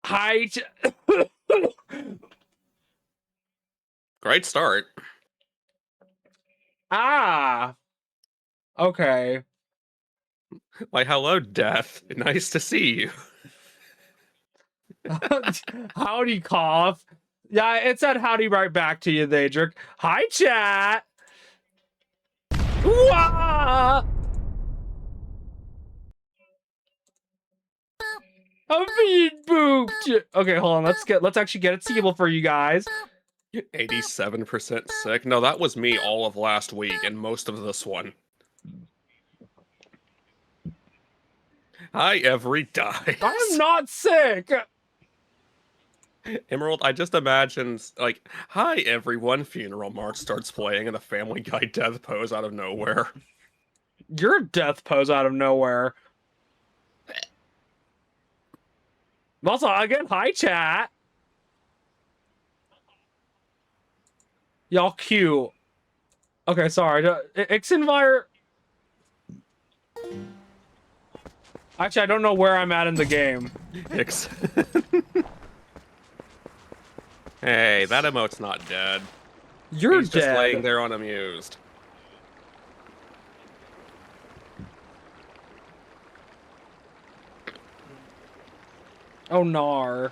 Hi. Great start. Ah. Okay. Like, hello, Death. Nice to see you. Howdy, cough. Yeah, it said howdy right back to you, Daedric. Hi, chat. Wah! I'm being booped. Okay, hold on. Let's actually get it seeable for you guys. You're 87% sick. No, that was me all of last week and most of this one. Hi, every dice. I am not sick. Emerald, I just imagined, like, hi, everyone. Funeral March starts playing and a Family Guy death pose out of nowhere. You're a death pose out of nowhere. Also, again, hi, chat. Y'all cute. Okay, sorry. Ixenvire. Actually, I don't know where I'm at in the game. Hey, that emote's not dead. You're He's dead. just laying there unamused. Oh, nar.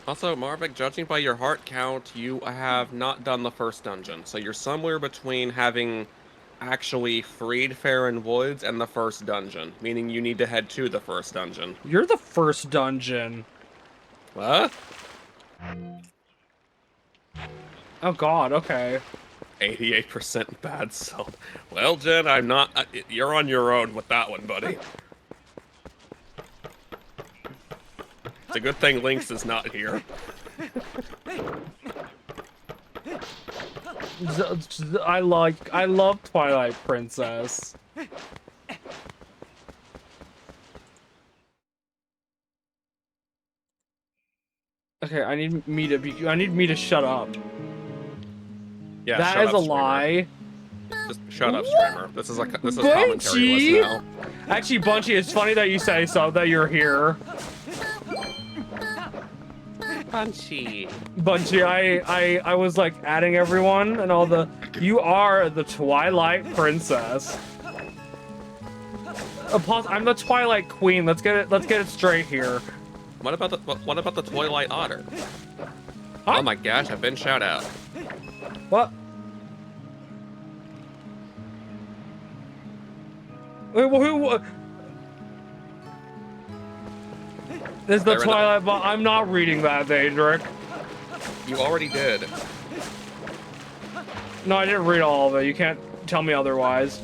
Also, Marvick, judging by your heart count, you have not done the first dungeon. So you're somewhere between having actually freed Farron Woods and the first dungeon, meaning you need to head to the first dungeon. You're the first dungeon. What? Oh god, okay. 88% bad self. Well, Jen, I'm not... you're on your own with that one, buddy. It's a good thing Lynx is not here. I love Twilight Princess. Okay, I need me to shut up. Yeah, that is a lie. Just shut up, streamer. This is commentary now. Actually, Bunchy, it's funny that you say so, that you're here. Bunchy, I was like adding everyone and all the. You are the Twilight Princess. I'm the Twilight Queen. Let's get it straight here. What about the Twilight Otter? Huh? Oh my gosh, I've been shout out. What? Wait, who? Is the Twilight? But I'm not reading that, Daedric. You already did. No, I didn't read all of it. You can't tell me otherwise.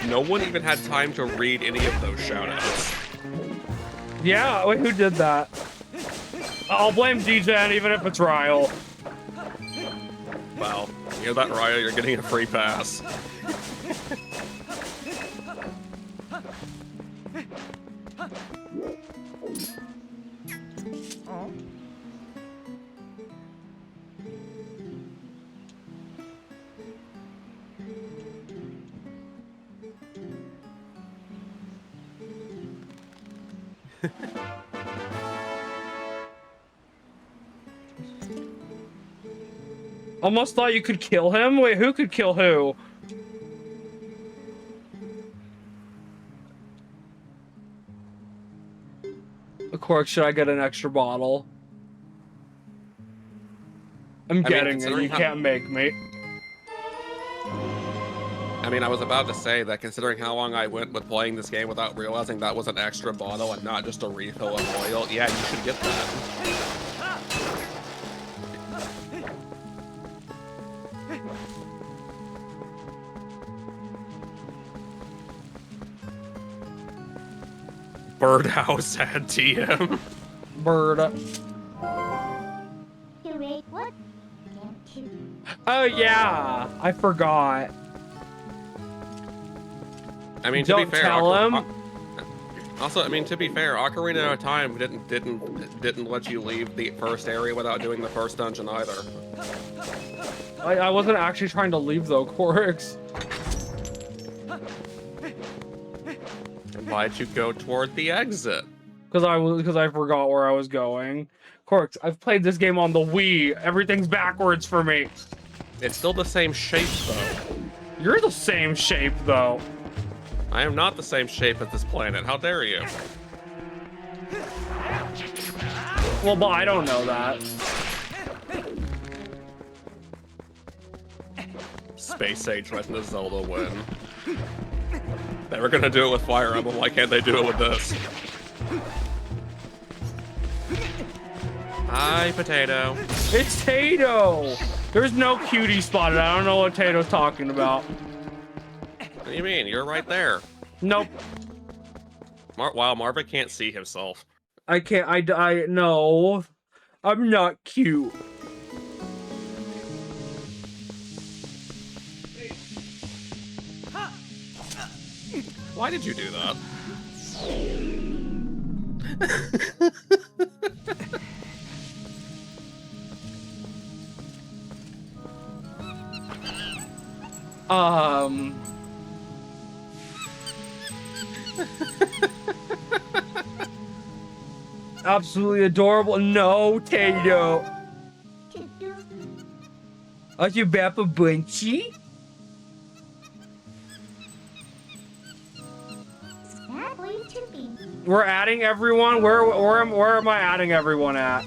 No one even had time to read any of those shoutouts. Yeah, wait, who did that? I'll blame D-Gen, even if it's Ryle. Well, you hear that, Ryle? You're getting a free pass. Almost thought you could kill him? Wait, who could kill who? Of course, should I get an extra bottle? I'm getting it, you can't make me. I mean, I was about to say that considering how long I went with playing this game without realizing that was an extra bottle and not just a refill of oil, yeah, you should get that. Birdhouse at TM. Bird. What? Oh yeah, I forgot. I mean, Don't to be fair, tell him. Also, I mean, to be fair, Ocarina of Time didn't let you leave the first area without doing the first dungeon either. I wasn't actually trying to leave though, Corix. Why'd you go toward the exit? Because I forgot where I was going. Corix, I've played this game on the Wii. Everything's backwards for me. It's still the same shape, though. You're the same shape, though. I am not the same shape as this planet. How dare you? Well, but I don't know that. Space Age Legend of Zelda win. They were gonna do it with Fire Emblem. Why can't they do it with this? Hi, Potato. It's Tato. There's no cutie spotted. I don't know what Tato's talking about. What do you mean? You're right there. Nope. Wow, Marvin can't see himself. I can't. No. I'm not cute. Why did you do that? Absolutely adorable. No, Tato. Are you Bappa Bunchy? We're adding everyone. Where am I adding everyone at?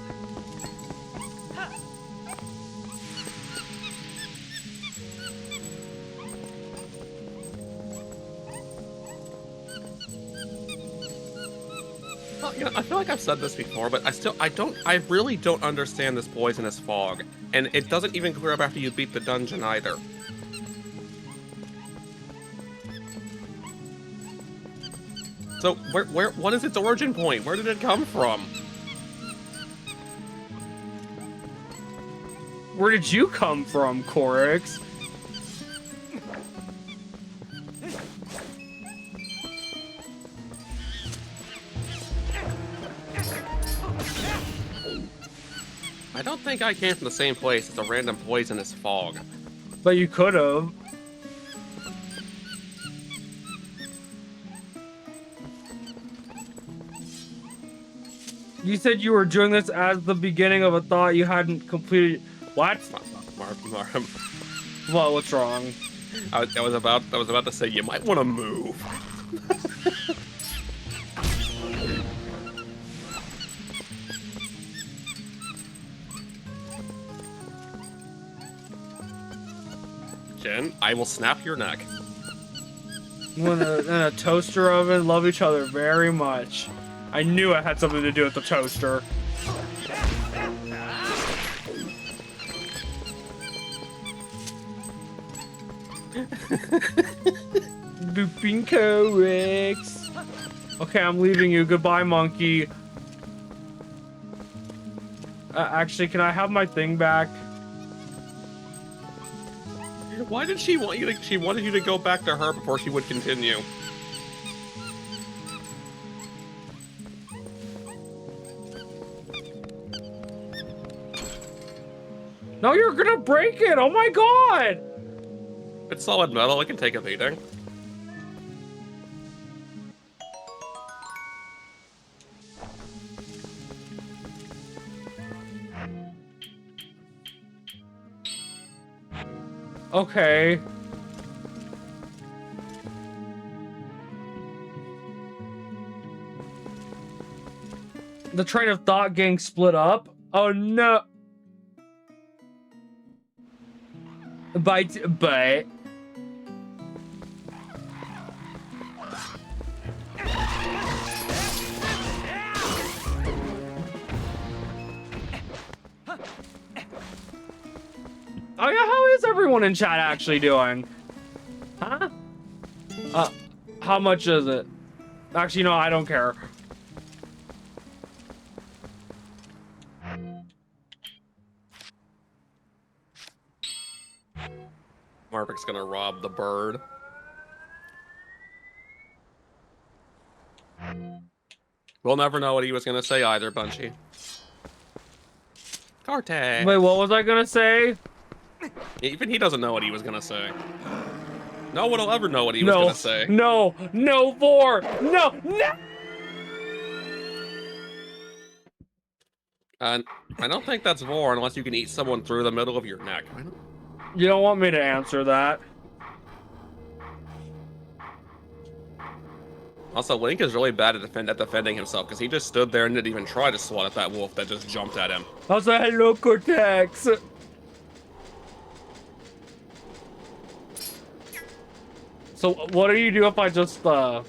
Well, you know, I feel like I've said this before, but I really don't understand this poisonous fog. And it doesn't even clear up after you beat the dungeon either. So, what is its origin point? Where did it come from? Where did you come from, Corix? I don't think I came from the same place as a random poisonous fog. But you could have. You said you were doing this as the beginning of a thought you hadn't completed. What? Well, what's wrong? I was about to say you might want to move. Jen, I will snap your neck. You and a toaster oven love each other very much. I knew it had something to do with the toaster. Booping Corix. Okay, I'm leaving you. Goodbye, monkey. Actually, can I have my thing back? Why did she want you to? She wanted you to go back to her before she would continue. No, you're gonna break it! Oh my god! It's solid metal. It can take a beating. Okay. The train of thought getting split up? Oh no! But... Oh yeah, how is everyone in chat actually doing? Huh? How much is it? Actually, no, I don't care. Marvik's gonna rob the bird. We'll never know what he was gonna say either, Bunchy. Carte. Wait, what was I gonna say? Even he doesn't know what he was gonna say. No one will ever know what he was gonna say. No, no, Vor! No, no! And I don't think that's Vor unless you can eat someone through the middle of your neck. You don't want me to answer that. Also, Link is really bad at defending himself because he just stood there and didn't even try to swat at that wolf that just jumped at him. Also, hello, Cortex. So, what do you do if I just, Oh!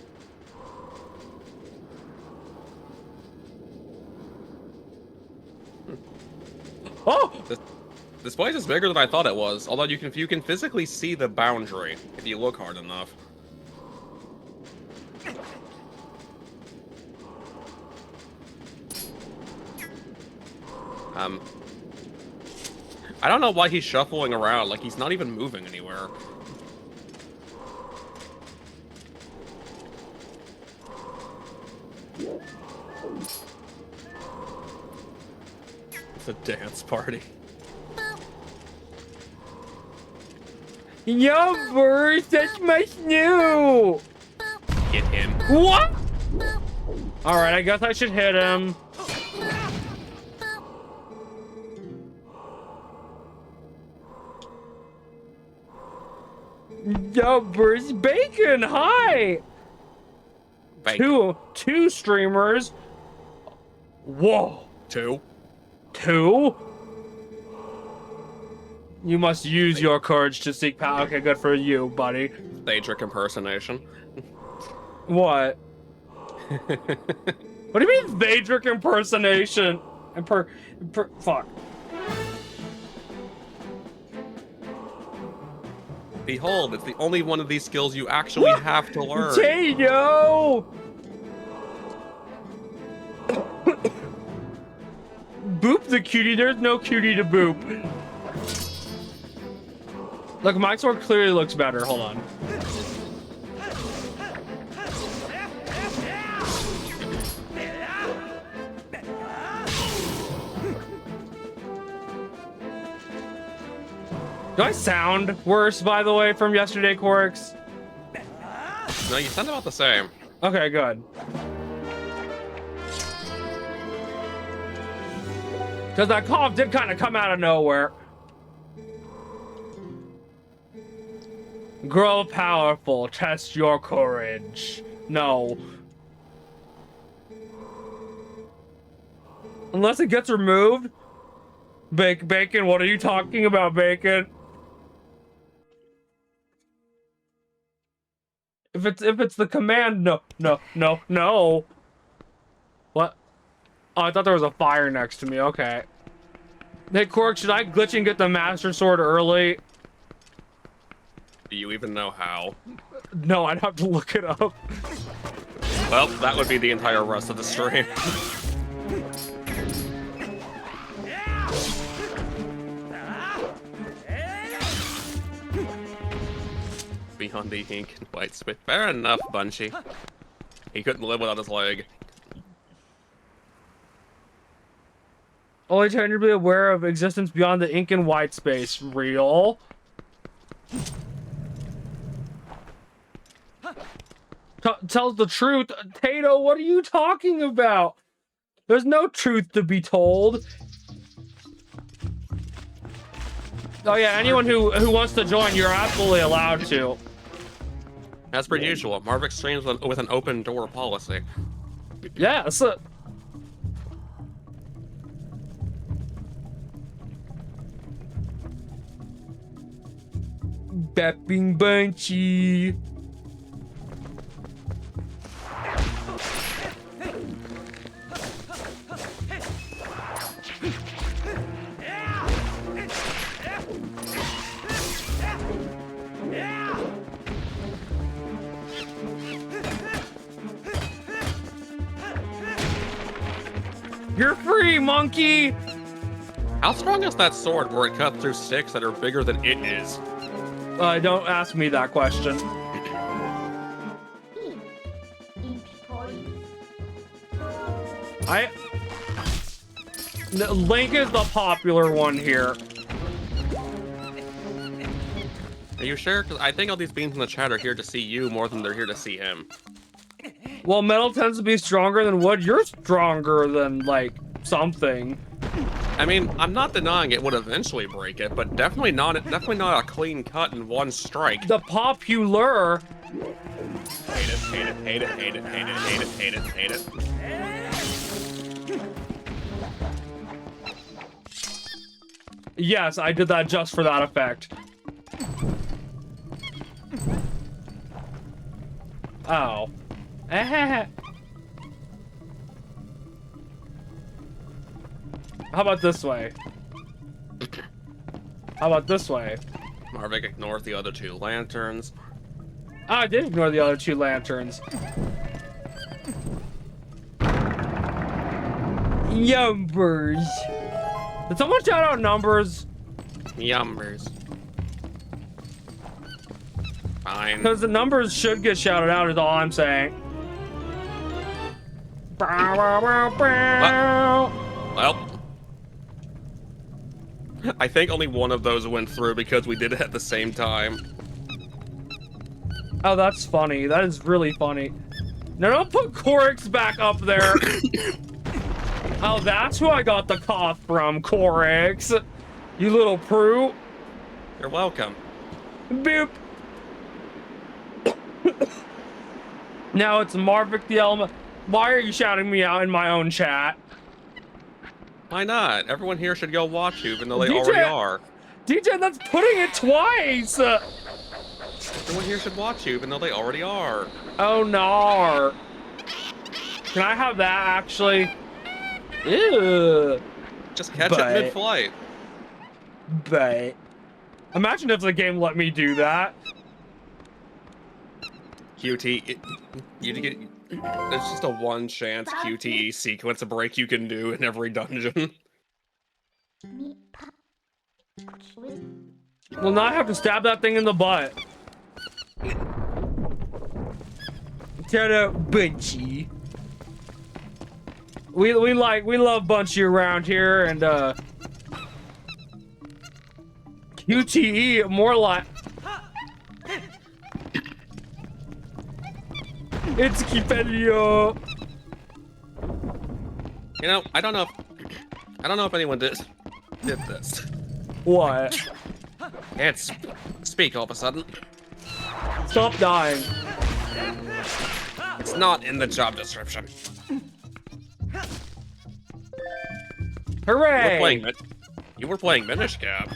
This place is bigger than I thought it was, although you can physically see the boundary if you look hard enough. I don't know why he's shuffling around, like he's not even moving anywhere. It's a dance party. Yo, Burst, that's my snoo! Hit him. What? Alright, I guess I should hit him. Yo, Burst, Bacon, hi! Bacon. Two streamers. Whoa. Two? You must use your courage to seek power. Okay, good for you, buddy. Daedric impersonation. What? What do you mean Daedric impersonation? Fuck. Behold, it's the only one of these skills you actually have to learn. Potato! Boop the cutie. There's no cutie to boop. Look, my sword clearly looks better. Hold on. Do I sound worse, by the way, from yesterday, Corix? No, you sound about the same. Okay, good. Because that cough did kind of come out of nowhere. Grow powerful. Test your courage. No. Unless it gets removed. Bacon, what are you talking about, Bacon? If it's the command, no. What? Oh, I thought there was a fire next to me. Okay. Hey, Cork, should I glitch and get the Master Sword early? Do you even know how? No, I'd have to look it up. Well, that would be the entire rest of the stream. Beyond the ink and white spit. Fair enough, Bunchy. He couldn't live without his leg. Only tangibly aware of existence beyond the ink and white space. Real? Tells the truth. Tato, what are you talking about? There's no truth to be told. Oh yeah, anyone who wants to join, you're absolutely allowed to. As per usual, Marvick streams with an open door policy. Yes. Bapping Bunchy. You're free, monkey! How strong is that sword where it cut through sticks that are bigger than it is? Don't ask me that question. Link is the popular one here. Are you sure? Because I think all these beings in the chat are here to see you more than they're here to see him. Well, metal tends to be stronger than wood. You're stronger than, like, something. I mean, I'm not denying it would eventually break it, but definitely not a clean cut in one strike. The popular. Hate it, hate it, hate it, hate it, hate it, hate it, hate it, hate it. Yes, I did that just for that effect. Oh. How about this way? How about this way? Marvick ignores the other two lanterns. Oh, I did ignore the other two lanterns. Yumbers. Did someone shout out numbers? Yumbers. Fine. Because the numbers should get shouted out is all I'm saying. Well, I think only one of those went through because we did it at the same time. Oh, that's funny. That is really funny. No, don't put Corix back up there. Oh, that's who I got the cough from, Corix. You little prude. You're welcome. Boop. Now it's Marvick the Element. Why are you shouting me out in my own chat? Why not? Everyone here should go watch you, even though they already are. DJ, that's putting it twice. Everyone here should watch you, even though they already are. Oh no. Can I have that actually? Ew. Just catch it mid-flight. But imagine if the game let me do that. QT, there's just a one chance QTE sequence break you can do in every dungeon. Well, now I have to stab that thing in the butt. Shout out Bunchy. We love Bunchy around here, and QTE more like. It's Kipelio. You know, I don't know if anyone did this. What? Can't speak all of a sudden. Stop dying. It's not in the job description. Hooray! You were playing Minish Cap.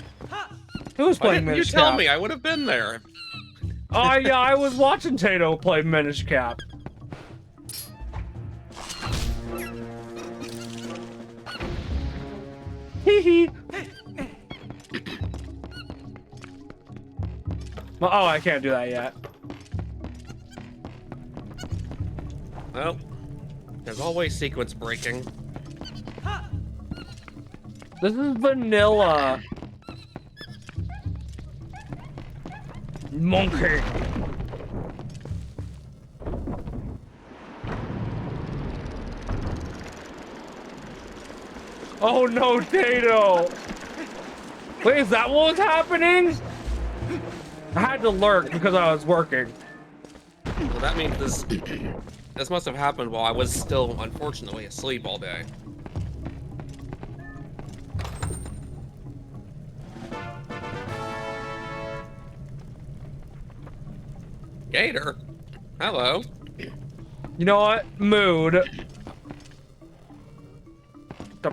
Who was playing Why didn't Minish you tell Cap? me? I would have been there. Oh yeah, I was watching Tato play Minish Cap. Hee hee. Oh, I can't do that yet. Well, there's always sequence breaking. This is vanilla. Monkey. Oh no, Tato! Wait, is that what was happening? I had to lurk because I was working. Well, that means this must have happened while I was still, unfortunately, asleep all day. Gator, hello. You know what? Mood. I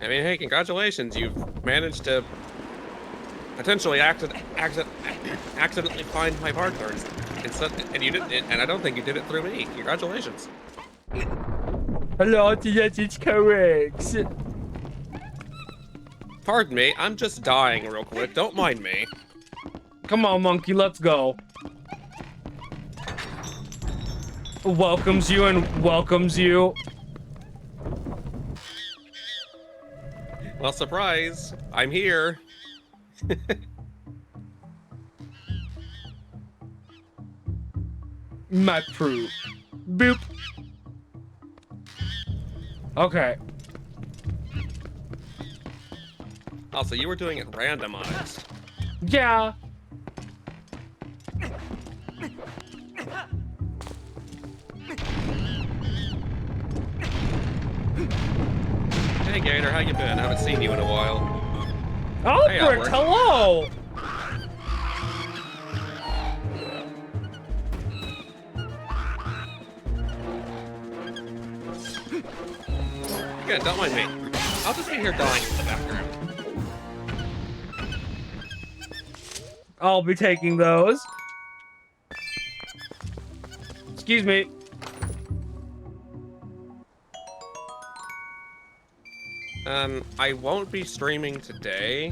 mean, hey, congratulations. You've managed to potentially accidentally find my partners. And you didn't, and I don't think you did it through me. Congratulations. Hello, yes, it's correct. Pardon me, I'm just dying real quick. Don't mind me. Come on, monkey, let's go. Welcomes you and welcomes you. Well, surprise, I'm here. My proof. Boop. Okay. Oh, so you were doing it randomized. Yeah. Hey Gator, how you been? Haven't seen you in a while. Albert, Albert. hello. Yeah, don't mind me. I'll just be here dying in the background. I'll be taking those. Excuse me. I won't be streaming today.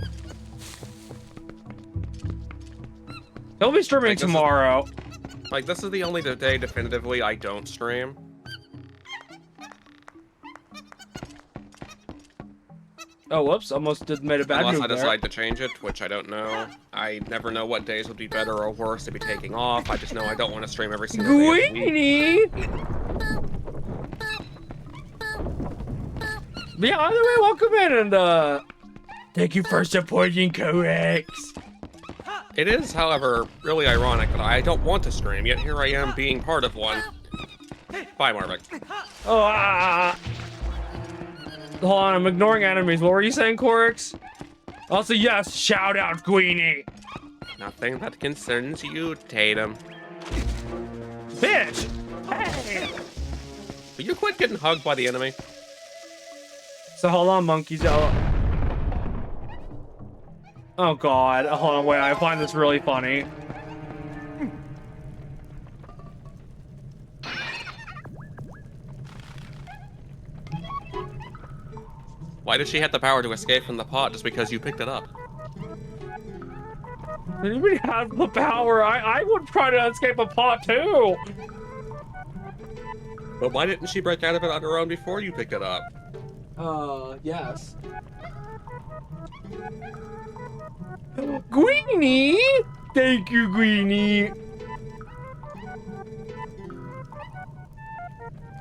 He'll be streaming tomorrow. This is the only day definitively I don't stream. Oh, whoops. Almost made a bad Unless move I there. decide to change it, which I don't know. I never know what days would be better or worse to be taking off. I just know I don't want to stream every single day of the week. Greenie! But yeah, either way, welcome in and thank you for supporting Codex. It is, however, really ironic that I don't want to stream, yet here I am being part of one. Bye, Marvick. Oh, hold on, I'm ignoring enemies. What were you saying, Corix? Also, yes, shout out, Queenie. Nothing that concerns you, Tatum. Bitch! Hey! Will you quit getting hugged by the enemy? So hold on, monkeys. Oh god, hold on, wait, I find this really funny. Why does she have the power to escape from the pot just because you picked it up? Anybody has the power? I would try to escape a pot too. But why didn't she break out of it on her own before you picked it up? Yes. Greenie! Thank you, Greenie.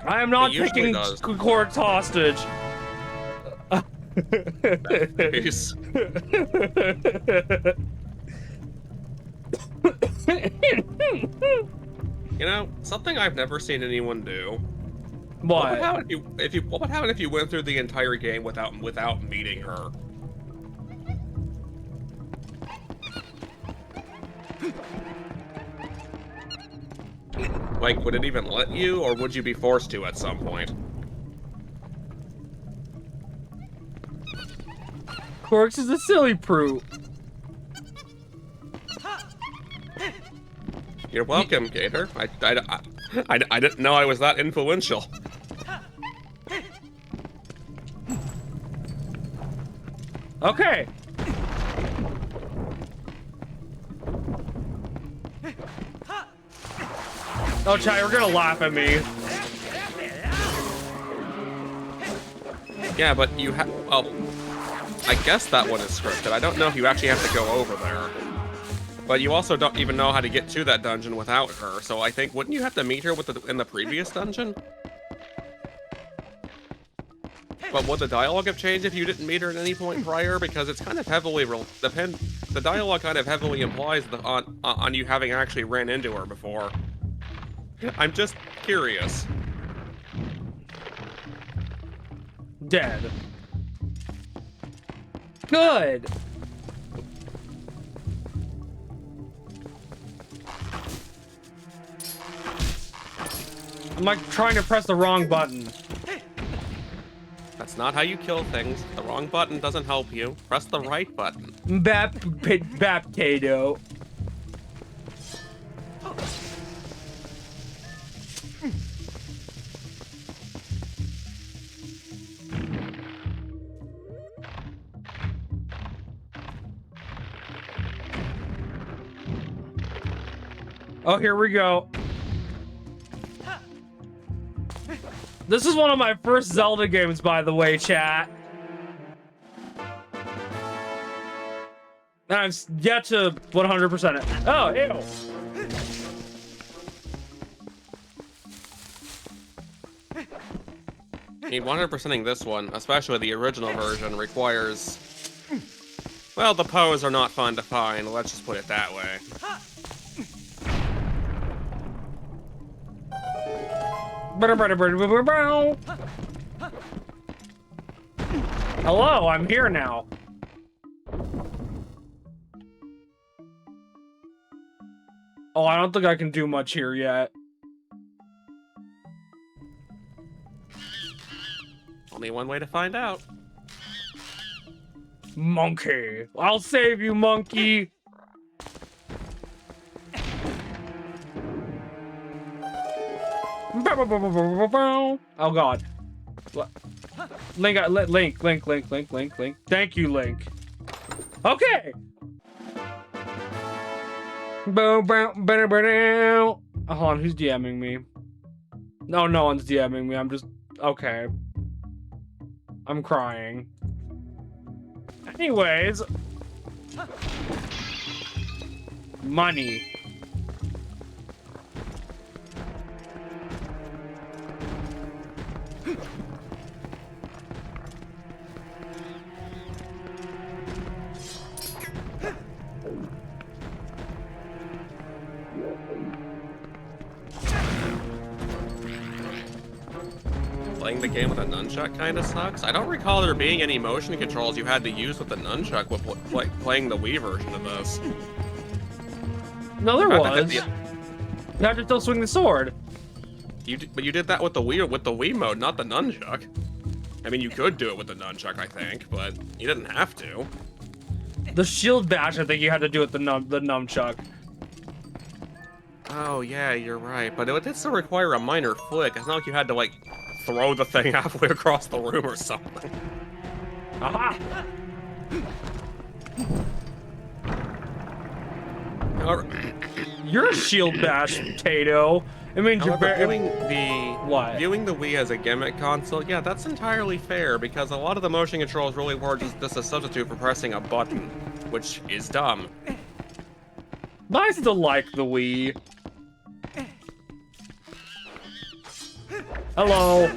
I am not taking Corix hostage. Peace. You know, something I've never seen anyone do. What? What would happen what would happen if you went through the entire game without meeting her? Like, would it even let you, or would you be forced to at some point? Corix is a silly prude. You're welcome, Gator. I didn't know I was that influential. Okay. Oh, chat, you're gonna laugh at me. Yeah, but you have. Well, I guess that one is scripted. I don't know if you actually have to go over there. But you also don't even know how to get to that dungeon without her. So I think, wouldn't you have to meet her in the previous dungeon? But would the dialogue have changed if you didn't meet her at any point prior? Because it's kind of heavily the dialogue kind of heavily implies on you having actually ran into her before. I'm just curious. Dead. Good. I'm like trying to press the wrong button. That's not how you kill things. The wrong button doesn't help you. Press the right button. Baptato. Oh, here we go. This is one of my first Zelda games, by the way, chat. And I've yet to 100% it. Oh, ew. I mean, 100%ing this one, especially the original version, requires... Well, the pose are not fun to find, let's just put it that way. Hello, I'm here now. Oh, I don't think I can do much here yet. Only one way to find out. Monkey. I'll save you, monkey. Oh god. Link. Thank you, Link. Okay. Hold on, who's DMing me? No, no one's DMing me. I'm just okay. I'm crying. Anyways, money. Playing the game with a nunchuck kinda sucks. I don't recall there being any motion controls you had to use with the nunchuck with playing the Wii version of this. No, there was. You have to still swing the sword. But you did that with the Wii mode, not the nunchuck. I mean, you could do it with the nunchuck, I think, but you didn't have to. The shield bash, I think you had to do with the nunchuck. Oh yeah, you're right. But it did still require a minor flick. It's not like you had to like throw the thing halfway across the room or something. Aha! You're a shield bash, Tato. I mean, viewing the Wii as a gimmick console, yeah, that's entirely fair because a lot of the motion controls really were just a substitute for pressing a button, which is dumb. But I still like the Wii. Hello.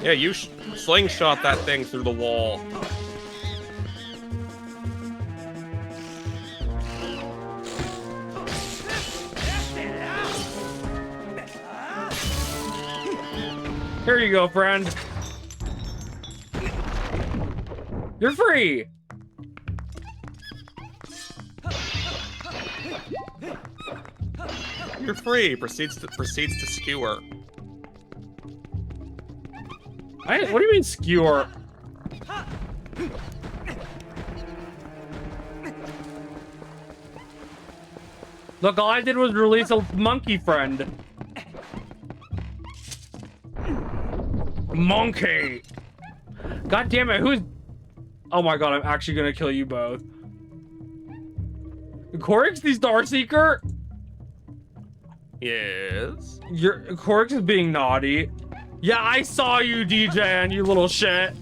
Yeah, you slingshot that thing through the wall. Here you go, friend. You're free. You're free. Proceeds to skewer. What do you mean skewer? Look, all I did was release a monkey friend. Monkey! God damn it, who's... Oh my god, I'm actually gonna kill you both. Corix, the Starseeker? Yes? Corix is being naughty. Yeah, I saw you, DJ, you little shit.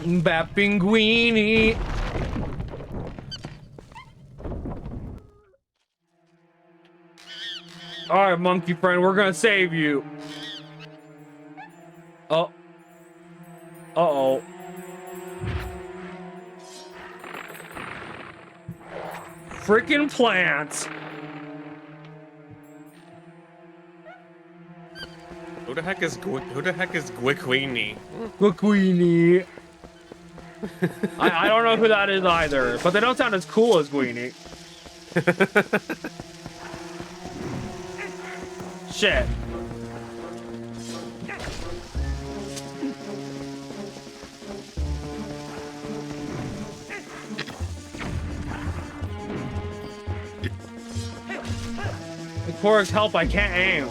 Bappinguini. Alright, monkey friend, we're gonna save you. Oh. Uh-oh. Frickin' plants. Who the heck is Gwiquini? Gwiquini. I don't know who that is either, but they don't sound as cool as Guini. Shit. With Corix help, I can't aim.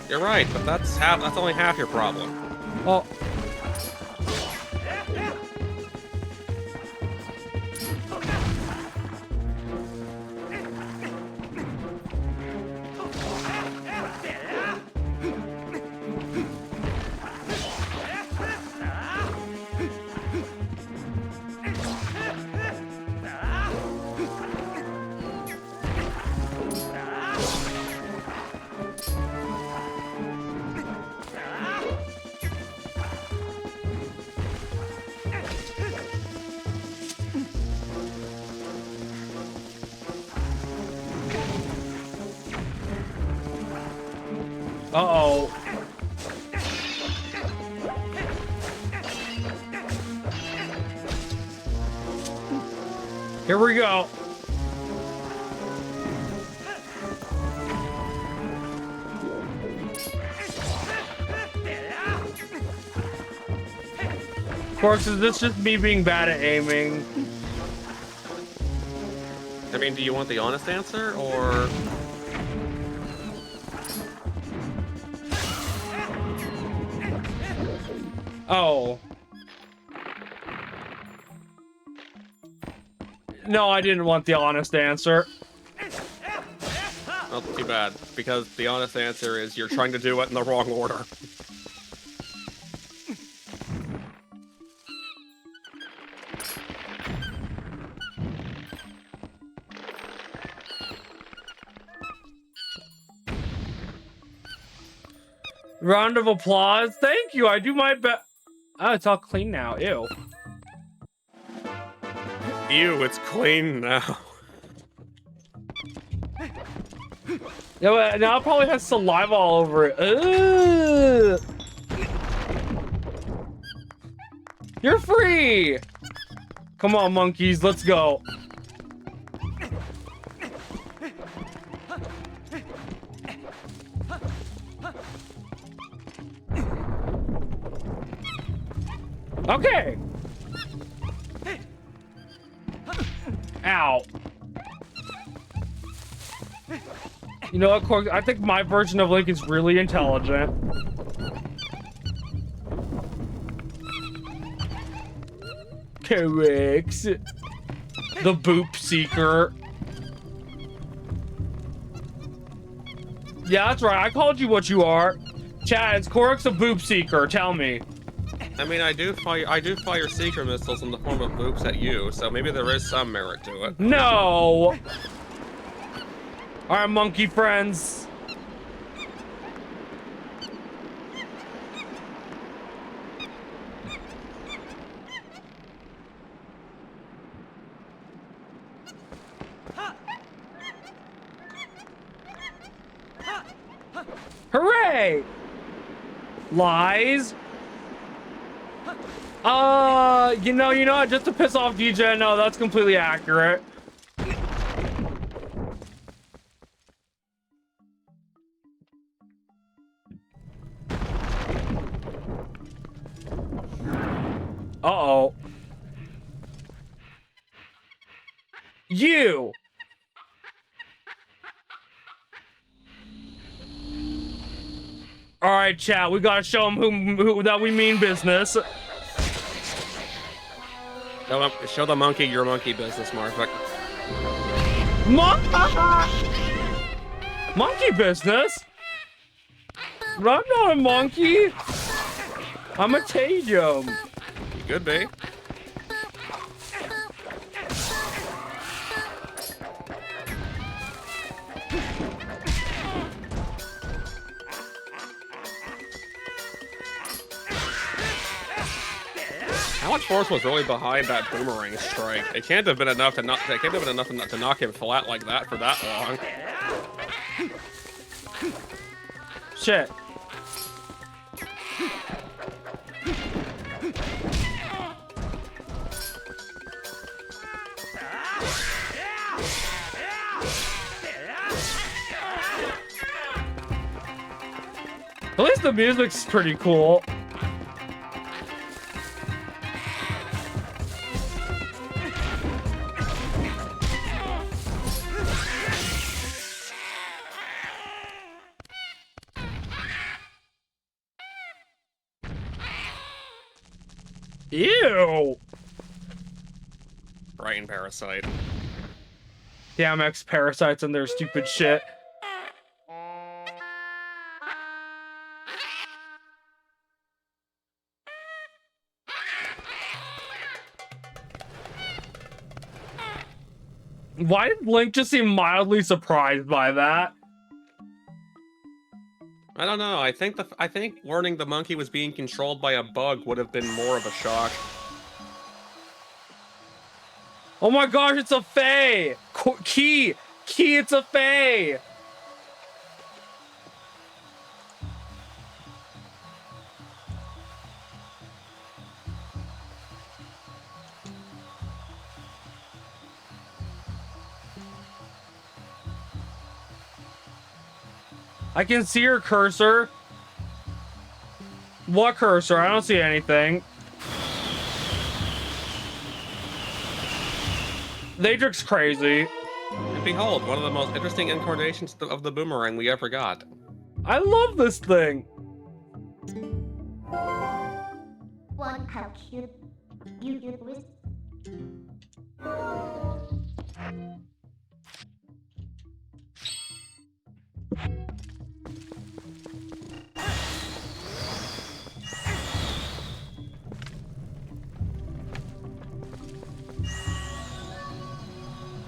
You're right, but that's only half your problem. Oh. Uh-oh. Here we go. Of course, is this just me being bad at aiming? I mean, do you want the honest answer, or... Oh. No, I didn't want the honest answer. Well, too bad, because the honest answer is you're trying to do it in the wrong order. Round of applause. Thank you. I do my best. Oh, it's all clean now. Ew. Ew, it's clean now. Yeah, but now it probably has saliva all over it. Ugh. You're free. Come on, monkeys. Let's go. Okay. Ow. You know what, Cork? I think my version of Link is really intelligent. Correct. The boop seeker. Yeah, that's right. I called you what you are. Chad, is Korik's a boop seeker? Tell me. I mean, I do fire seeker missiles in the form of boops at you, so maybe there is some merit to it. No. All right, monkey friends. Hooray! Lies. You know, just to piss off DJ, no, that's completely accurate. Uh-oh. You! Alright, chat, we gotta show them who that we mean business. Show the monkey your monkey business, Martha. Monkey business? I'm not a monkey. I'm a Tatum. Could be. How much force was really behind that boomerang strike? It can't have been enough to knock him flat like that for that long. Shit. At least the music's pretty cool. Ew! Brain parasite. Damn X parasites and their stupid shit. Why did Link just seem mildly surprised by that? I don't know. I think learning the monkey was being controlled by a bug would have been more of a shock. Oh my gosh, it's a Fae! Key, it's a Fae! I can see your cursor. What cursor? I don't see anything. Daedric's crazy. And behold, one of the most interesting incarnations of the boomerang we ever got. I love this thing. One, how cute you do with.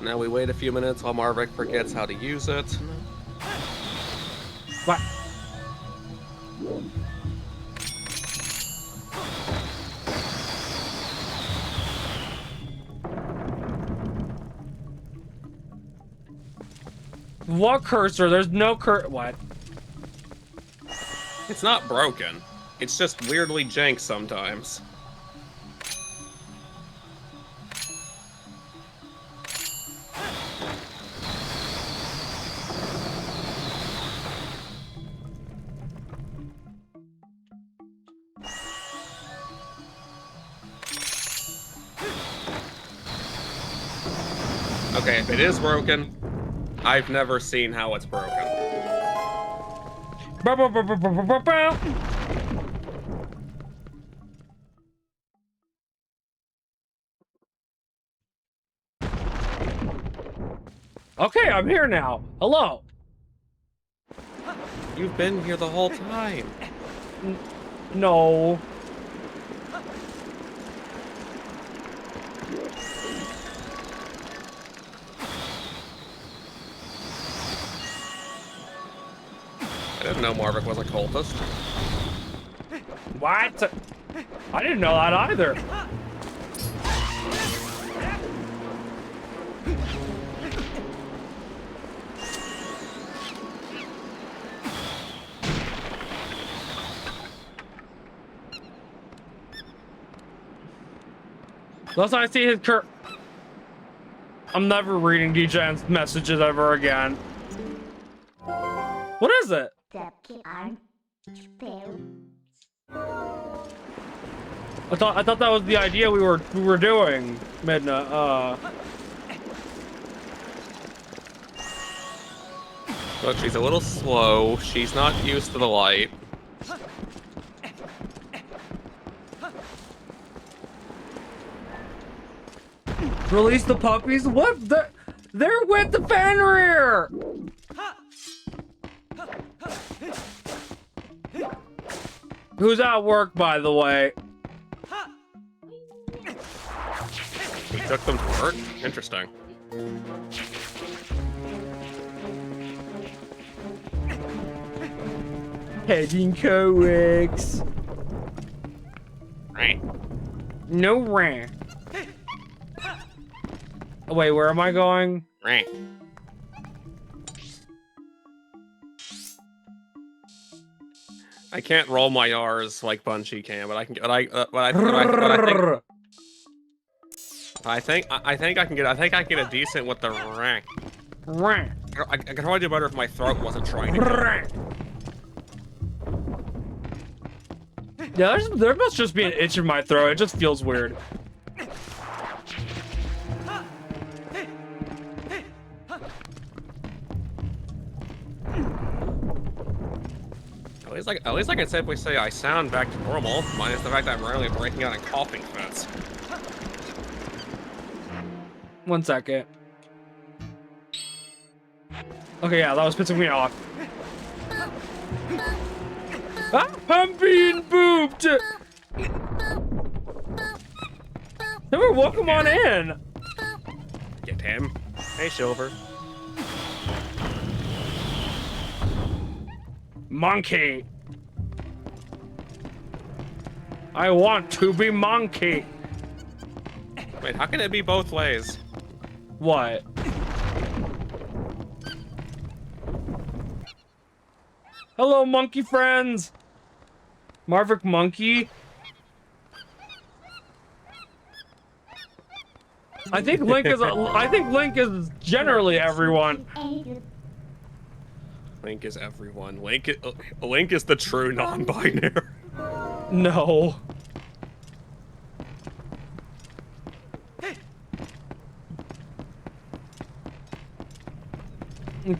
Now we wait a few minutes while Marvick forgets how to use it. What? What cursor? There's no what? It's not broken. It's just weirdly jank sometimes. Okay, if it is broken, I've never seen how it's broken. Okay, I'm here now. Hello. You've been here the whole time. No. I didn't know Marvick was a cultist. What? I didn't know that either. Unless I see his I'm never reading DJ's messages ever again. What is it? I thought that was the idea we were doing, Midna. Look, she's a little slow. She's not used to the light. Release the puppies? What? They're with the Fenrir! Who's at work, by the way? He took them to work? Interesting. Heading coax. Right. No rant. Oh, wait, where am I going? Right. I can't roll my R's like Bungie can, but I can. I think I can get a decent with the rank. Rant. I could probably do better if my throat wasn't trying to Rant. Yeah, there must just be an itch in my throat. It just feels weird. At least I can safely say I sound back to normal, minus the fact that I'm rarely breaking out in coughing fits. 1 second. Okay, yeah, that was pissing me off. Ah, I'm being booped! Never welcome on in! Get him. Hey, Silver. Monkey! I want to be monkey! Wait, how can it be both ways? What? Hello, monkey friends! Marvick Monkey? I think Link is generally everyone. Link is everyone. Link is the true non-binary. No.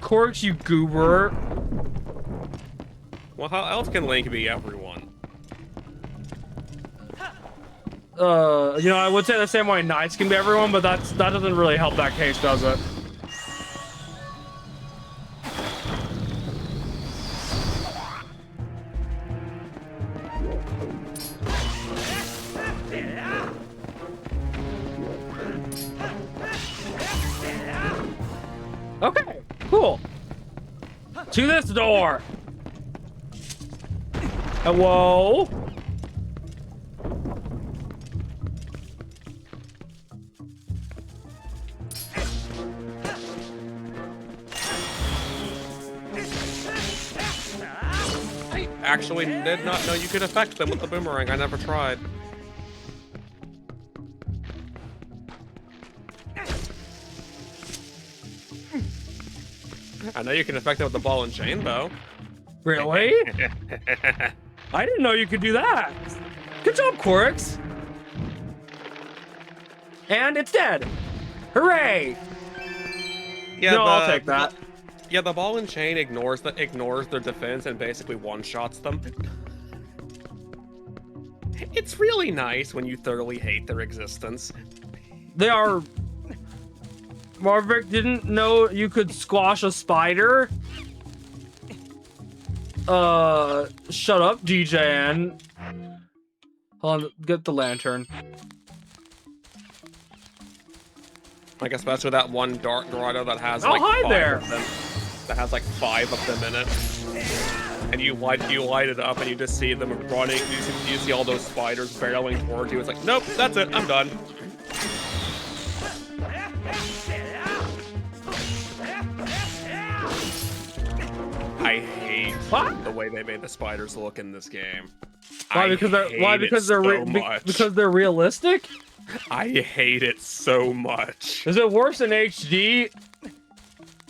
Corks, you goober. Well, how else can Link be everyone? You know, I would say the same way Knights can be everyone, but that doesn't really help that case, does it? Okay, cool. To this door. Whoa. I actually did not know you could affect them with the boomerang. I never tried. I know you can affect them with the ball and chain, though. Really? I didn't know you could do that. Good job, Corks. And it's dead. Hooray! Yeah, no, I'll take that. Yeah, the ball and chain ignores their defense and basically one-shots them. It's really nice when you thoroughly hate their existence. They are... Marvick didn't know you could squash a spider. Shut up, DJN. Hold on, get the lantern. Like, especially that one dark grotto that has Oh, like hi 5 there. of them. That has like 5 of them in it. And you light it up and you just see them running. You see all those spiders barreling towards you. It's like, nope, that's it, I'm done. I hate the way they made the spiders look in this game. Why? Because they're realistic? I hate it so much. Is it worse in HD?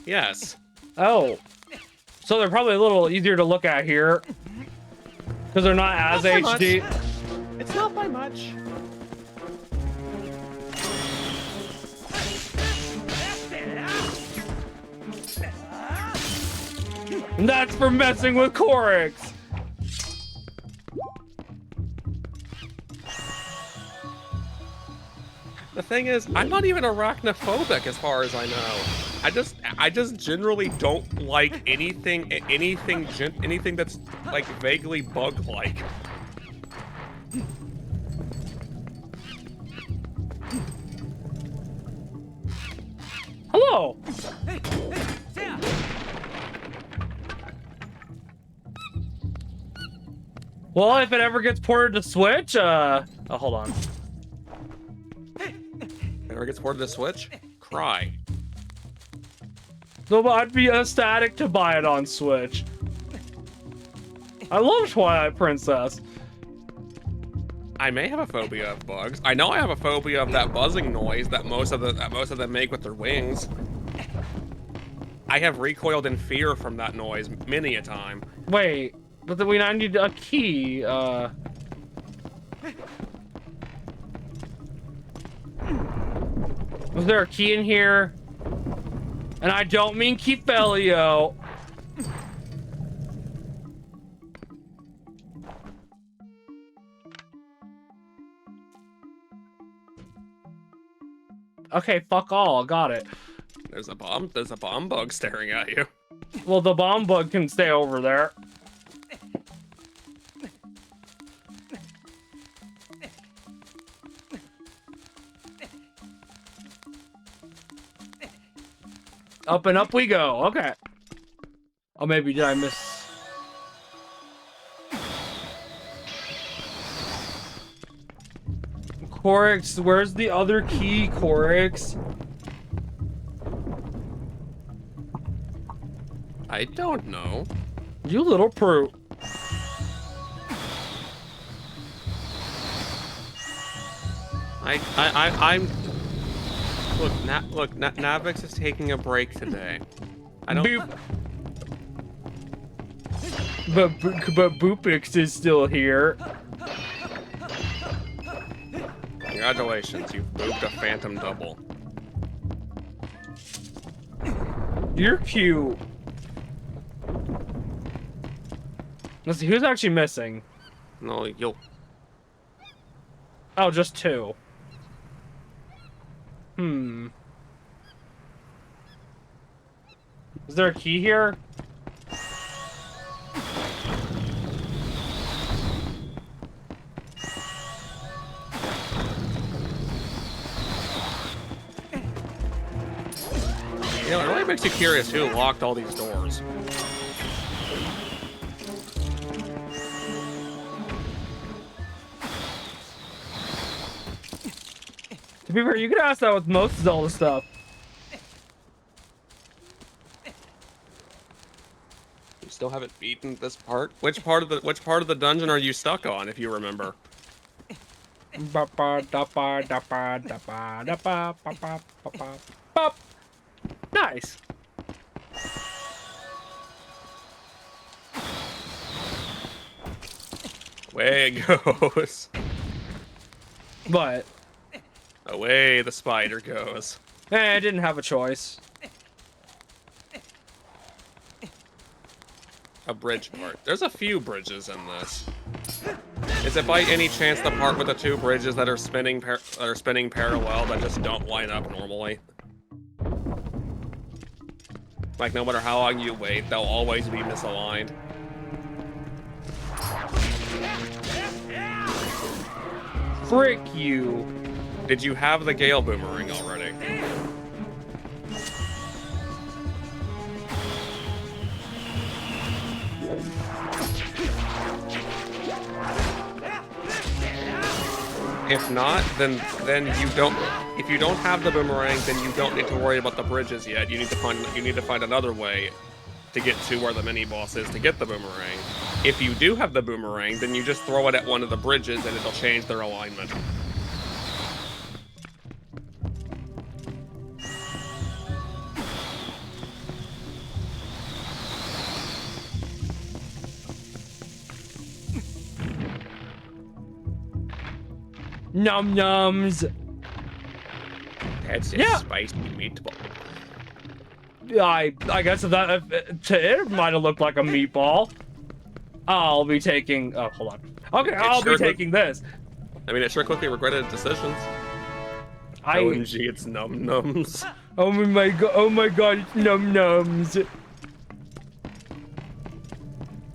Yes. Oh. So they're probably a little easier to look at here. Because they're not as HD. It's not by much. And that's for messing with Corix. The thing is, I'm not even arachnophobic as far as I know. I just generally don't like anything that's like vaguely bug-like. Hello. Well, if it ever gets ported to Switch, oh, hold on. Ever gets ported to Switch? Cry. So I'd be ecstatic to buy it on Switch. I love Twilight Princess. I may have a phobia of bugs. I know I have a phobia of that buzzing noise that most of them make with their wings. I have recoiled in fear from that noise many a time. Wait, but then I need a key. Was there a key in here? And I don't mean Keepelio. Okay, fuck all. Got it. There's a bomb bug staring at you. Well, the bomb bug can stay over there. Up and up we go. Okay. Oh, maybe did I miss? Corix, where's the other key, Corix? I don't know. You little prude. I'm. Look, Navix is taking a break today. I don't. Boop. But Boopix is still here. Congratulations, you've booped a phantom double. You're cute. Let's see, who's actually missing? No, you'll... Oh, just 2. Hmm. Is there a key here? You know, it really makes you curious who locked all these doors. To be fair, you could ask that with most Zelda stuff. You still haven't beaten this part? Which part of the dungeon are you stuck on, if you remember? Nice. Away it goes. But Away the spider goes. I didn't have a choice. A bridge part. There's a few bridges in this. Is it by any chance the part with the 2 bridges that are spinning parallel that just don't line up normally? Like, no matter how long you wait, they'll always be misaligned. Frick you. Did you have the Gale Boomerang already? If not, then you don't. If you don't have the boomerang, then you don't need to worry about the bridges yet. You need to find another way to get to where the mini boss is to get the boomerang. If you do have the boomerang, then you just throw it at one of the bridges and it'll change their alignment. Num nums. That's a Yeah. spicy meatball. I guess if to it might have looked like a meatball. I'll be taking. Oh, hold on. Okay, I'll sure be taking this. I mean, it sure quickly regretted decisions. OMG, it's num nums. Oh my god! Oh my god! It's num nums.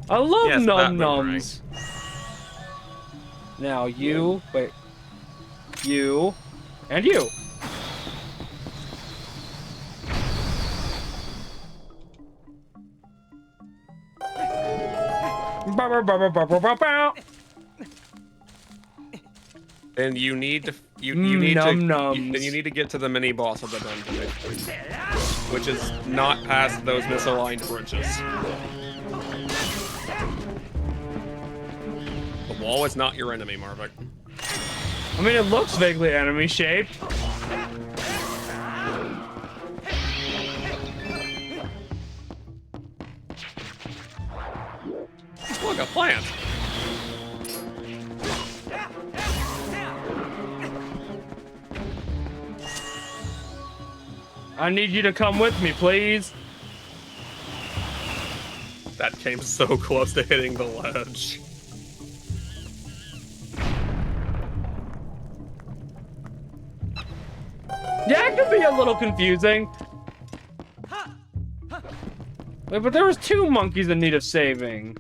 I love Yes, num that boomerang. nums. Now you wait. You and you. Then you need to then you need to get to the mini boss of the dungeon, which is not past those misaligned bridges. The wall is not your enemy, Marvick. I mean, it looks vaguely enemy shaped. Look, a plant. I need you to come with me, please. That came so close to hitting the ledge. Yeah, it could be a little confusing. Wait, but there was 2 monkeys in need of saving.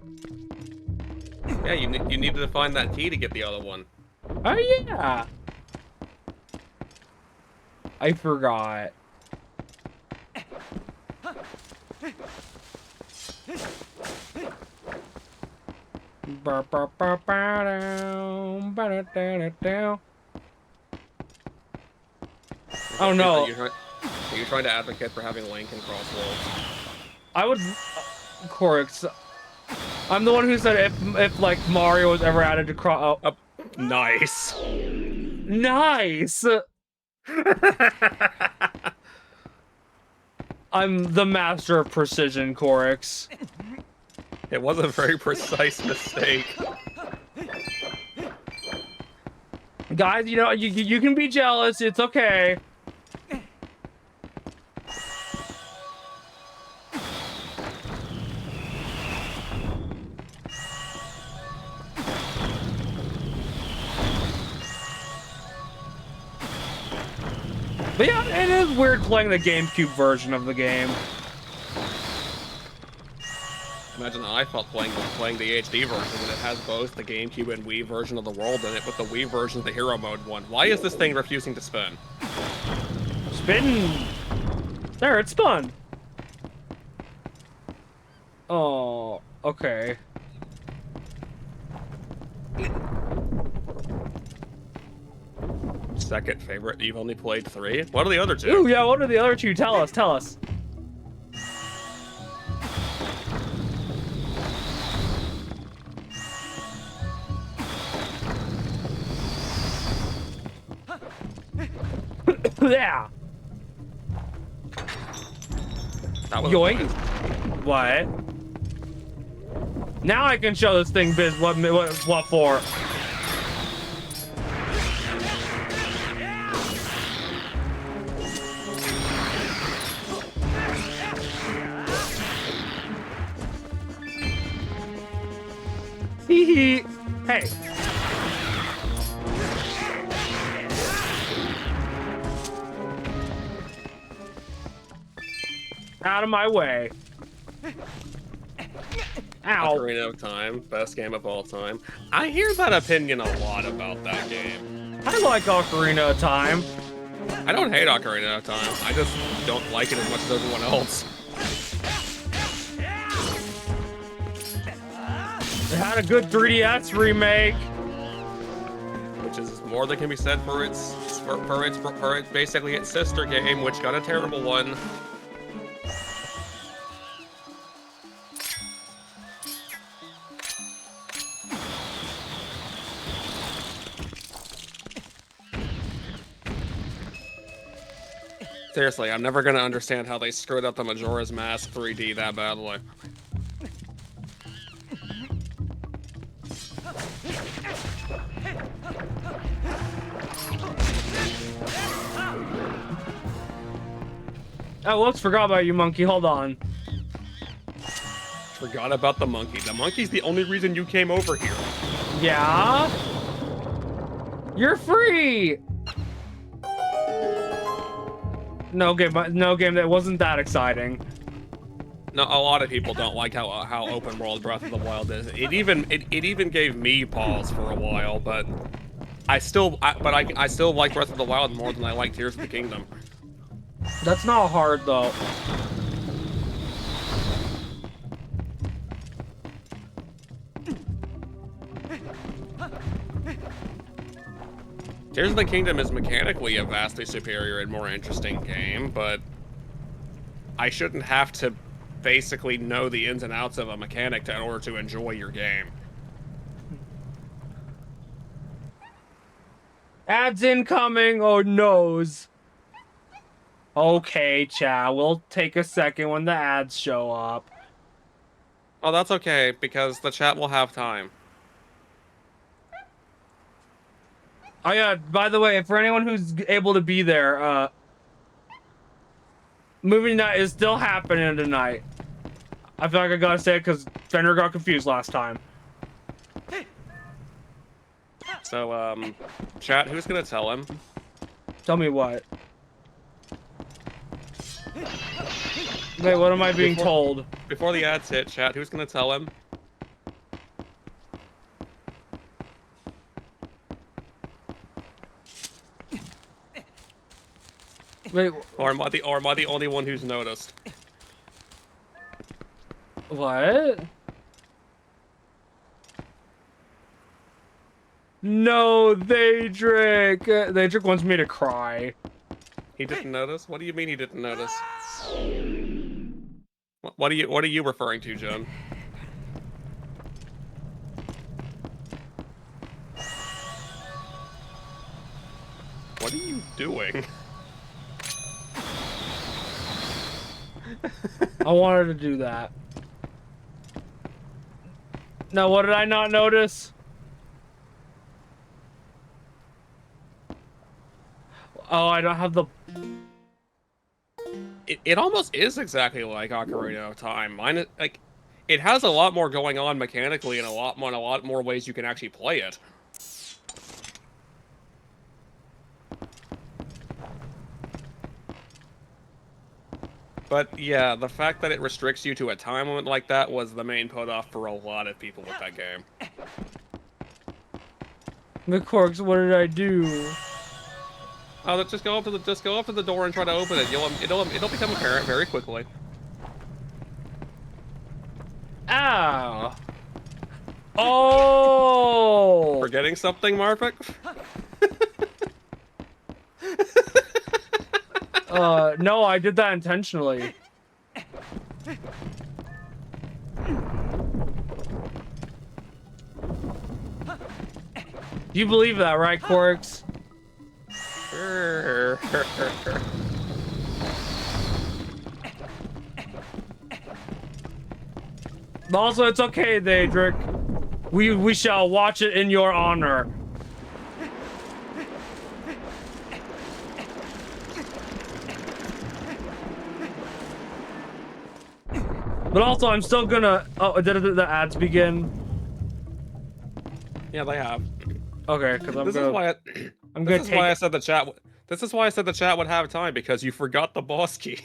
Yeah, you needed to find that key to get the other one. Oh yeah. I forgot. Oh no. Are you trying to advocate for having Link and cross worlds? I would Corix. I'm the one who said if like Mario was ever added to cross. Oh. Nice. Nice. I'm the master of precision, Corix. It was a very precise mistake. Guys, you know, you can be jealous. It's okay. But yeah, it is weird playing the GameCube version of the game. Imagine how I felt playing the HD version when it has both the GameCube and Wii version of the world in it, with the Wii version of the hero mode one. Why is this thing refusing to spin? Spin. There, it spun. Oh, okay. Second favorite. You've only played 3. What are the other 2? Ooh, yeah. What are the other 2? Tell us. Tell us. Yeah. That was Yoink. What? Now I can show this thing biz what for. Hee. Hey. Out of my way. Ow. Ocarina of Time, best game of all time. I hear that opinion a lot about that game. I like Ocarina of Time. I don't hate Ocarina of Time. I just don't like it as much as everyone else. It had a good 3DS remake. Which is more than can be said for its basically its sister game, which got a terrible one. Seriously, I'm never gonna understand how they screwed up the Majora's Mask 3D that badly. Oh, whoops, forgot about you, monkey. Hold on. Forgot about the monkey. The monkey's the only reason you came over here. Yeah? You're free! No game that wasn't that exciting. No, a lot of people don't like how open world Breath of the Wild is. It even gave me pause for a while, but I still like Breath of the Wild more than I like Tears of the Kingdom. That's not hard though. Tears of the Kingdom is mechanically a vastly superior and more interesting game, but I shouldn't have to basically know the ins and outs of a mechanic in order to enjoy your game. Ads incoming, oh noes. Okay, chat, we'll take a second when the ads show up. Oh, that's okay, because the chat will have time. Oh yeah, by the way, for anyone who's able to be there, movie night is still happening tonight. I feel like I gotta say it because Fender got confused last time. So, chat, who's gonna tell him? Tell me what? Wait, what am I being told? Before the ads hit, chat, who's gonna tell him? Wait, Or am I the only one who's noticed? what? No, Daedric! Daedric wants me to cry. He didn't notice? What do you mean he didn't notice? What are you referring to, Joan? What are you doing? I wanted to do that. Now, what did I not notice? Oh, I don't have the... It almost is exactly like Ocarina of Time. Mine, like, it has a lot more going on mechanically and a lot more ways you can actually play it. But yeah, the fact that it restricts you to a time limit like that was the main put off for a lot of people with that game. The corks, what did I do? Oh, let's just go up to the door and try to open it. It'll become apparent very quickly. Ow! Oh! Forgetting something, Marvick? No, I did that intentionally. You believe that, right, Corks? Also, it's okay, Daedric. We shall watch it in your honor. But also, I'm still gonna... Oh, did the ads begin? Yeah, they have. Okay, because I'm This gonna... is why this is why I said the chat. This is why I said the chat would have time, because you forgot the boss key.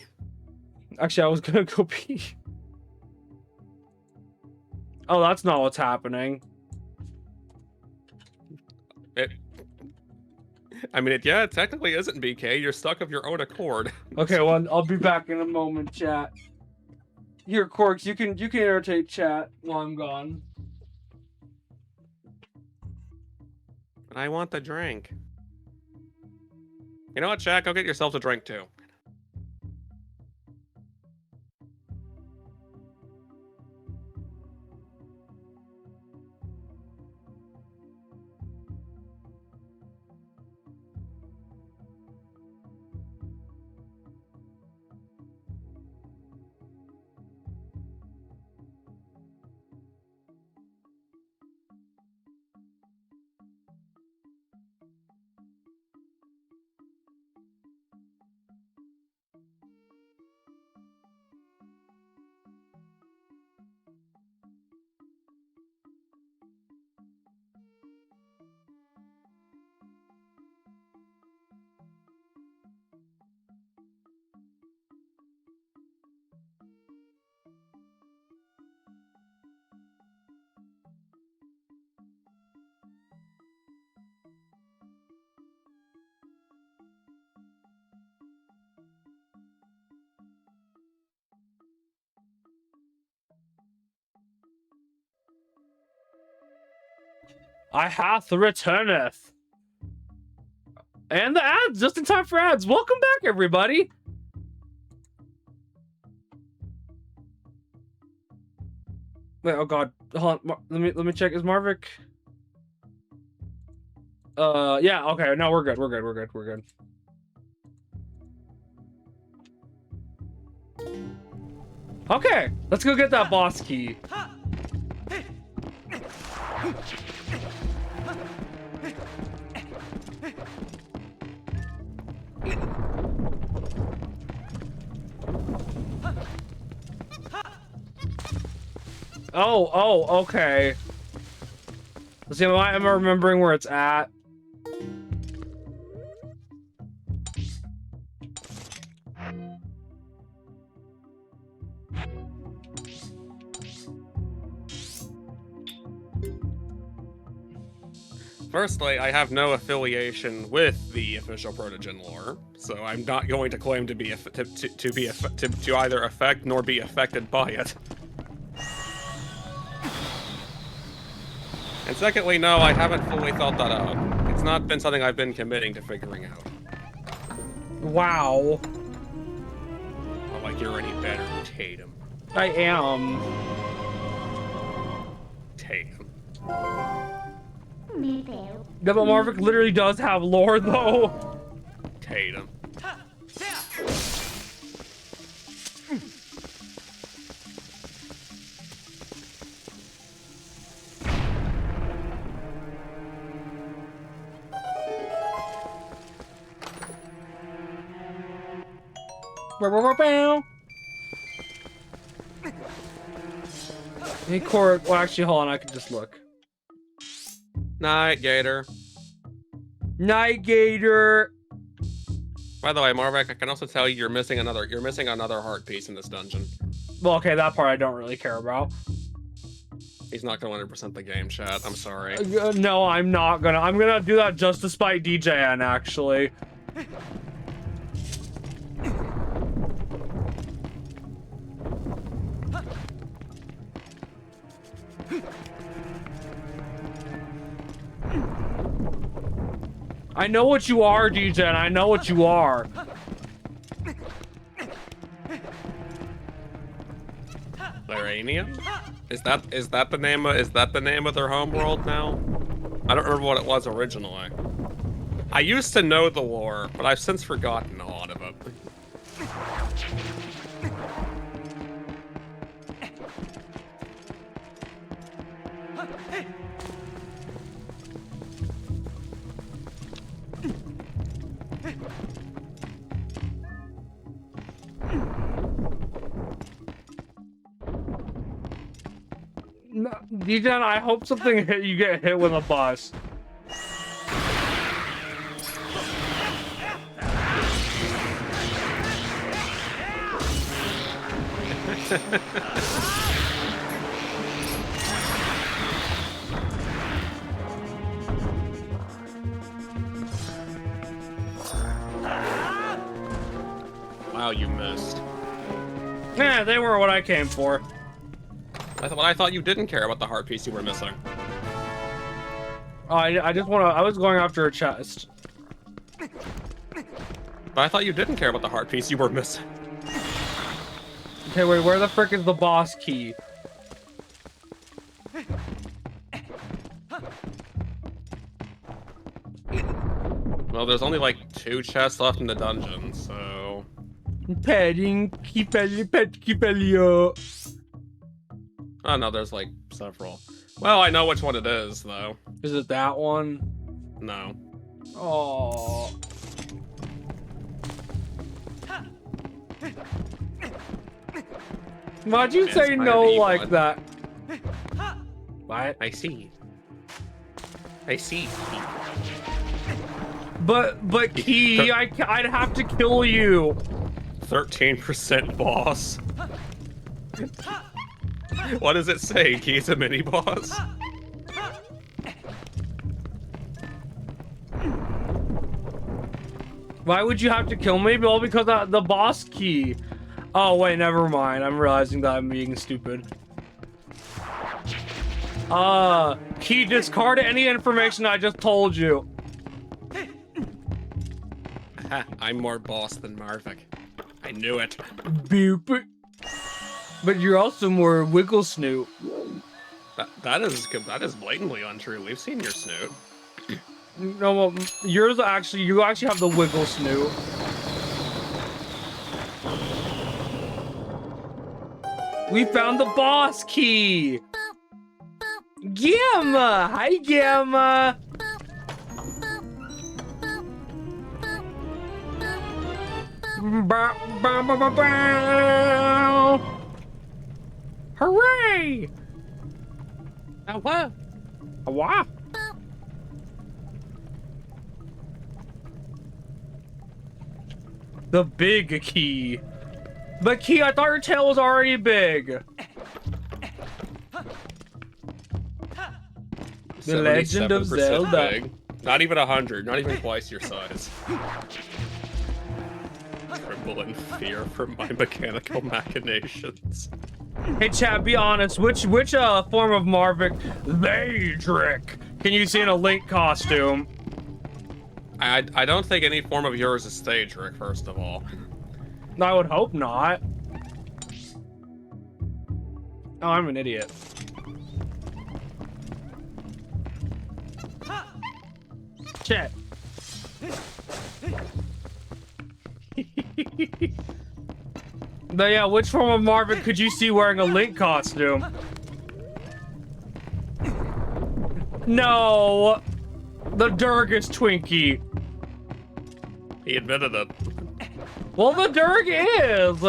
Actually, I was gonna go pee. Oh, that's not what's happening. I mean, yeah, it technically isn't BK. You're stuck of your own accord. Okay, well, I'll be back in a moment, chat. Here, Corks, you can irritate chat while I'm gone. I want the drink. You know what, chat? Go get yourself a drink too. I hath returneth. And the ads, just in time for ads. Welcome back, everybody. Wait, oh god, hold on. Let me check. Is Marvick? Yeah. Okay. No, we're good. We're good. Okay, let's go get that boss key. Oh, okay. Let's see, am I remembering where it's at? Firstly, I have no affiliation with the official Protogen lore, so I'm not going to claim to be to either affect nor be affected by it. And secondly, no, I haven't fully thought that out. It's not been something I've been committing to figuring out. Wow. Not like you're any better, Tatum. I am. Tatum. Me too. Yeah, but Marvick literally does have lore, though. Tatum. Hey, Cora. Well, actually, hold on. I can just look. Night, Gator. Night Gator. By the way, Marvek, I can also tell you you're missing another heart piece in this dungeon. Well, okay, that part I don't really care about. He's not gonna 100% the game, chat. I'm sorry. No, I'm not gonna. I'm gonna do that just to spite DJN, actually. I know what you are, DJN. I know what you are. Lyranium? Is that the name of their homeworld now? I don't remember what it was originally. I used to know the lore, but I've since forgotten a lot of it. No, DJN, I hope something you get hit with a bus. Wow, you missed. Yeah, they were what I came for. I thought you didn't care about the heart piece you were missing. Oh, I just want to. I was going after a chest. But I thought you didn't care about the heart piece you were missing. Okay, wait, where the frick is the boss key? Well, there's only like 2 chests left in the dungeon, so... Petting, Kipelio. Oh no, there's like several. Well, I know which one it is, though. Is it that one? No. Oh. Why'd you say no like that? What? I see. I see. But Key, I'd have to kill you. 13% boss. What does it say? Key's a mini boss? Why would you have to kill me? Well, because of the boss key. Oh wait, never mind. I'm realizing that I'm being stupid. Key, discard any information I just told you. I'm more boss than Marvik. I knew it. Boop. But you're also more wiggle snoot. That is blatantly untrue. We've seen your snoot. No, well, you actually have the wiggle snoot. We found the boss key. Gamma! Hi, Gamma! Hooray! Oh, what? Wow. The big key. But Key, I thought your tail was already big. The Legend of 77% Zelda. big. Not even 100. Not even twice your size. Tremble in fear for my mechanical machinations. Hey, chat, be honest. Which form of Marvik? Daedric. Can you see in a Link costume? I don't think any form of yours is Daedric, first of all. I would hope not. Oh, I'm an idiot. Chat. But yeah, which form of Marvin could you see wearing a Link costume? No! The Durgus Twinkie. He admitted it. Well, the Durg is.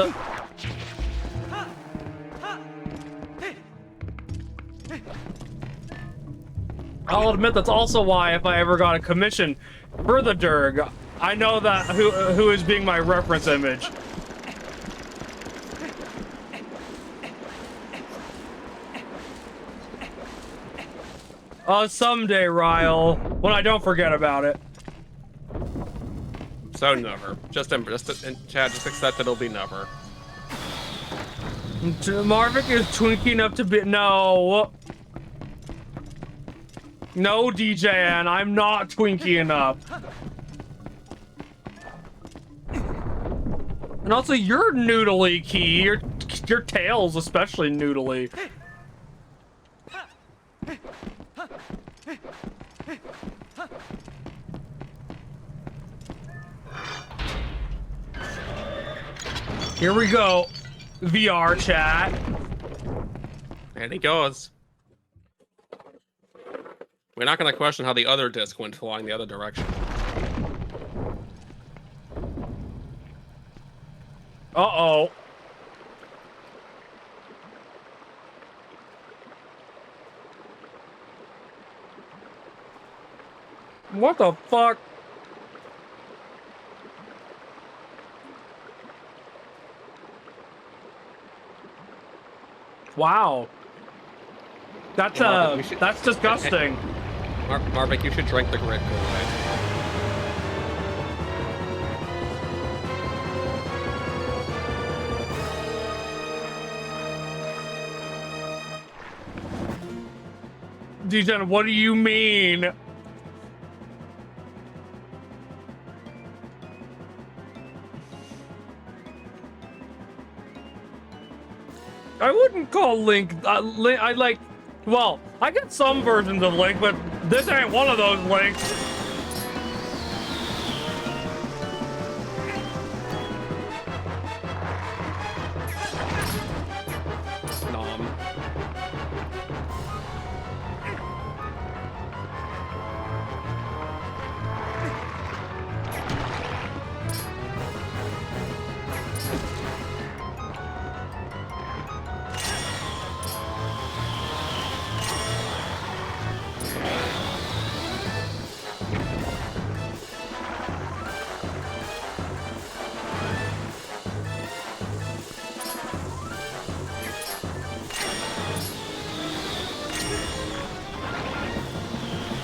I'll admit that's also why if I ever got a commission for the Durg, I know that who is being my reference image. Someday, Ryle, when I don't forget about it. So never. Just in Chad, just accept it'll be never. Marvick is twinky enough to be no. No, DJN, I'm not twinky enough. And also, you're noodly, Key. Your tail's especially noodly. Here we go, VR chat. And he goes. We're not going to question how the other disc went flying the other direction. Uh-oh. What the fuck? Wow. That's that's disgusting. Marvick, you should drink the grid Kool-Aid. Dejan, what do you mean? I wouldn't call Link, I like, well, I get some versions of Link, but this ain't one of those Links. Nom.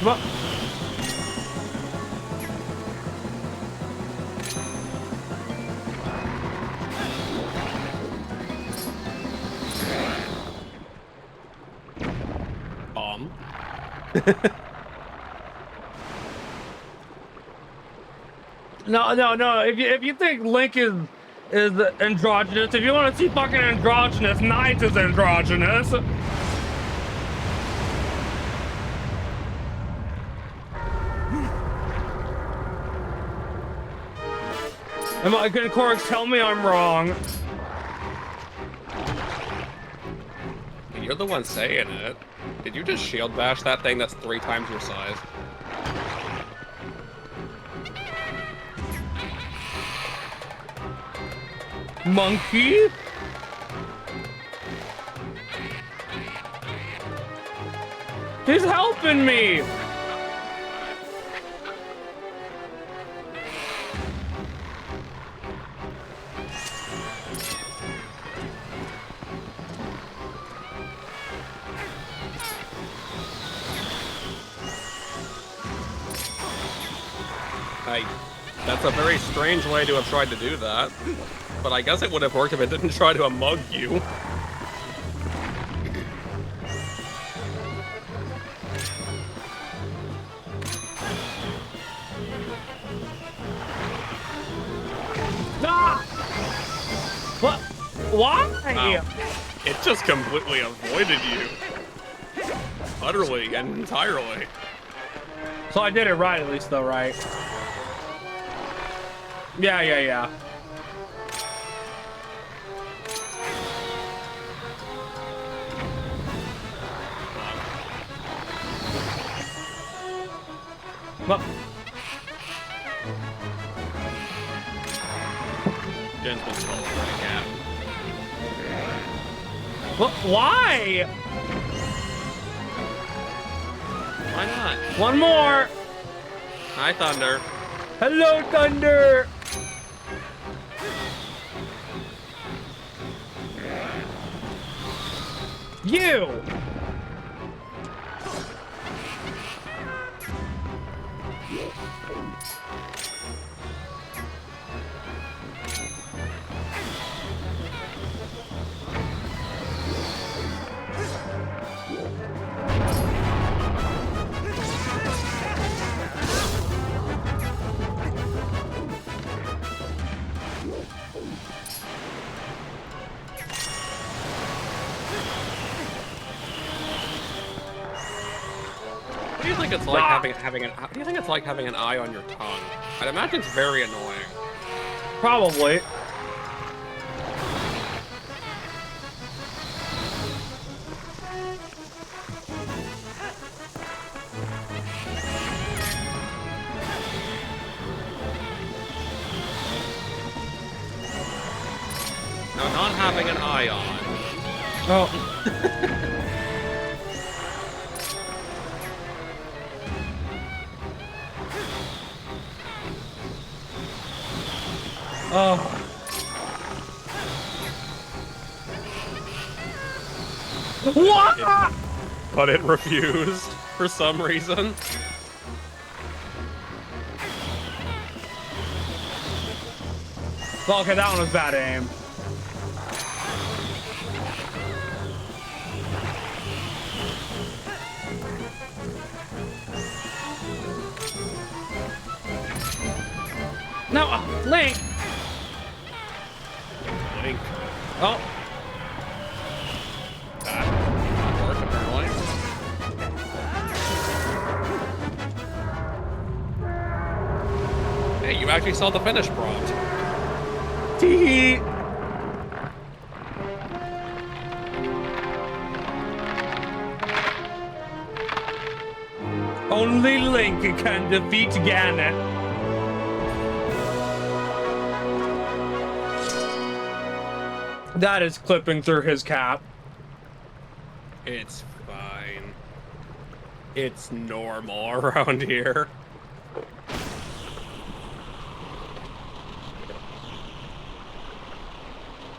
What? Bomb. No. If you think Link is androgynous, if you want to see fucking androgynous, Knight is androgynous. Can Corix tell me I'm wrong? You're the one saying it. Did you just shield bash that thing that's 3 times your size? Monkey? He's helping me! That's a very strange way to have tried to do that. But I guess it would have worked if it didn't try to mug you. Ah! What? Why? Wow. It just completely avoided you. Utterly and entirely. So I did it right at least though, right? Yeah. Well, Jen's been stolen by a cat. Why? Why not? One more. Hi, Thunder. Hello, Thunder. You. What do you think it's like how do you think it's like having an eye on your tongue? I'd imagine it's very annoying. Probably. Now, not having an eye on. Oh. Oh. What? But it refused for some reason. Okay, that one was bad aim. No, Link. Link. Oh. That worked, apparently. Hey, you actually saw the finish prompt. Tee. Only Link can defeat Ganon. That is clipping through his cap. It's fine. It's normal around here.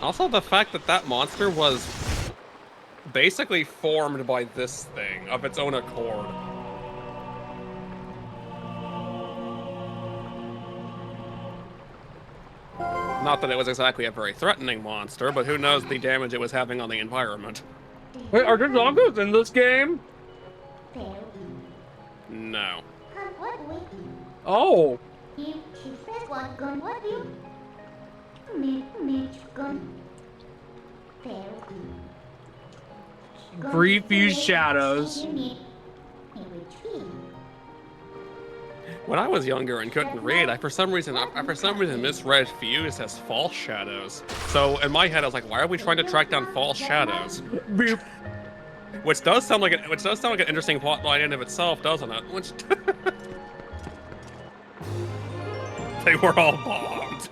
Also, the fact that that monster was basically formed by this thing of its own accord. Not that it was exactly a very threatening monster, but who knows the damage it was having on the environment. Wait, are there doggos in this game? Fail. No. What we? Oh. If she says what gun, what you? Mitch gun. Fail. Brief fuse shadows. When I was younger and couldn't read, I for some reason misread fuse as false shadows. So in my head, I was like, why are we trying to track down false shadows? Beep. Which does sound like an interesting plot line in of itself, doesn't it? Which they were all bombed.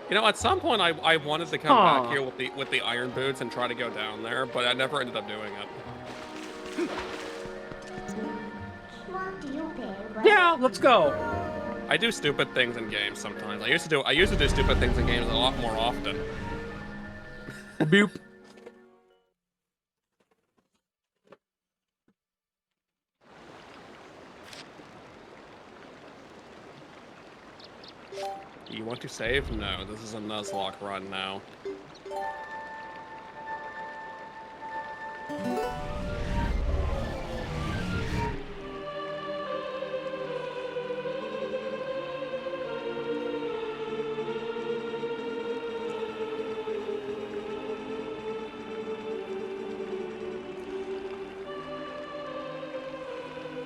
You know, at some point I wanted to come back here with the iron boots and try to go down there, but I never ended up doing it. Yeah, let's go. I do stupid things in games sometimes. I used to do stupid things in games a lot more often. Boop. You want to save? No, this is a Nuzlocke run now.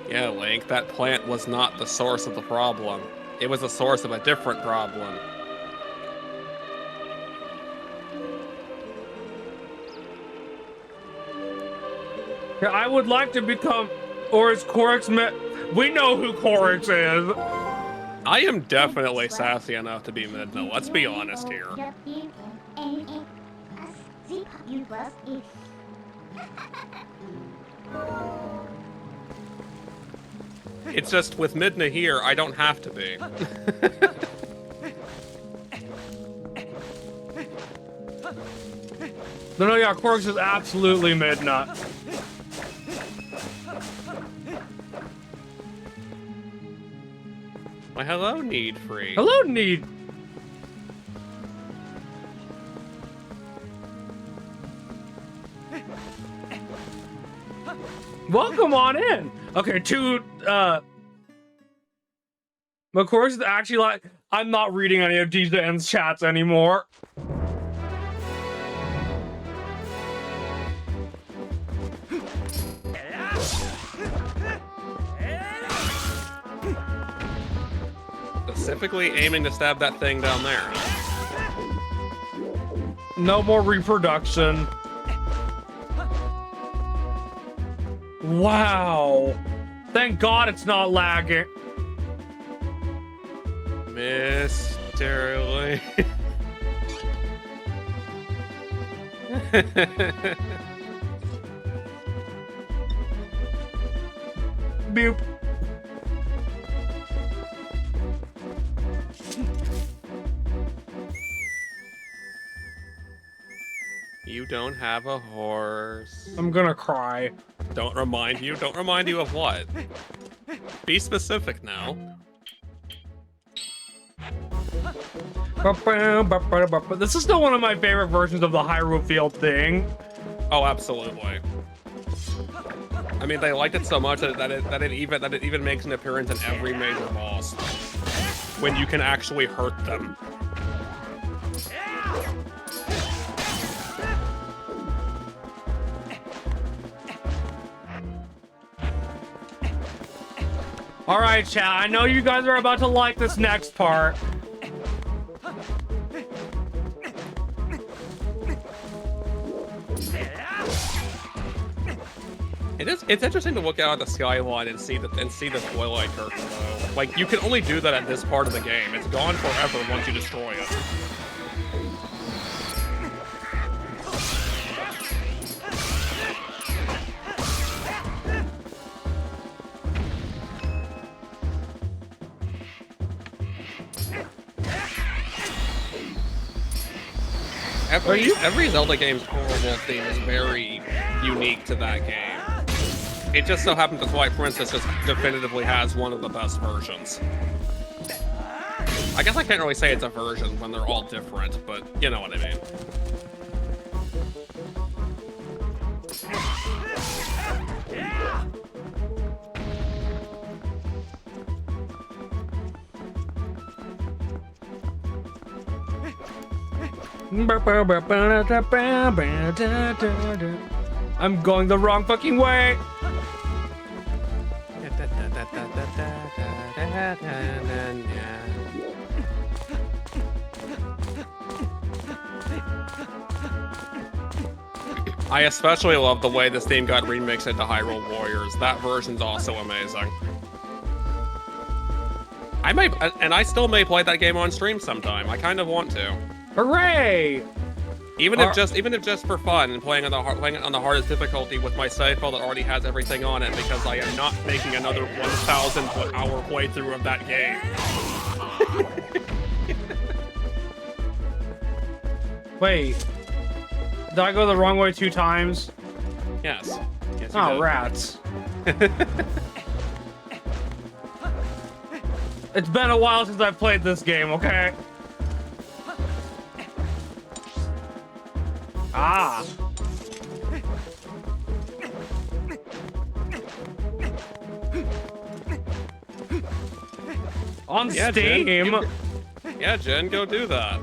Yeah, Link, that plant was not the source of the problem. It was the source of a different problem. Yeah, I would like to become, or is Korix we know who Korix is. I am definitely sassy enough to be Midna. Let's be honest here. It's just with Midna here, I don't have to be. No, yeah, Korix is absolutely Midna. Why, hello, Need Free. Hello, Need. Welcome on in. Okay, but Korix is actually like, I'm not reading any of DJN's chats anymore. Specifically aiming to stab that thing down there. No more reproduction. Wow. Thank God it's not lagging. Mr. Lee. Boop. You don't have a horse. I'm gonna cry. Don't remind you of what? Be specific now. This is still one of my favorite versions of the Hyrule Field thing. Oh, absolutely. I mean, they liked it so much that it even makes an appearance in every major boss when you can actually hurt them. All right, chat. I know you guys are about to like this next part. It's interesting to look out at the skyline and see the Twilight curtain though. Like, you can only do that at this part of the game. It's gone forever once you destroy it. Every Zelda game's horrible theme is very unique to that game. It just so happens that Twilight Princess just definitively has one of the best versions. I guess I can't really say it's a version when they're all different, but you know what I mean. I'm going the wrong fucking way. I especially love the way this theme got remixed into Hyrule Warriors. That version's also amazing. I still may play that game on stream sometime. I kind of want to. Hooray! Even if just for fun and playing it on the hardest difficulty with my save file that already has everything on it, because I am not making another 1,000 hour playthrough of that game. Wait. Did I go the wrong way 2 times? Yes. Yes, you Oh, did. rats. It's been a while since I've played this game, okay? Ah. On Steam. Yeah, Jen, go do that.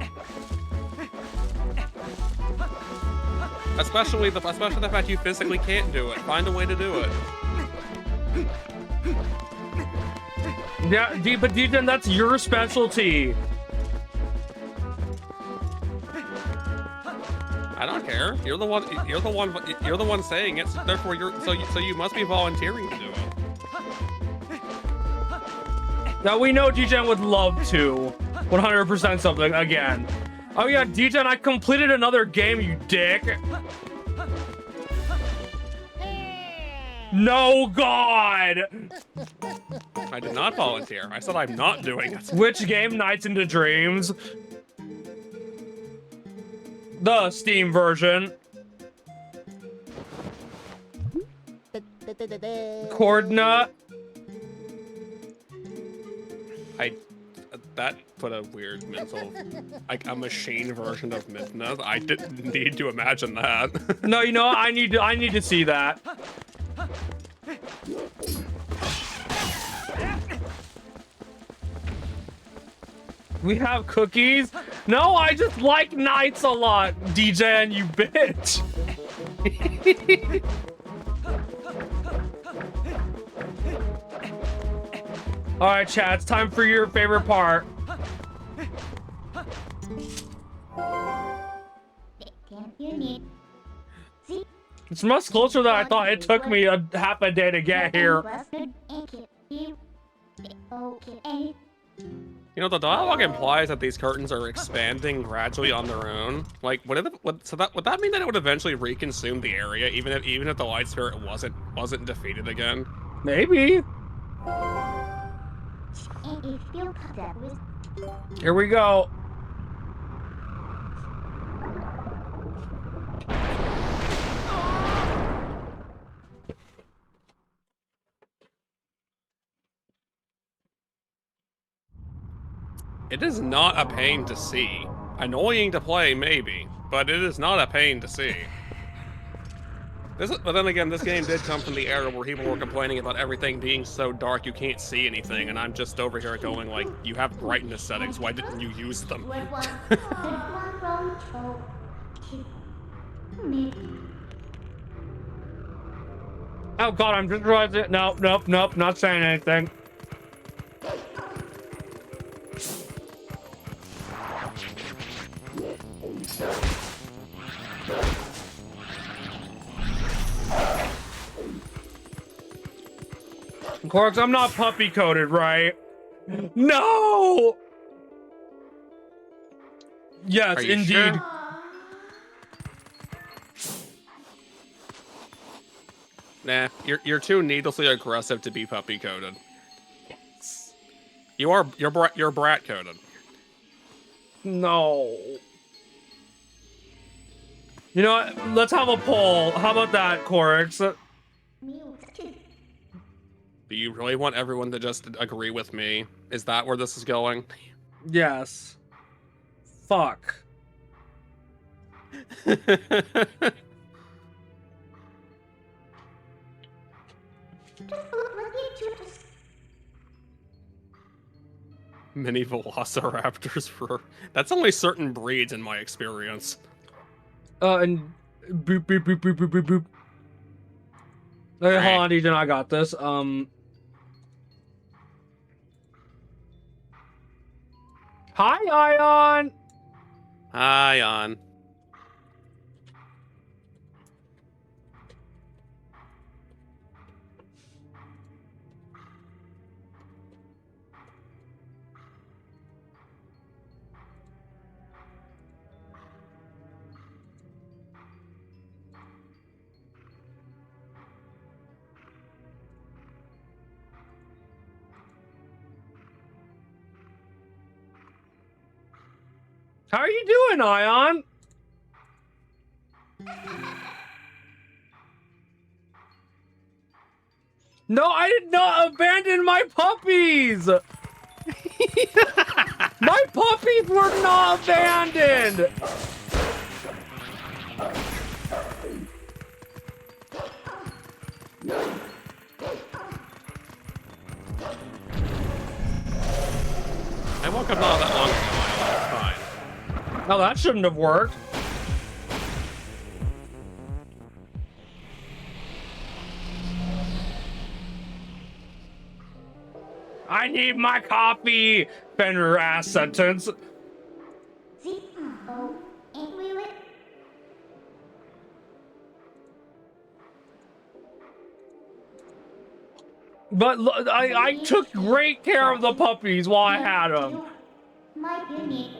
Especially the fact you physically can't do it. Find a way to do it. Yeah, but Dejan, that's your specialty. I don't care. volunteer. You're the one. You're the one. You're the one saying it. So therefore, so you must be volunteering to do it. Now we know D-Gen would love to 100% something again. Oh yeah, D-Gen, I completed another game, you dick. No, God! I did not volunteer. I said I'm not doing it. Which game? Nights into Dreams? The Steam version. Coordinate. That put a weird mental, like a machine version of Mythna. I didn't need to imagine that. No, you know what? I need to see that. We have cookies? No, I just like nights a lot, DJ, you bitch. All right, chat, it's time for your favorite part. It's much closer than I thought. It took me half a day to get here. You know, the dialogue implies that these curtains are expanding gradually on their own. Like, would that mean that it would eventually reconsume the area, even if the light spirit wasn't defeated again? Maybe. Here we go. It is not a pain to see. Annoying to play, maybe, but it is not a pain to see. But then again, this game did come from the era where people were complaining about everything being so dark you can't see anything, and I'm just over here going like, you have brightness settings, why didn't you use them? Oh God, I'm just realizing. Nope, not saying anything. Corks, I'm not puppy coded, right? No! Yes, indeed. Sure? Nah, you're too needlessly aggressive to be puppy coded. You're brat coded. No. You know what? Let's have a poll. How about that, Corks? Do you really want everyone to just agree with me? Is that where this is going? Yes. Fuck. Mini velociraptors for... That's only certain breeds in my experience. And boop, boop, boop, boop, boop, boop, boop. Okay, hold on, DJ, I got this. Hi, Ion! Hi, Ion. How are you doing, Ion? No, I did not abandon my puppies! My puppies were not abandoned! I woke up not that long ago. It's fine. Oh, that shouldn't have worked. I need my coffee! Fenrir ass sentence. But I took great care of the puppies while I had them. My unit.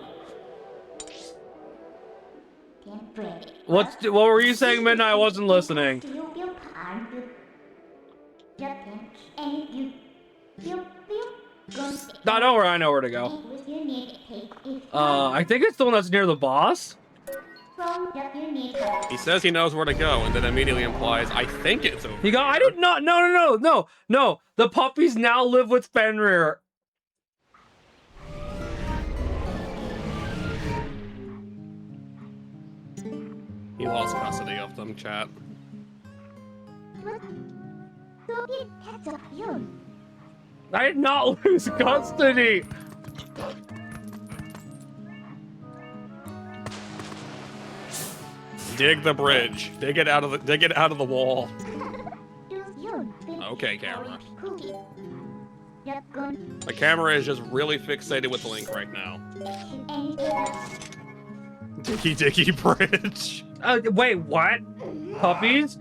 Temperate. What were you saying, Midnight? I wasn't listening. You feel hard to Japan and you feel I know where to go. I think it's the one that's near the boss. From the unit. He says he knows where to go, and then immediately implies, I think it's over You go, I did not. No. The puppies now live with Fenrir. He lost custody of them, chat. I did not lose custody. Dig the bridge. Dig it out of the wall. Okay, camera. The camera is just really fixated with Link right now. Dicky bridge. Wait, what? Puppies?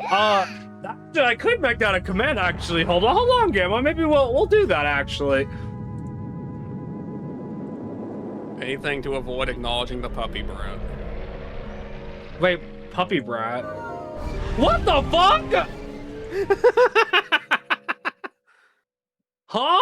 I could make that a command, actually. Hold on, Gamma. Maybe we'll do that, actually. Anything to avoid acknowledging the puppy brat. Wait, puppy brat? What the fuck? Huh?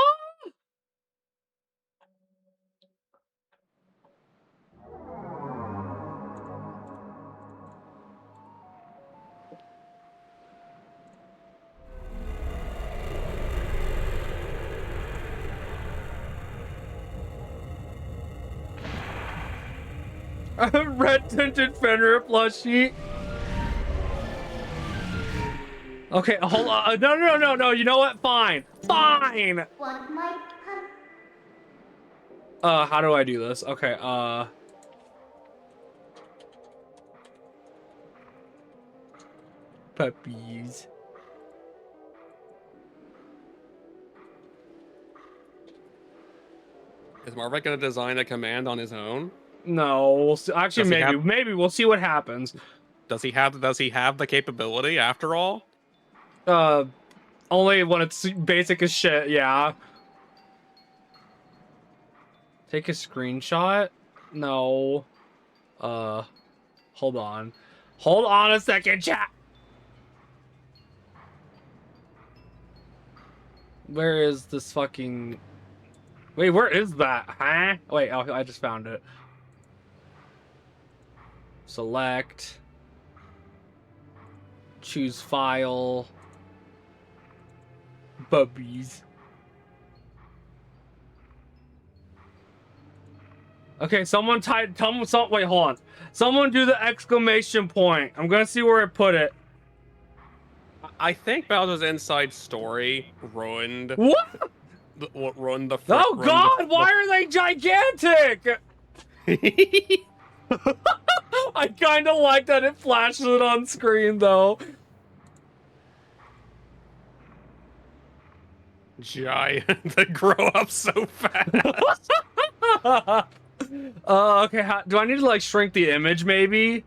A red tinted Fenrir plushie. Okay, hold on. No. You know what? Fine. How do I do this? Okay, puppies. Is Marvek gonna design a command on his own? No, we'll see. Actually, maybe we'll see what happens. Does he have the capability after all? Only when it's basic as shit, yeah. Take a screenshot? No. Hold on. Hold on a second, chat. Where is this fucking... Wait, where is that? Huh? Wait, oh, I just found it. Select. Choose file. Bubbies. Okay, wait, hold on. Someone do the exclamation point. I'm gonna see where I put it. I think Bowser's Inside Story ruined... What? Ruined the... Oh god, why are they gigantic? I kind of like that it flashes it on screen, though. Giant. They grow up so fast. Okay, do I need to, like, shrink the image, maybe?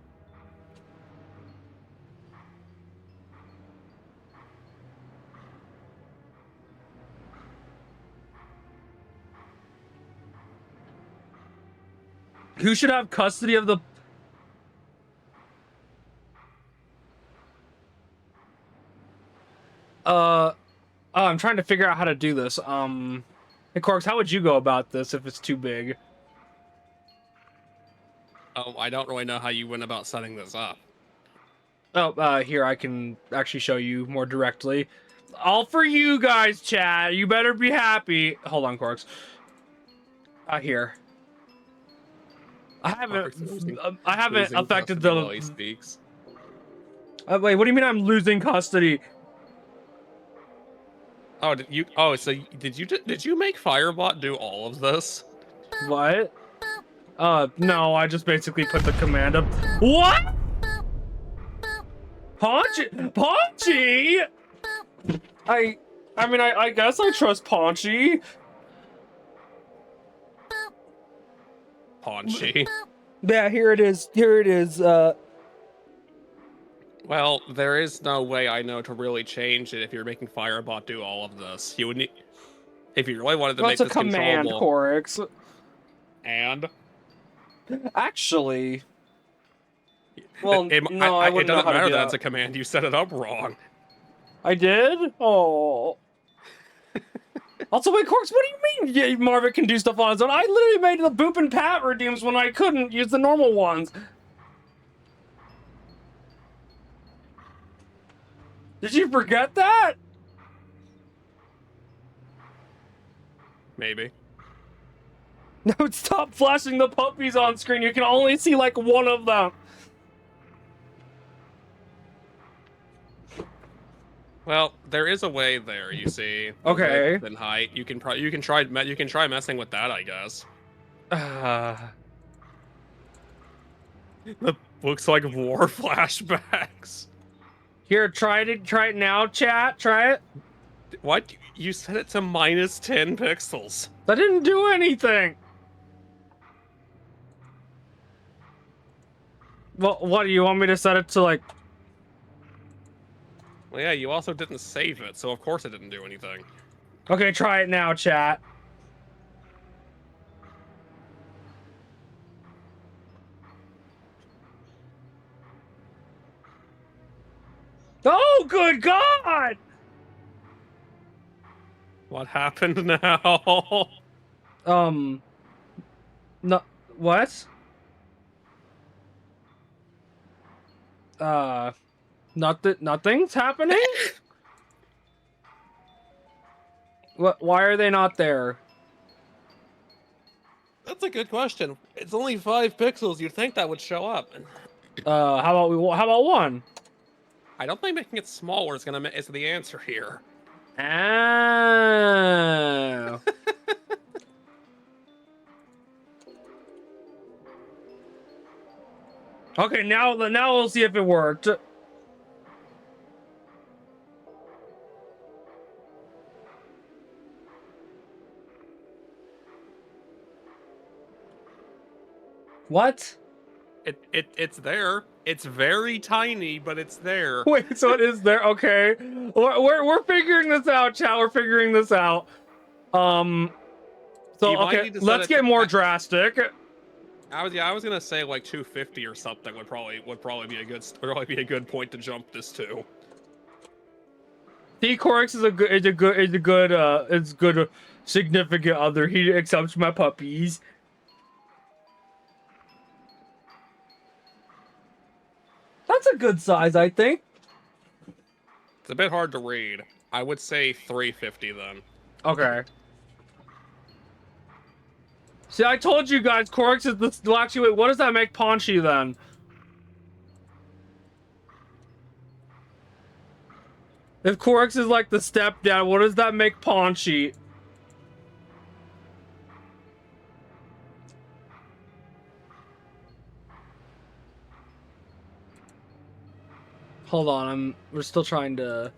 Who should have custody of the... I'm trying to figure out how to do this. Hey, Corks, how would you go about this if it's too big? Oh, I don't really know how you went about setting this up. Oh, here, I can actually show you more directly. All for you guys, chat. You better be happy. Hold on, Corks. Here. I haven't affected the... While he speaks. Wait, what do you mean I'm losing custody? Oh, did you make Firebot do all of this? What? No, I just basically put the command up. What? Paunchy? I mean, I guess I trust Paunchy. Paunchy. Yeah, here it is. Well, there is no way I know to really change it if you're making Firebot do all of this. You would need, if you really wanted to That's make a this command, controllable. Corix. And Actually, well, no, I it wouldn't know doesn't how to matter do that it's that. a command. You set it up wrong. I did? Oh. Also, wait, Corks, what do you mean Marvin can do stuff on his own? I literally made the Boop and Pat redeems when I couldn't use the normal ones. Did you forget that? Maybe. No, stop flashing the puppies on screen. You can only see like one of them. Well, there is a way there. You see. The Okay. width and height. You can try messing with that, I guess. It looks like war flashbacks. Here, try it now, chat. Try it. What? You set it to -10 pixels. That didn't do anything. Well, what do you want me to set it to, like? Well, yeah, you also didn't save it, so of course it didn't do anything. Okay, try it now, chat. Oh, good God! What happened now? No, what? Nothing's happening? What? Why are they not there? That's a good question. It's only 5 pixels. You'd think that would show up. How about one? I don't think making it smaller is the answer here. Oh. Okay, now we'll see if it worked. What? It's there. It's very tiny, but it's there. Wait, so it is there? Okay, we're figuring this out, chat. We're figuring this out. So You might okay, need to set let's it get to- more drastic. I was gonna say like 250 or something would probably be a good point to jump this to. T-Corix is a good significant other. He accepts my puppies. That's a good size, I think. It's a bit hard to read. I would say 350 then. Okay. See, I told you guys, Corix is the... Well, actually, wait, what does that make Paunchy, then? If Corix is like the stepdad, what does that make Paunchy? Hold on, we're still trying to...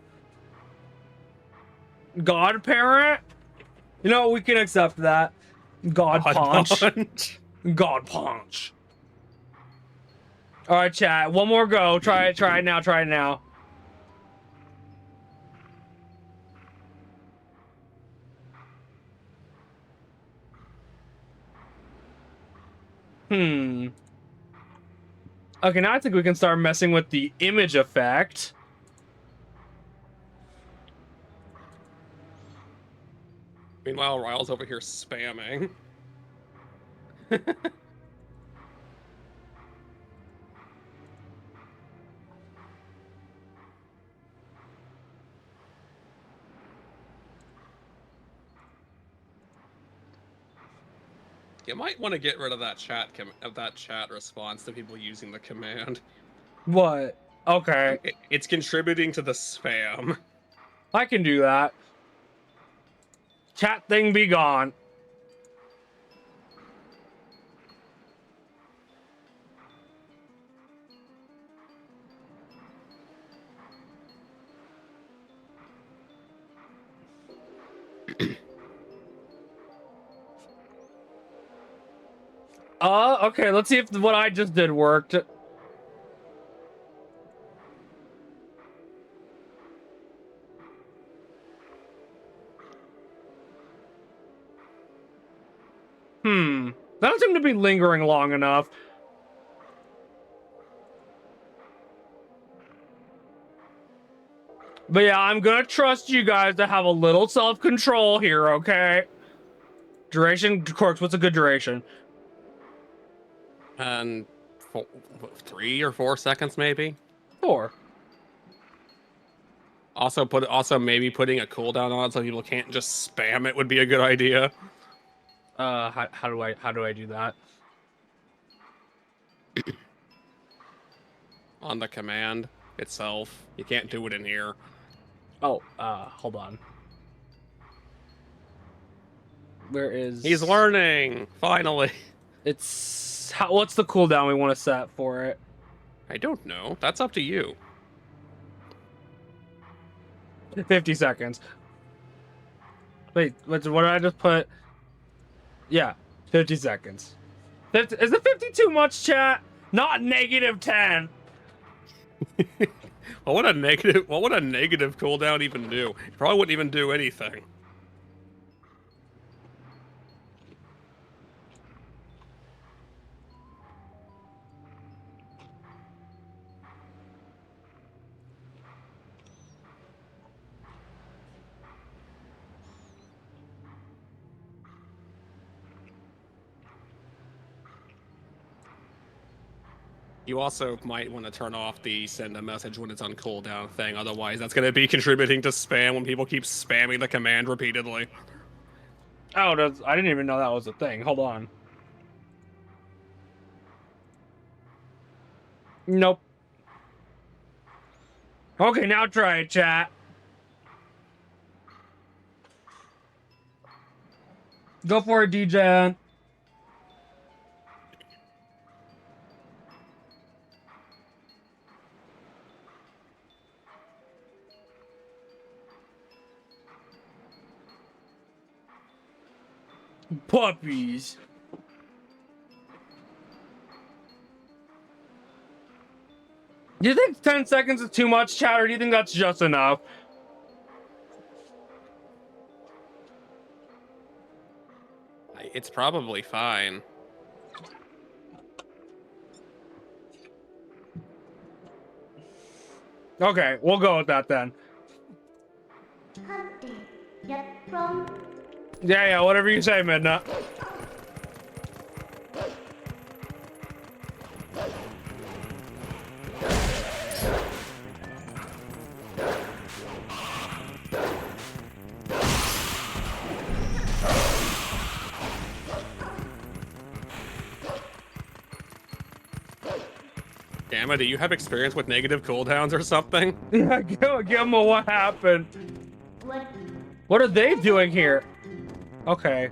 Godparent? You know, we can accept that. God Punch. God Punch. Alright, chat. One more go. Try it now. Try it now. Okay, now I think we can start messing with the image effect. Meanwhile, Ryle's over here spamming. You might want to get rid of that chat response to people using the command. What? Okay. It's contributing to the spam. I can do that. Chat thing be gone. Okay, let's see if what I just did worked. That doesn't seem to be lingering long enough. But yeah, I'm gonna trust you guys to have a little self-control here, okay? Duration, Corks, what's a good duration? And 3 or 4 seconds, maybe. 4. Also maybe putting a cooldown on it so people can't just spam it would be a good idea. How do I do that? On the command itself. You can't do it in here. Oh, hold on. Where is... He's learning! Finally! It's... what's the cooldown we want to set for it? I don't know. That's up to you. 50 seconds. Wait, what did I just put? Yeah, 50 seconds. 50, is it 50 too much, chat? Not -10. What would a negative cooldown even do? It probably wouldn't even do anything. You also might want to turn off the send a message when it's on cooldown thing, otherwise that's going to be contributing to spam when people keep spamming the command repeatedly. Oh, I didn't even know that was a thing. Hold on. Nope. Okay, now try it, chat. Go for it, DJ. Puppies. Do you think 10 seconds is too much, chat, or do you think that's just enough? It's probably fine. Okay, we'll go with that then. Hunting. Get from. Yeah, whatever you say, Midna. Gamma, do you have experience with negative cooldowns or something? Yeah, give them a what happened. What? What are they doing here? Okay.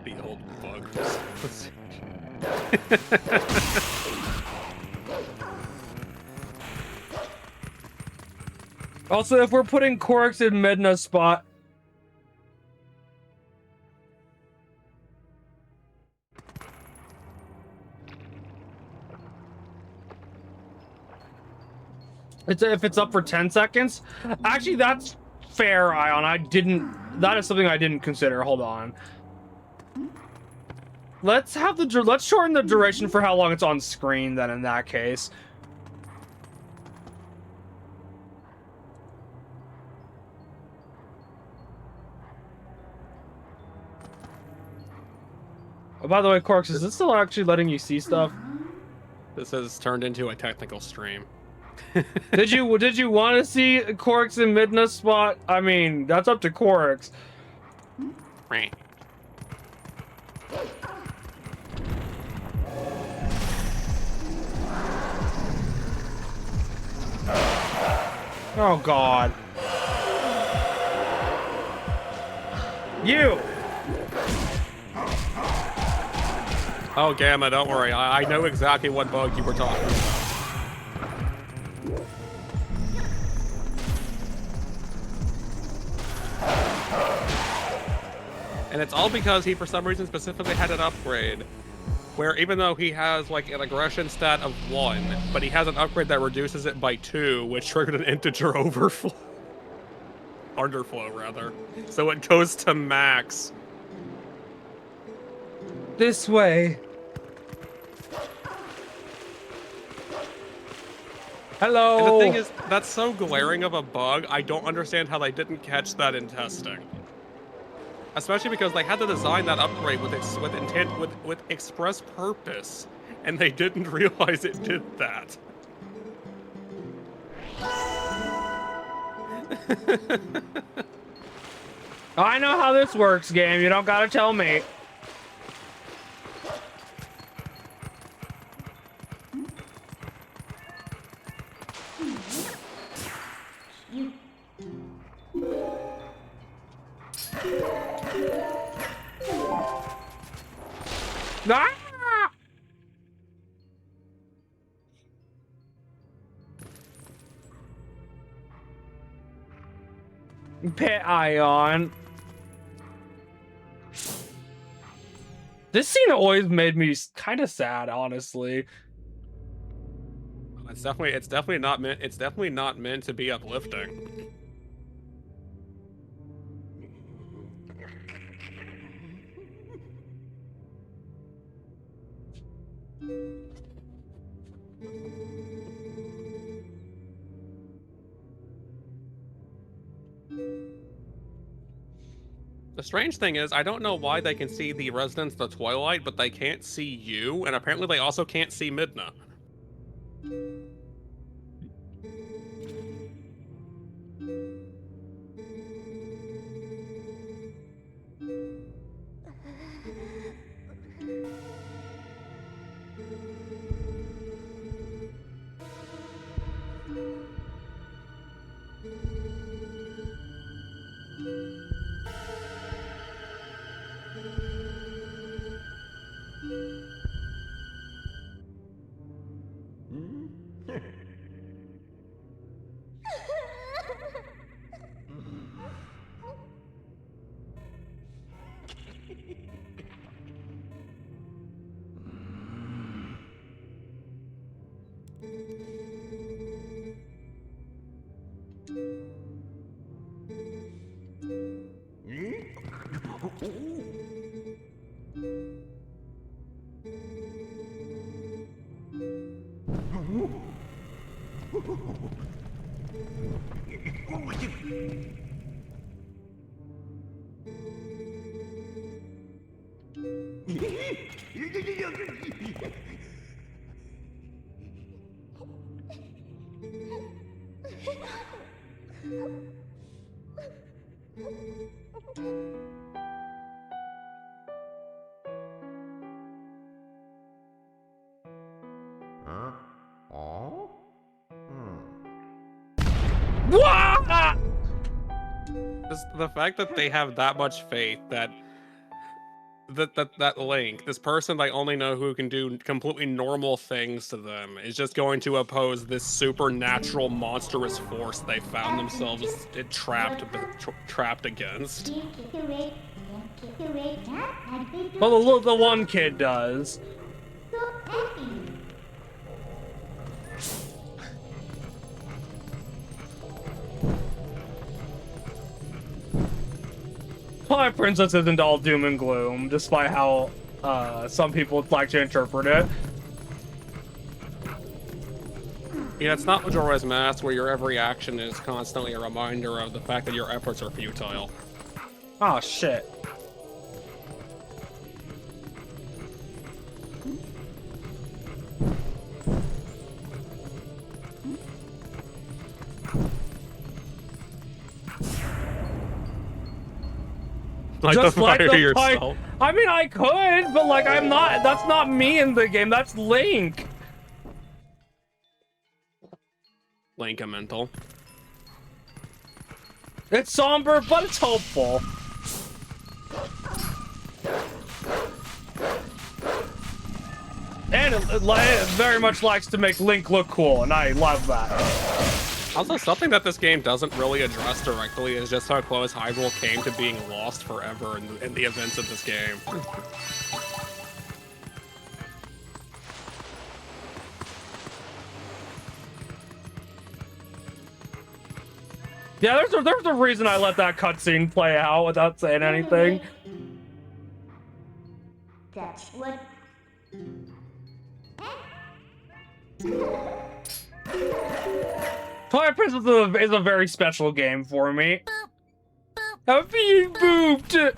The old bug. Also, if we're putting Corks in Midna's spot... if it's up for 10 seconds? Actually, that's fair, Ion. That is something I didn't consider. Hold on. Let's shorten the duration for how long it's on screen, then, in that case. Oh, by the way, Corks, is this still actually letting you see stuff? This has turned into a technical stream. Did you want to see Corks in Midna's spot? I mean, that's up to Corks. Right. Oh God. You. Oh, Gamma, don't worry. I know exactly what bug you were talking about. And it's all because he, for some reason, specifically had an upgrade where even though he has like an aggression stat of 1, but he has an upgrade that reduces it by 2, which triggered an integer overflow. Underflow, rather. So it goes to max. This way. Hello. And the thing is, that's so glaring of a bug, I don't understand how they didn't catch that in testing. Especially because they had to design that upgrade with express purpose, and they didn't realize it did that. I know how this works, game. You don't gotta tell me. Ah! Pit Ion. This scene always made me kind of sad, honestly. It's definitely not meant to be uplifting. The strange thing is, I don't know why they can see the residents of the Twilight, but they can't see you, and apparently they also can't see Midna. The fact that they have that much faith that Link, this person they only know who can do completely normal things to them, is just going to oppose this supernatural monstrous force they found themselves trapped against. Well, the one kid does. Twilight Princess isn't all doom and gloom, despite how some people would like to interpret it. Yeah, it's not Majora's Mask where your every action is constantly a reminder of the fact that your efforts are futile. Oh, shit. Like Just the like fire the yourself. I mean, I could, but like, I'm not. That's not me in the game. That's Link. Link-a-mental. It's somber, but it's hopeful. And it very much likes to make Link look cool, and I love that. Also, something that this game doesn't really address directly is just how close Hyrule came to being lost forever in the events of this game. Yeah, there's a reason I let that cutscene play out without saying anything. That's what. Twilight Princess is a very special game for me. I'm being booped!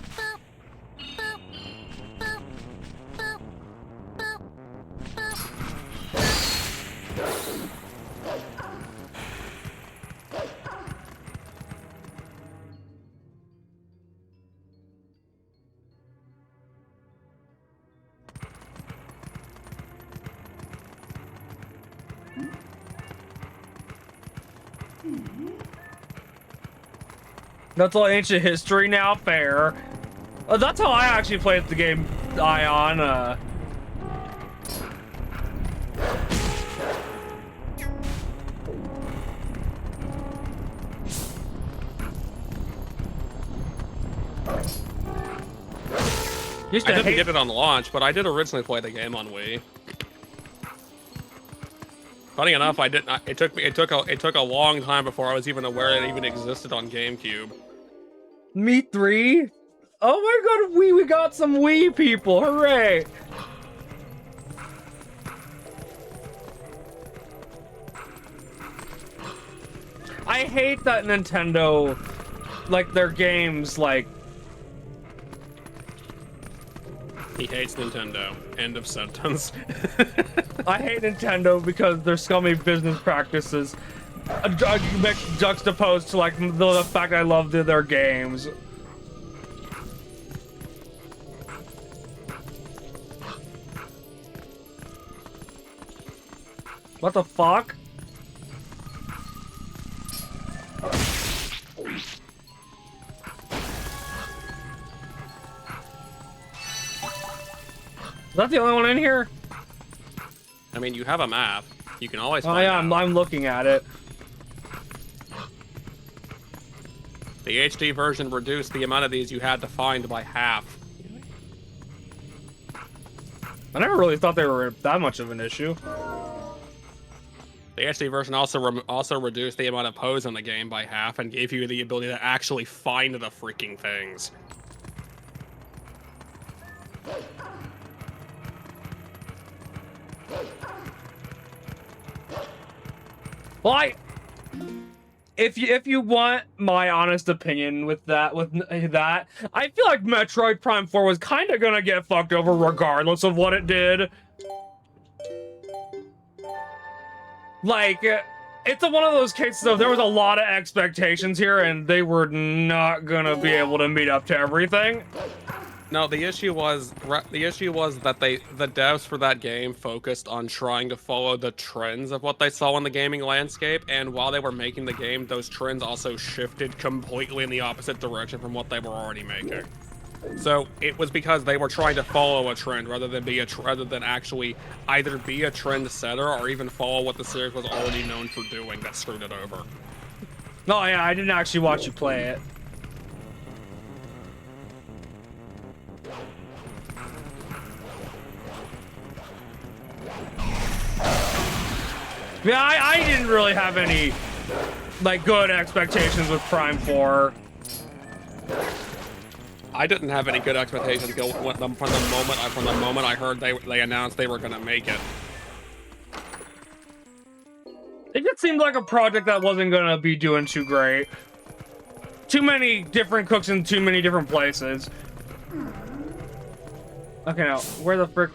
That's all ancient history now, fair. That's how I actually played the game Ion. I didn't get it on launch, but I did originally play the game on Wii. Funny enough, I didn't. It took a long time before I was even aware it even existed on GameCube. Me 3? Oh my god, we got some Wii people, hooray! I hate that Nintendo, like, their games, like... He hates Nintendo. End of sentence. I hate Nintendo because their scummy business practices juxtaposed to, like, the fact I love their games. What the fuck? Is that the only one in here? I mean, you have a map. You can always Oh find yeah, out. I'm looking at it. The HD version reduced the amount of these you had to find by half. I never really thought they were that much of an issue. The HD version also reduced the amount of pose in the game by half and gave you the ability to actually find the freaking things. Well, if you want my honest opinion with that, I feel like Metroid Prime 4 was kind of gonna get fucked over regardless of what it did. Like, it's one of those cases of there was a lot of expectations here and they were not gonna be able to meet up to everything. No, the issue was that the devs for that game focused on trying to follow the trends of what they saw in the gaming landscape, and while they were making the game, those trends also shifted completely in the opposite direction from what they were already making. So it was because they were trying to follow a trend rather than actually either be a trend setter or even follow what the series was already known for doing that screwed it over. Oh yeah, I didn't actually watch you play it. Yeah, I didn't really have any, like, good expectations with Prime 4. I didn't have any good expectations from the moment I heard they announced they were gonna make it. It just seemed like a project that wasn't gonna be doing too great. Too many different cooks in too many different places. Okay, now, where the frick...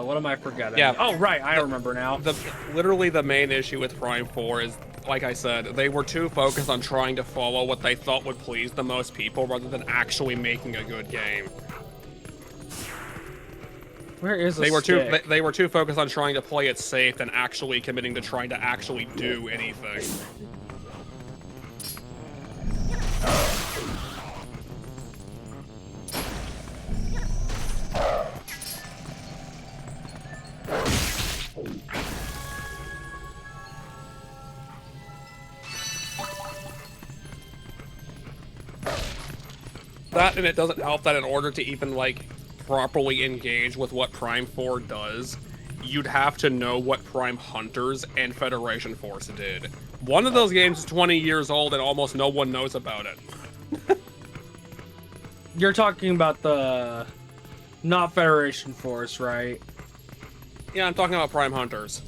what am I forgetting? Yeah. Oh, right, I remember now. Literally the main issue with Prime 4 is, like I said, they were too focused on trying to follow what they thought would please the most people rather than actually making a good game. Where is the stick? They were too focused on trying to play it safe than actually committing to trying to actually do anything. That, and it doesn't help that in order to even, like, properly engage with what Prime 4 does, you'd have to know what Prime Hunters and Federation Force did. One of those games is 20 years old and almost no one knows about it. You're talking about the... Not Federation Force, right? Yeah, I'm talking about Prime Hunters.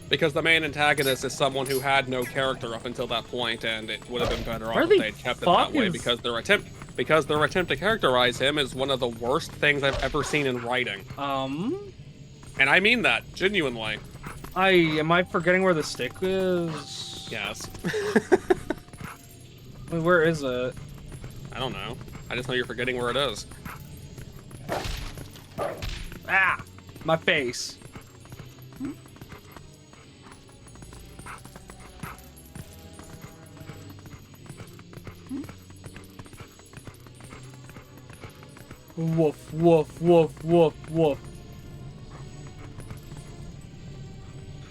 Because the main antagonist is someone who had no character up until that point, and it would have been better off if they'd kept it that way, because their attempt to characterize him is one of the worst things I've ever seen in writing. And I mean that, genuinely. Am I forgetting where the stick is? Yes. Wait, where is it? I don't know. I just know you're forgetting where it is. Ah! My face. Woof, woof, woof, woof, woof.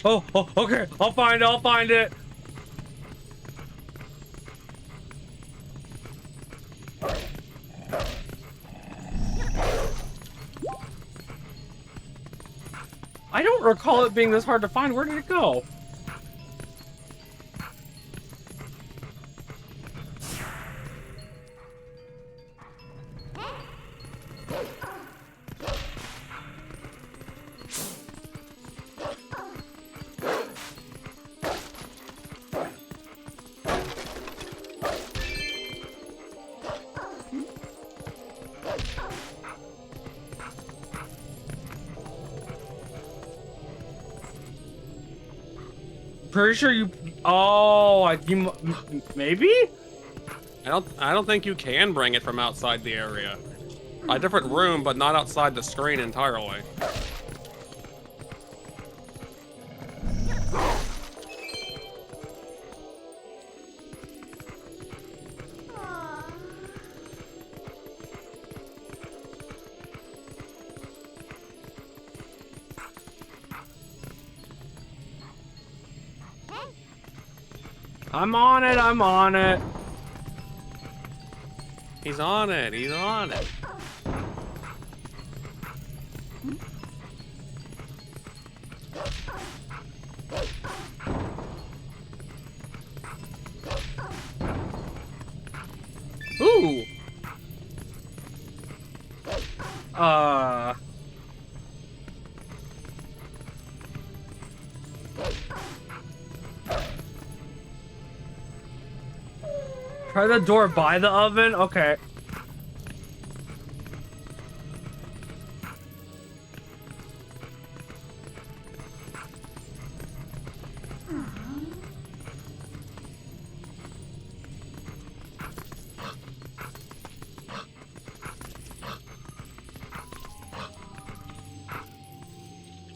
Oh, okay. I'll find it. I don't recall it being this hard to find. Where did it go? Pretty sure you. Oh, maybe. I don't think you can bring it from outside the area. A different room, but not outside the screen entirely. I'm on it. I'm on it. He's on it. He's on it. Ooh. Try the door by the oven? Okay.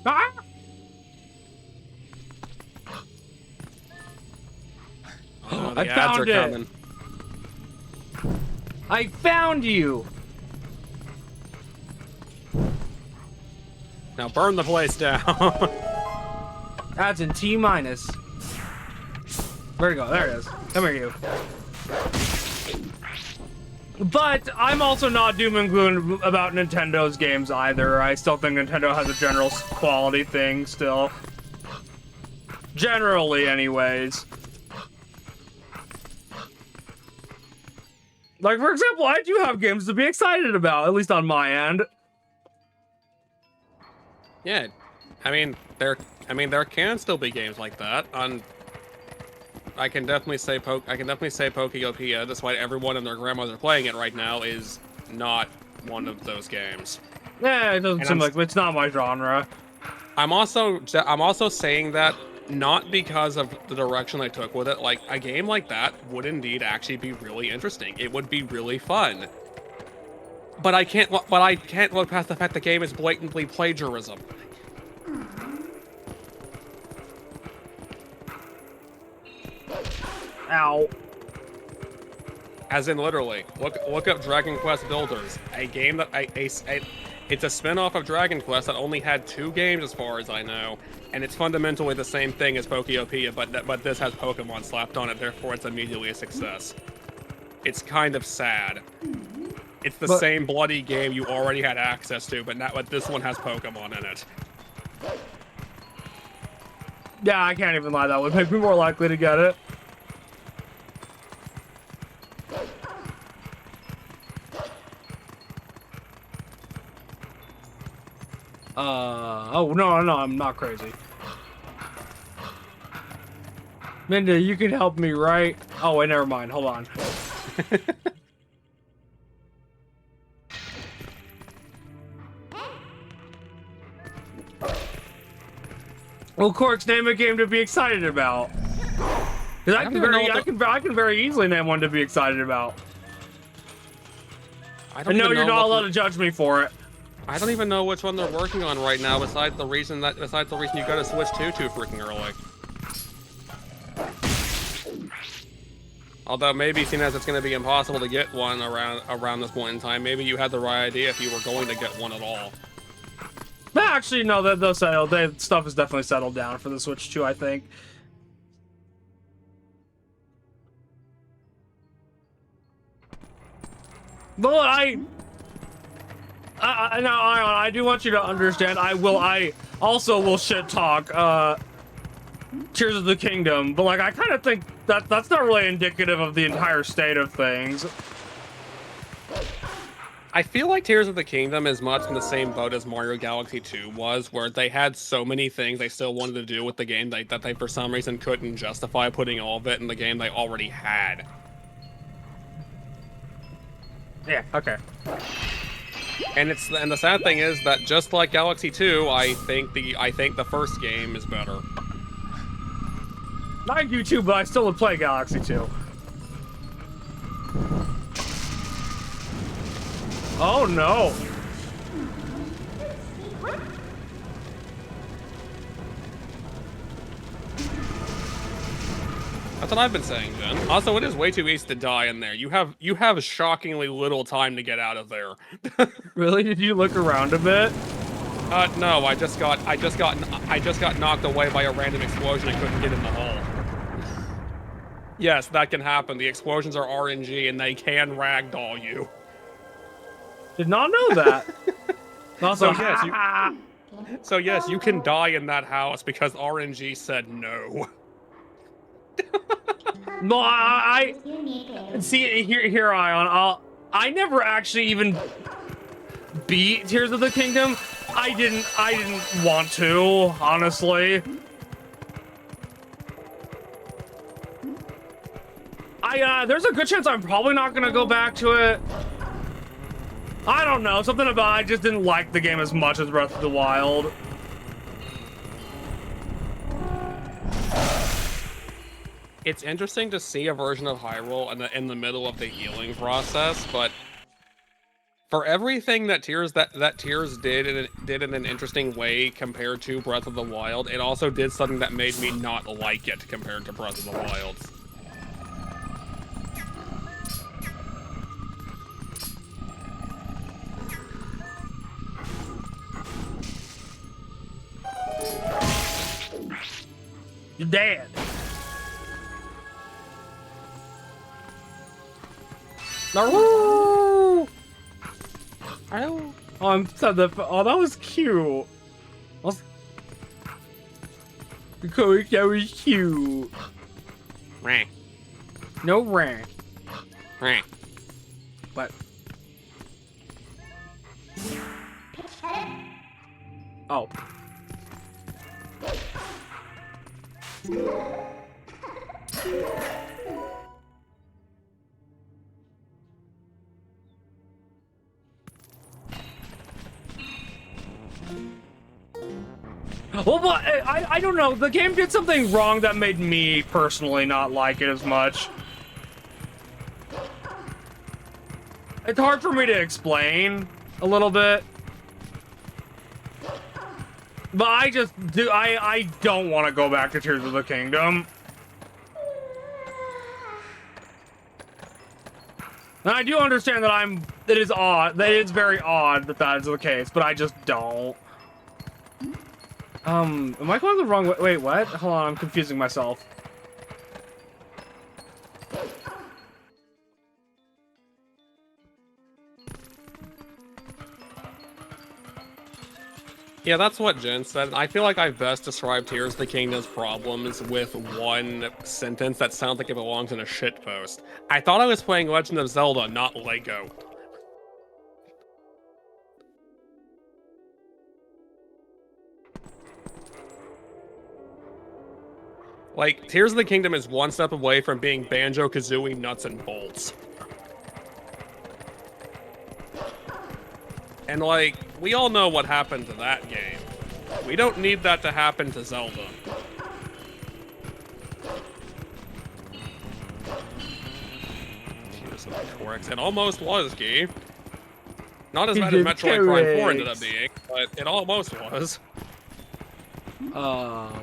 Ah! Oh, I found it. Coming. I found you. Now burn the place down. That's in T minus. Where'd it go? There it is. Come here, you. But I'm also not doom and gloom about Nintendo's games either. I still think Nintendo has a general quality thing still. Generally, anyways. Like, for example, I do have games to be excited about, at least on my end. Yeah, I mean there can still be games like that. I can definitely say Pokeopia, despite everyone and their grandmother playing it right now, is not one of those games. Yeah, it doesn't seem like it's not my genre. I'm also saying that not because of the direction they took with it. Like, a game like that would indeed actually be really interesting. It would be really fun. But I can't look past the fact the game is blatantly plagiarism. Ow. As in, literally, look up Dragon Quest Builders, a game that it's a spin-off of Dragon Quest that only had 2 games as far as I know, and it's fundamentally the same thing as Pokeopia, but this has Pokemon slapped on it, therefore it's immediately a success. It's kind of sad. It's the But- same bloody game you already had access to, but this one has Pokemon in it. Yeah, I can't even lie. That would make me more likely to get it. Oh, no, I'm not crazy. Minda, you can help me, right? Oh, wait, never mind. Hold on. Well, Corks, name a game to be excited about. 'Cause I can very easily name one to be excited about. I And no, you're not allowed to judge me for it. I don't even know which one they're working on right now. Besides the reason you got to switch to too freaking early. Although maybe, seeing as it's going to be impossible to get one around this point in time, maybe you had the right idea if you were going to get one at all. But actually, no, stuff is definitely settled down for the Switch 2, I think. But I do want you to understand. I also will shit talk Tears of the Kingdom, but like I kind of think that's not really indicative of the entire state of things. I feel like Tears of the Kingdom is much in the same boat as Mario Galaxy 2 was, where they had so many things they still wanted to do with the game that they for some reason couldn't justify putting all of it in the game they already had. Yeah. Okay. And the sad thing is that just like Galaxy 2, I think the first game is better. Not you too, but I still would play Galaxy 2. Oh no! That's what I've been saying, Jen. Also, it is way too easy to die in there. You have shockingly little time to get out of there. Really? Did you look around a bit? No, I just got knocked away by a random explosion and couldn't get in the hole. Yes, that can happen. The explosions are RNG and they can ragdoll you. Did not know that. Also, So yes, you can die in that house because RNG said no. No, I You need to. see here, Ion. I never actually even beat Tears of the Kingdom. I didn't want to, honestly. There's a good chance I'm probably not gonna go back to it. I don't know, something about I just didn't like the game as much as Breath of the Wild. It's interesting to see a version of Hyrule in the middle of the healing process, but for everything that Tears did in an interesting way compared to Breath of the Wild, it also did something that made me not like it compared to Breath of the Wild. You're dead. No. Oh, I'm sad that. Oh, that was cute. That was cute. Rah. No rank. Rah. But. Oh. Well, but I don't know. The game did something wrong that made me personally not like it as much. It's hard for me to explain a little bit. But I just do. I don't want to go back to Tears of the Kingdom. And I do understand that it is odd. That it's very odd that is the case, but I just don't. Am I going the wrong way? Wait, what? Hold on, I'm confusing myself. Yeah, that's what Jen said. I feel like I've best described Tears of the Kingdom's problems with one sentence that sounds like it belongs in a shitpost. I thought I was playing Legend of Zelda, not Lego. Like, Tears of the Kingdom is one step away from being Banjo-Kazooie nuts and bolts. And like, we all know what happened to that game. We don't need that to happen to Zelda. Tears of the Cortex. It almost was, Gee. Not as bad as Metroid Prime 4 ended up being, but it almost was.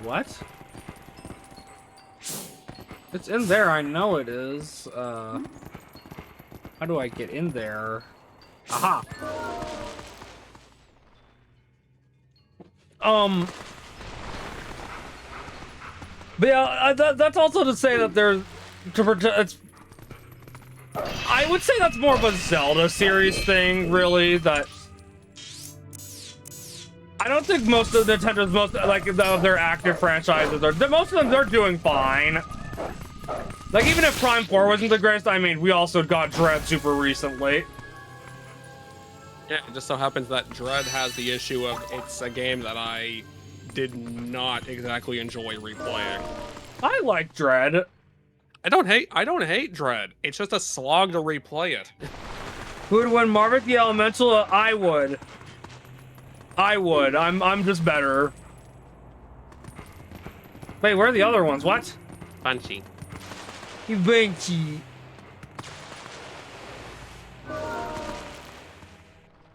What? It's in there, I know it is. How do I get in there? Aha! But yeah, that's also to say that there's it's. I would say that's more of a Zelda series thing, really. That I don't think most of Nintendo's of their active franchises are. Most of them they're doing fine. Like even if Prime 4 wasn't the greatest, I mean, we also got Dread super recently. Yeah, it just so happens that Dread has the issue of it's a game that I did not exactly enjoy replaying. I like Dread. I don't hate Dread. It's just a slog to replay it. Who would win, Marvick the Elemental? I would. I'm just better. Wait, where are the other ones? What? Punchy. You Banky.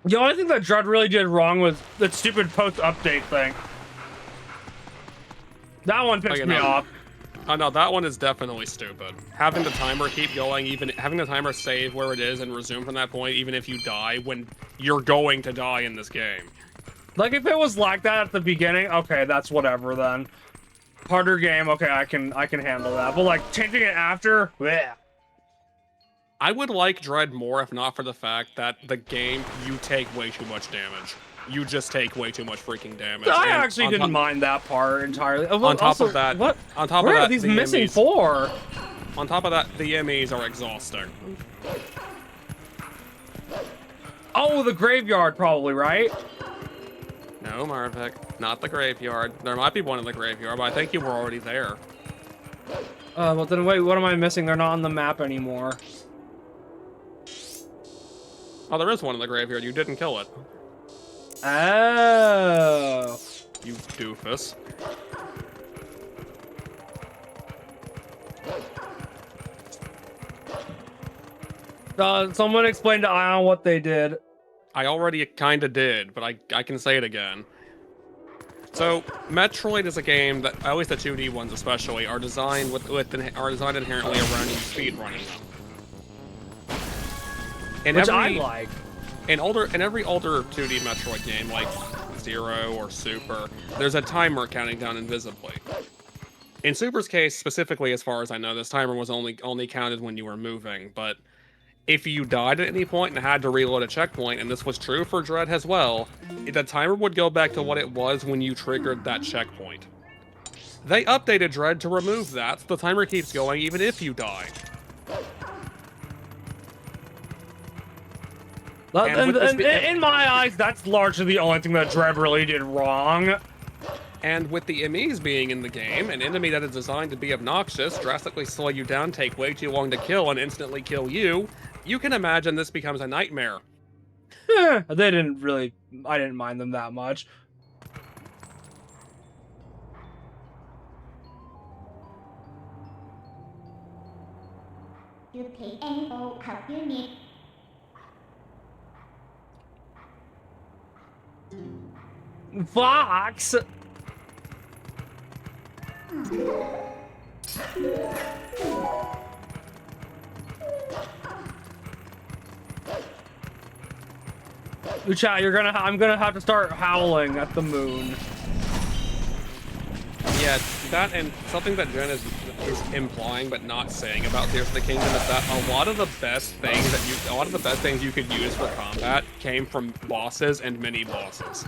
The only thing that Dread really did wrong was that stupid post-update thing. That one pissed me off. Oh no, that one is definitely stupid. Having the timer keep going, even having the timer save where it is and resume from that point, even if you die when you're going to die in this game. Like if it was like that at the beginning, okay, that's whatever then. Harder game, okay, I can handle that. But like changing it after, yeah. I would like Dread more if not for the fact that the game, you take way too much damage. You just take way too much freaking damage. I actually didn't mind that part entirely. On top of that, what? On top Where of that, are these the missing MEs, for? On top of that, the MEs are exhausting. Oh, the graveyard probably, right? No, Marvick, not the graveyard. There might be one in the graveyard, but I think you were already there. Well then wait, what am I missing? They're not on the map anymore. Oh, there is one in the graveyard. You didn't kill it. Oh. You doofus. Someone explain to Ion what they did. I already kind of did, but I can say it again. So, Metroid is a game that, at least the 2D ones especially, are designed inherently around you speedrunning them. Which I like. In every older 2D Metroid game, like Zero or Super, there's a timer counting down invisibly. In Super's case, specifically, as far as I know, this timer was only counted when you were moving, but if you died at any point and had to reload a checkpoint, and this was true for Dread as well, the timer would go back to what it was when you triggered that checkpoint. They updated Dread to remove that, so the timer keeps going even if you die. In my eyes, that's largely the only thing that Dread really did wrong. And with the MEs being in the game, an enemy that is designed to be obnoxious, drastically slow you down, take way too long to kill, and instantly kill you, you can imagine this becomes a nightmare. I didn't mind them that much. You take any help you need. Fox! Chat, I'm gonna have to start howling at the moon. Yeah, that and something that Jen is implying but not saying about Tears of the Kingdom is that a lot of the best things you could use for combat came from bosses and mini bosses.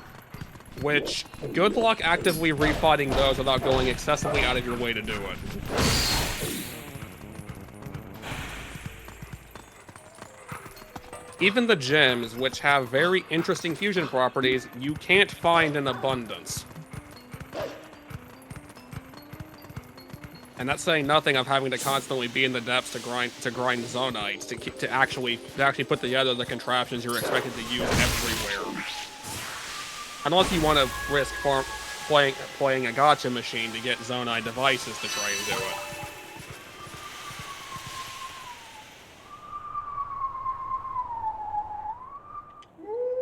which good luck actively refighting those without going excessively out of your way to do it. Even the gems, which have very interesting fusion properties, you can't find in abundance. And that's saying nothing of having to constantly be in the depths to grind zonites to actually put together the contraptions you're expected to use everywhere. Unless you want to risk playing a gotcha machine to get zonite devices to try and do it.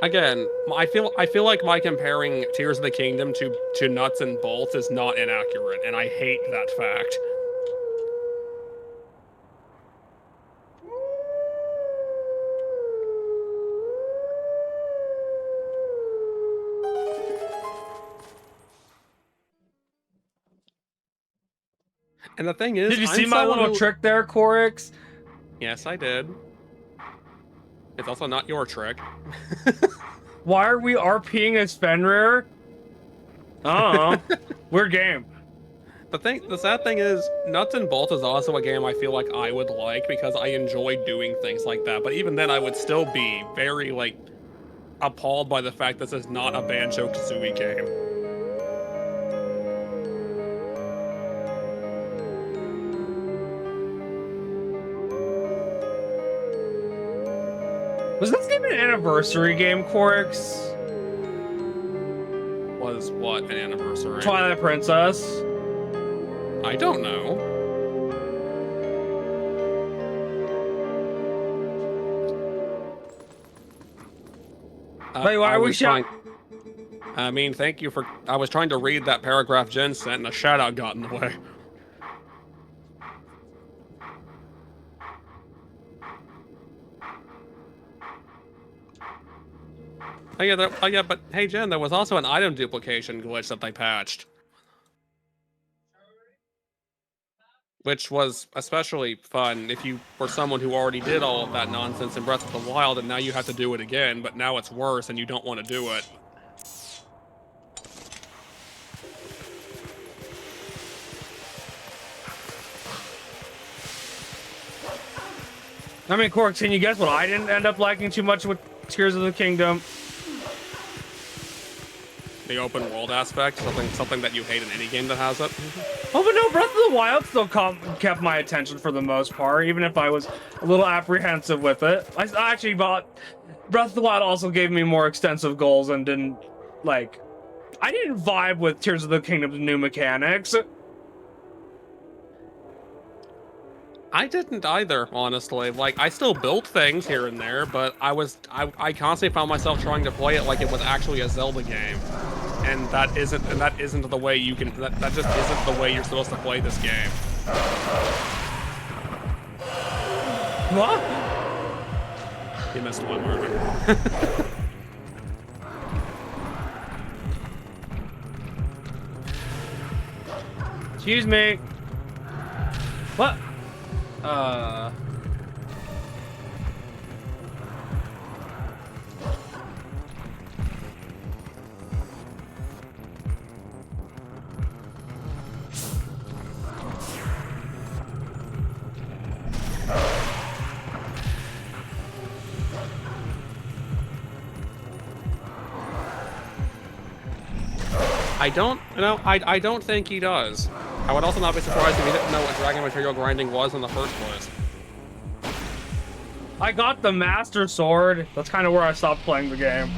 Again, I feel like my comparing Tears of the Kingdom to nuts and bolts is not inaccurate, and I hate that fact. And the thing is, did you see my little trick there, Corix? Yes, I did. It's also not your trick. Why are we RPing as Fenrir? Oh, we're game. The sad thing is, Nuts and Bolts is also a game I feel like I would like because I enjoy doing things like that. But even then, I would still be very, like, appalled by the fact this is not a Banjo-Kazooie game. Was this game an anniversary game, Corix? Was what an anniversary? Twilight Princess. I don't know. Wait, why are we shouting? I mean, thank you for... I was trying to read that paragraph Jen sent and a shout-out got in the way. Oh yeah, but hey Jen, there was also an item duplication glitch that they patched. Which was especially fun if you were someone who already did all of that nonsense in Breath of the Wild and now you have to do it again, but now it's worse and you don't want to do it. I mean, Corix, can you guess what I didn't end up liking too much with Tears of the Kingdom? The open world aspect, something that you hate in any game that has it. Oh, but no, Breath of the Wild still kept my attention for the most part, even if I was a little apprehensive with it. I actually bought... Breath of the Wild also gave me more extensive goals and didn't, like... I didn't vibe with Tears of the Kingdom's new mechanics. I didn't either, honestly. Like, I still built things here and there, but I constantly found myself trying to play it like it was actually a Zelda game. And that isn't the way you can, that just isn't the way you're supposed to play this game. What? You missed one, Marvin. Excuse me. What? I don't think he does. I would also not be surprised if he didn't know what dragon material grinding was in the first place. I got the Master Sword. That's kind of where I stopped playing the game.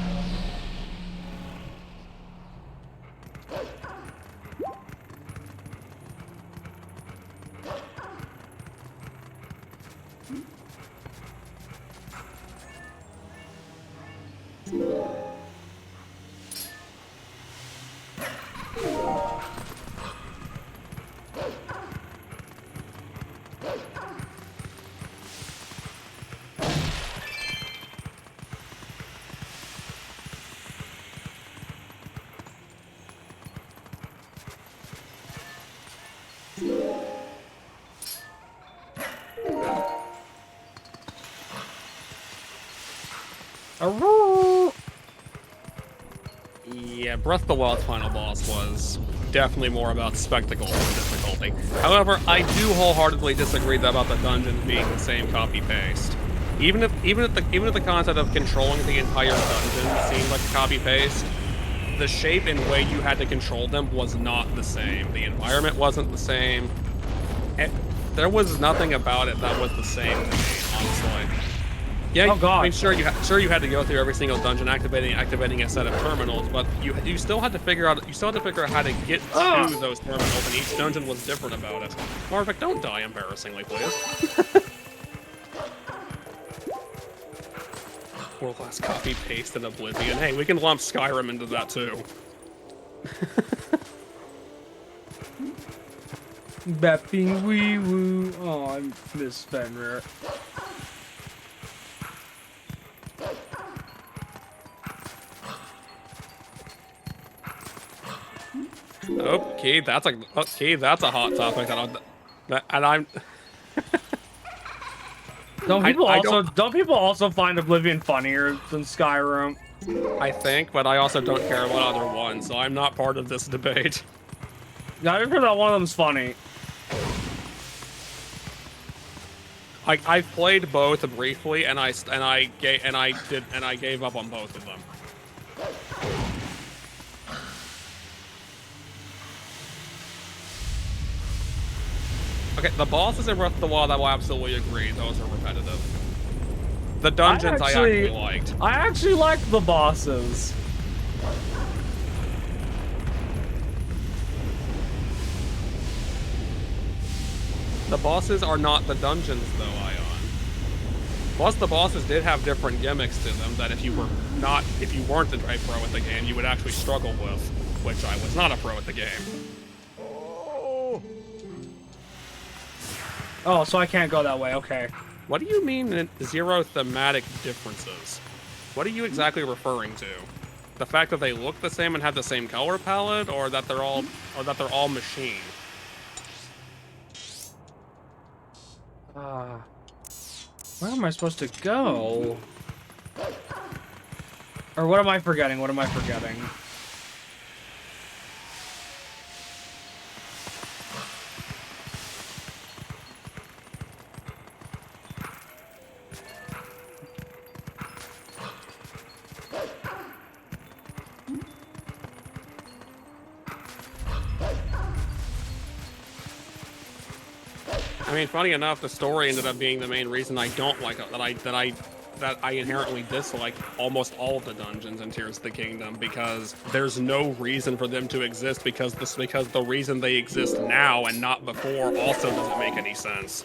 Yeah, Breath of the Wild's final boss was definitely more about spectacle than difficulty. However, I do wholeheartedly disagree about the dungeons being the same copy-paste. Even if the concept of controlling the entire dungeon seemed like a copy-paste, the shape and way you had to control them was not the same. The environment wasn't the same. There was nothing about it that was the same to me, honestly. Yeah, oh god. I mean, sure you had to go through every single dungeon, activating a set of terminals, but you still had to figure out how to get to those terminals, and each dungeon was different about it. Marvick, don't die embarrassingly, please. World class copy paste and Oblivion. Hey, we can lump Skyrim into that too. Bepping wee woo. Oh, I miss Fenrir. Okay, that's a hot topic, and I'm. Don't people also find Oblivion funnier than Skyrim? I think, but I also don't care about either one, so I'm not part of this debate. Yeah, I've heard that one of them's funny. I've played both briefly, and I gave up on both of them. Okay, the bosses in Breath of the Wild, I will absolutely agree. Those are repetitive. The dungeons I actually liked. I actually liked the bosses. The bosses are not the dungeons, though, Ion. Plus, the bosses did have different gimmicks to them that if you weren't a pro at the game, you would actually struggle with, which I was not a pro at the game. Oh, so I can't go that way, okay. What do you mean zero thematic differences? What are you exactly referring to? The fact that they look the same and have the same color palette, or that they're all machine? Where am I supposed to go? Or what am I forgetting? What am I forgetting? I mean, funny enough, the story ended up being the main reason I don't like it, that I inherently dislike almost all of the dungeons in Tears of the Kingdom, because there's no reason for them to exist, because the reason they exist now and not before also doesn't make any sense.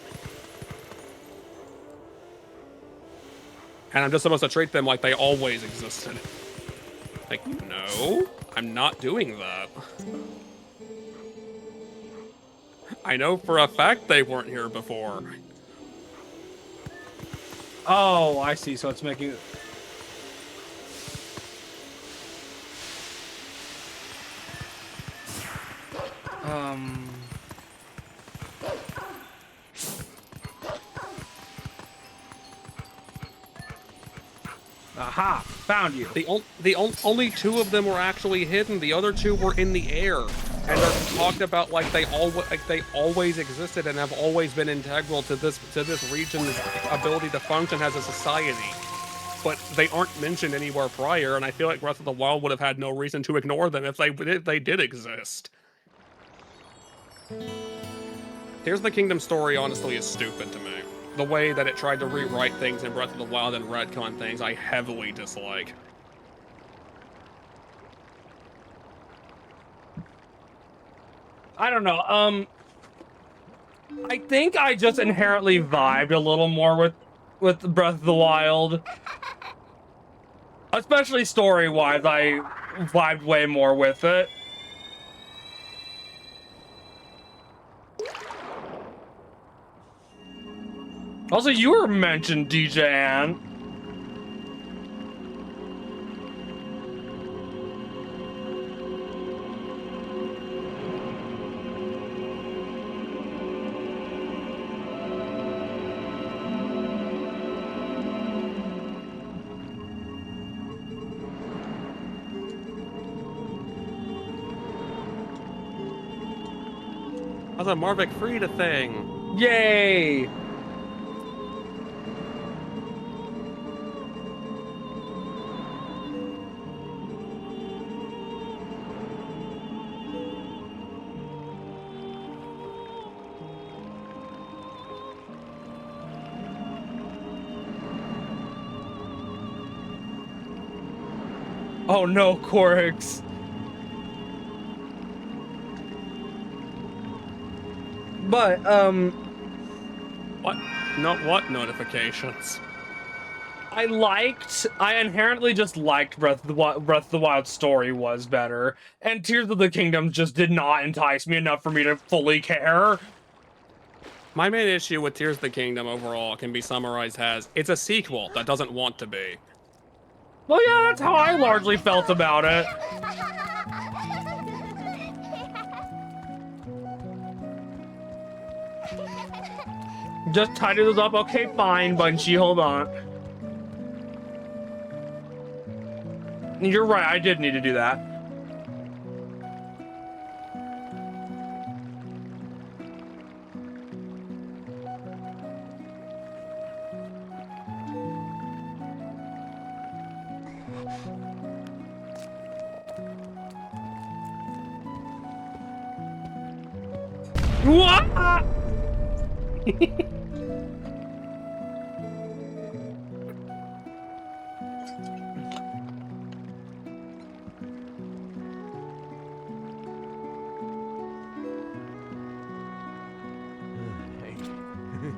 And I'm just supposed to treat them like they always existed. Like, no, I'm not doing that. I know for a fact they weren't here before. Oh, I see. So it's making... Aha! Found you. Only two of them were actually hidden. The other two were in the air, and are talked about like they always existed and have always been integral to this region's ability to function as a society. But they aren't mentioned anywhere prior, and I feel like Breath of the Wild would have had no reason to ignore them if they did exist. Tears of the Kingdom story honestly is stupid to me. The way that it tried to rewrite things in Breath of the Wild and retcon things, I heavily dislike. I don't know. I think I just inherently vibed a little more with Breath of the Wild. Especially story-wise, I vibed way more with it. Also, you were mentioned, DJ Ann. How's a Marvick freed a thing? Yay! Oh no, Corix. But, What? Not what notifications? I inherently just liked Breath of the Wild story was better, and Tears of the Kingdom just did not entice me enough for me to fully care. My main issue with Tears of the Kingdom overall can be summarized as it's a sequel that doesn't want to be. Well, yeah, that's how I largely felt about it. Just tidy those up. Okay, fine, Bunchy, hold on. You're right, I did need to do that. What?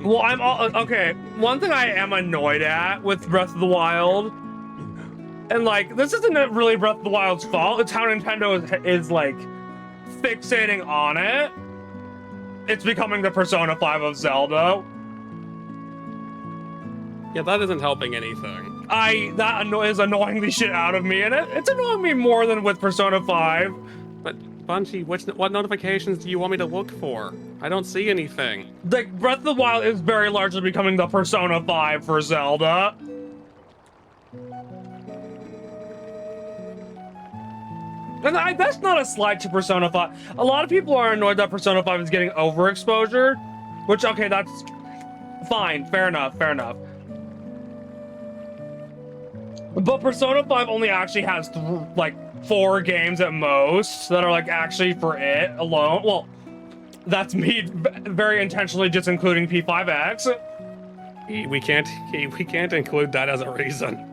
Well, I'm all okay. One thing I am annoyed at with Breath of the Wild, and like, this isn't really Breath of the Wild's fault. It's how Nintendo is like fixating on it. It's becoming the Persona 5 of Zelda. Yeah, that isn't helping anything. That is annoying the shit out of me, and it's annoying me more than with Persona 5. But Bungie, what notifications do you want me to look for? I don't see anything. Like, Breath of the Wild is very largely becoming the Persona 5 for Zelda. And that's not a slight to Persona 5. A lot of people are annoyed that Persona 5 is getting overexposure, which, okay, that's fine. Fair enough, fair enough. But Persona 5 only actually has, like, 4 games at most that are, like, actually for it alone. Well, that's me very intentionally just including P5X. We can't include that as a reason.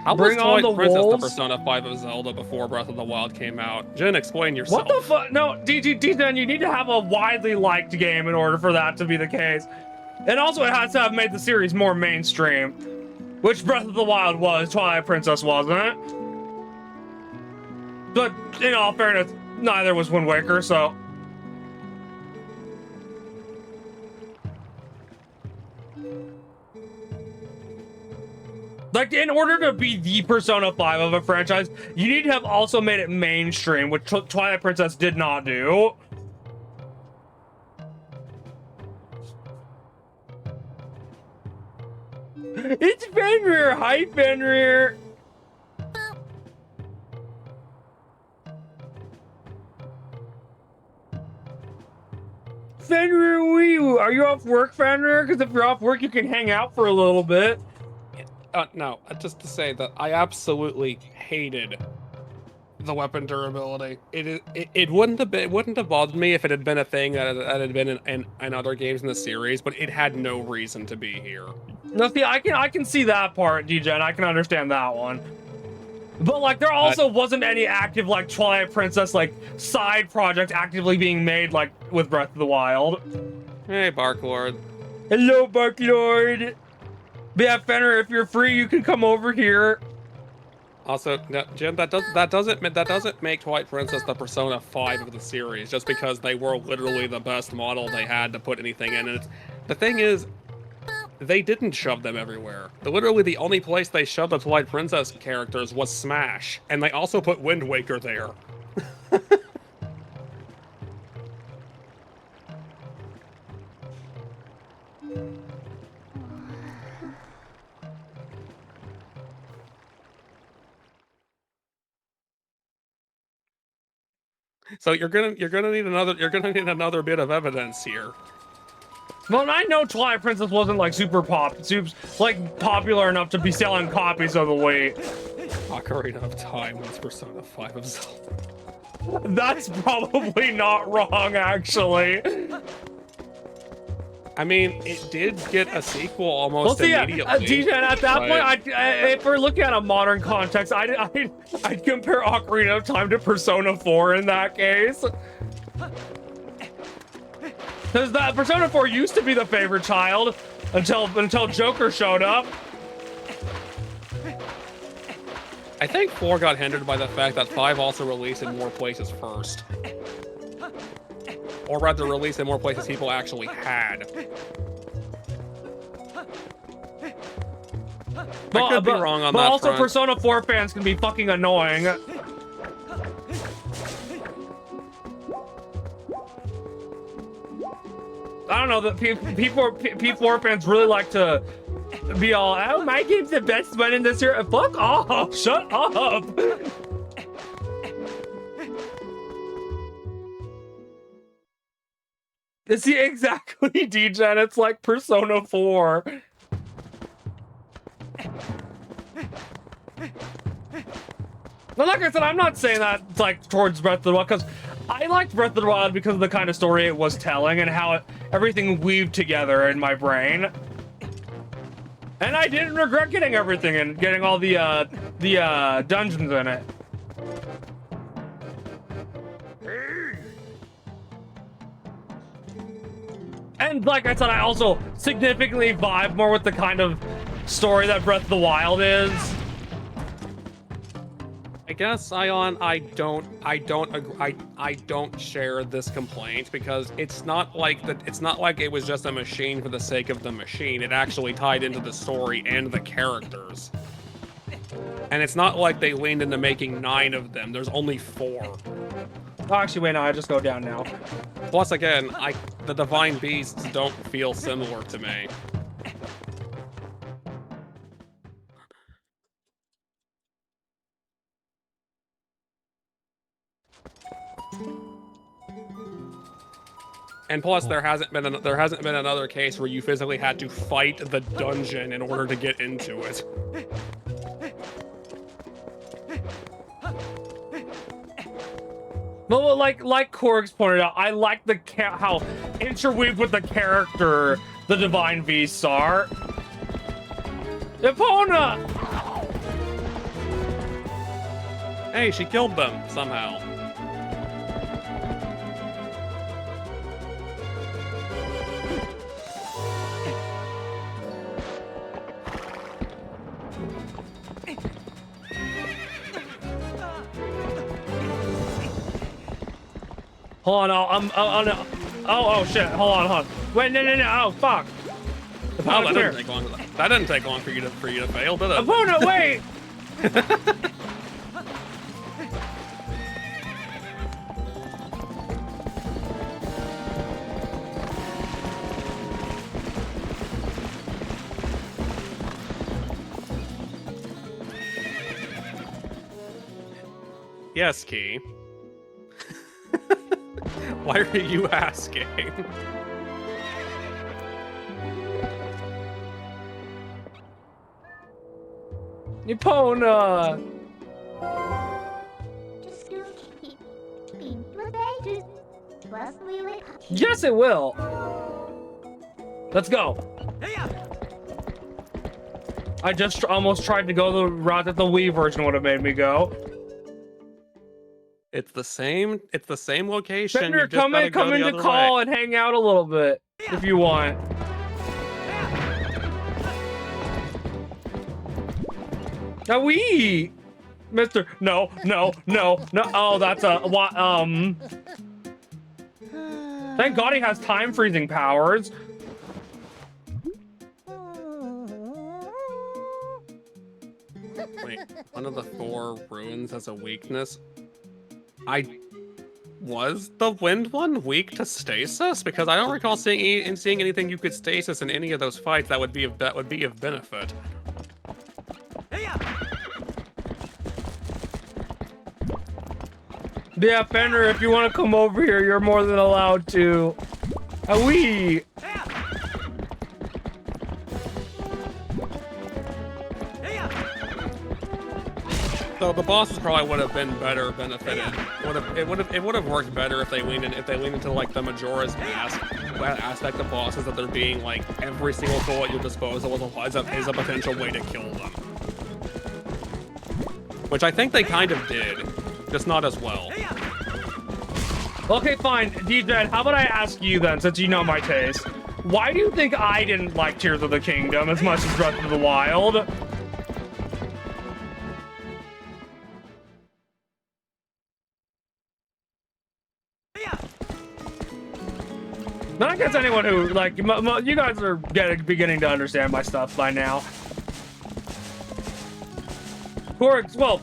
How was Bring on Twilight the Princess the wolves. Persona 5 of Zelda before Breath of the Wild came out? Jin, explain yourself. What the fuck? No, D10, you need to have a widely liked game in order for that to be the case. And also it has to have made the series more mainstream. Which Breath of the Wild was, Twilight Princess wasn't. But in all fairness, neither was Wind Waker, so... Like, in order to be the Persona 5 of a franchise, you need to have also made it mainstream, which Twilight Princess did not do. It's Fenrir! Hi, Fenrir! Fenrir, are you off work, Fenrir? Because if you're off work, you can hang out for a little bit. No, just to say that I absolutely hated the weapon durability. It wouldn't have bothered me if it had been a thing that had been in other games in the series, but it had no reason to be here. No, see, I can see that part, DJ, I can understand that one. But like, there also wasn't any active like Twilight Princess like side project actively being made like with Breath of the Wild. Hey, Barklord. Hello, Barklord. But yeah, Fenrir, if you're free, you can come over here. Also, no, Jim, that doesn't make Twilight Princess the Persona 5 of the series just because they were literally the best model they had to put anything in. And the thing is, they didn't shove them everywhere. Literally, the only place they shoved the Twilight Princess characters was Smash, and they also put Wind Waker there. So you're gonna need another bit of evidence here. Well, I know Twilight Princess wasn't like super popular enough to be selling copies of the Wii. Ocarina of Time was Persona 5 of Zelda. That's probably not wrong, actually. I mean, it did get a sequel almost immediately. DJ, at that point, if we're looking at a modern context, I'd compare Ocarina of Time to Persona 4 in that case. Because that Persona 4 used to be the favorite child until Joker showed up. I think 4 got hindered by the fact that 5 also released in more places first. Or rather, released in more places people actually had. I could be wrong on that But also, front. Persona 4 fans can be fucking annoying. I don't know, that P4 fans really like to be all, oh, my game's the best one in this year. Fuck off! Shut up! See, exactly, D-Gen, it's like Persona 4. But like I said, I'm not saying that like towards Breath of the Wild, because I liked Breath of the Wild because of the kind of story it was telling and how everything weaved together in my brain. And I didn't regret getting everything and getting all the dungeons in it. And like I said, I also significantly vibe more with the kind of story that Breath of the Wild is. I guess, Ion, I don't share this complaint because it's not like it was just a machine for the sake of the machine. It actually tied into the story and the characters. And it's not like they leaned into making 9 of them. There's only 4. Oh, actually, wait, no, I just go down now. Plus, again, the Divine Beasts don't feel similar to me. And plus, there hasn't been another case where you physically had to fight the dungeon in order to get into it. Well, like Korg's pointed out, I like how interweaved with the character the Divine Beasts are. Epona! Hey, she killed them somehow. Hold on, oh shit, hold on. Wait, no, oh fuck. Oh, that didn't take long. That didn't take long for you to fail, did it? Epona, wait! Yes, Key. Why are you asking? Epona! Just do keep being the pages. Plus we will. Yes, it will! Let's go! I just almost tried to go the route that the Wii version would have made me go. It's the same location. Bender, You just come gotta go the in to other call way. and hang out a little bit, if you want. Now we, Mister. No. Oh, that's a what? Thank God he has time freezing powers. Wait, one of the 4 ruins has a weakness. Was the wind one weak to stasis? Because I don't recall seeing anything you could stasis in any of those fights that would be of benefit. Yeah, Fender, if you want to come over here, you're more than allowed to. Wee. So the bosses probably would have been better benefited. It would have worked better if they leaned into like the Majora's Mask aspect of bosses, that they're being like every single tool at your disposal is a potential way to kill them. Which I think they kind of did, just not as well. Okay, fine. D-Jen, how about I ask you then, since you know my taste? Why do you think I didn't like Tears of the Kingdom as much as Breath of the Wild? Not against anyone who, like, you guys are beginning to understand my stuff by now. Corix, well...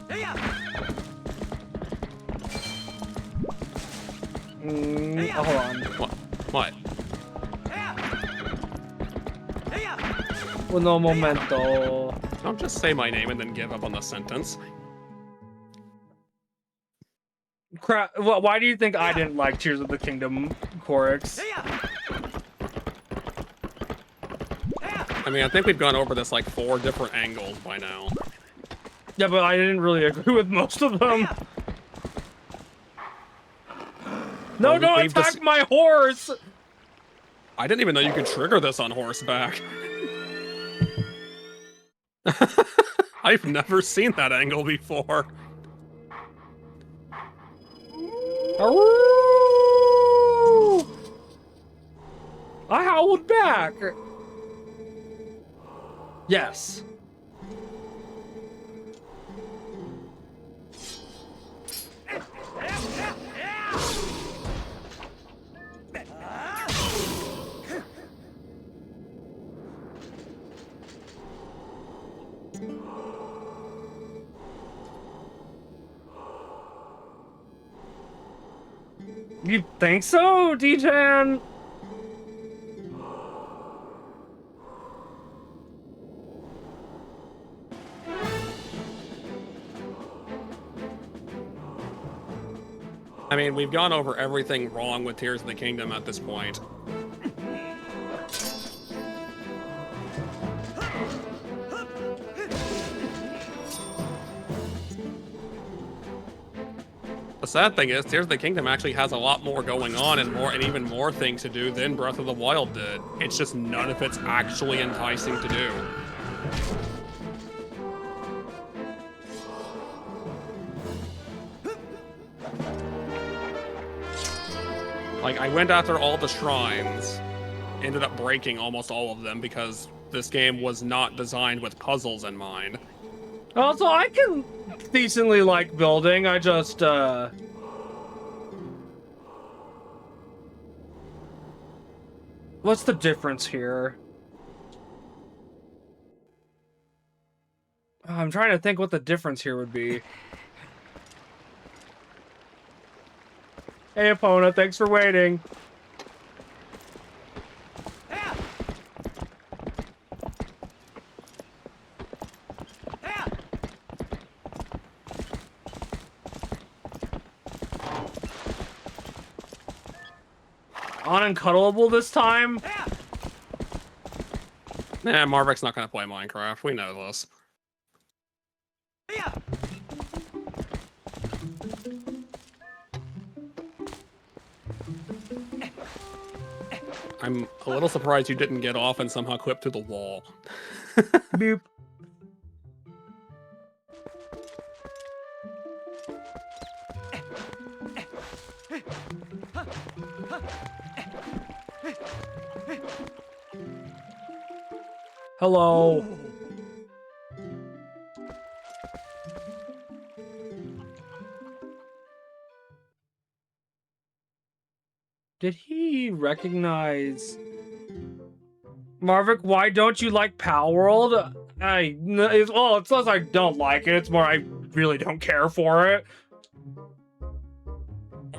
hold on. What? Uno momento. Don't just say my name and then give up on the sentence. Crap. Well, why do you think I didn't like Tears of the Kingdom, Corix? I mean, I think we've gone over this like 4 different angles by now. Yeah, but I didn't really agree with most of them. No, Well, don't attack my horse! I didn't even know you could trigger this on horseback. I've never seen that angle before. I howled back. Yes. You think so, D-Jan? I mean, we've gone over everything wrong with Tears of the Kingdom at this point. The sad thing is, Tears of the Kingdom actually has a lot more going on and even more things to do than Breath of the Wild did. It's just none of it's actually enticing to do. Like, I went after all the shrines, ended up breaking almost all of them because this game was not designed with puzzles in mind. Also, I can decently like building. I just, what's the difference here? I'm trying to think what the difference here would be. Hey, Epona, thanks for waiting. Uncuddleable this time? Nah, Marvik's not gonna play Minecraft. We know this. I'm a little surprised you didn't get off and somehow clip through the wall. Boop. Hello. Did he recognize Marvik? Why don't you like Palworld? Well, it's less I don't like it. It's more I really don't care for it.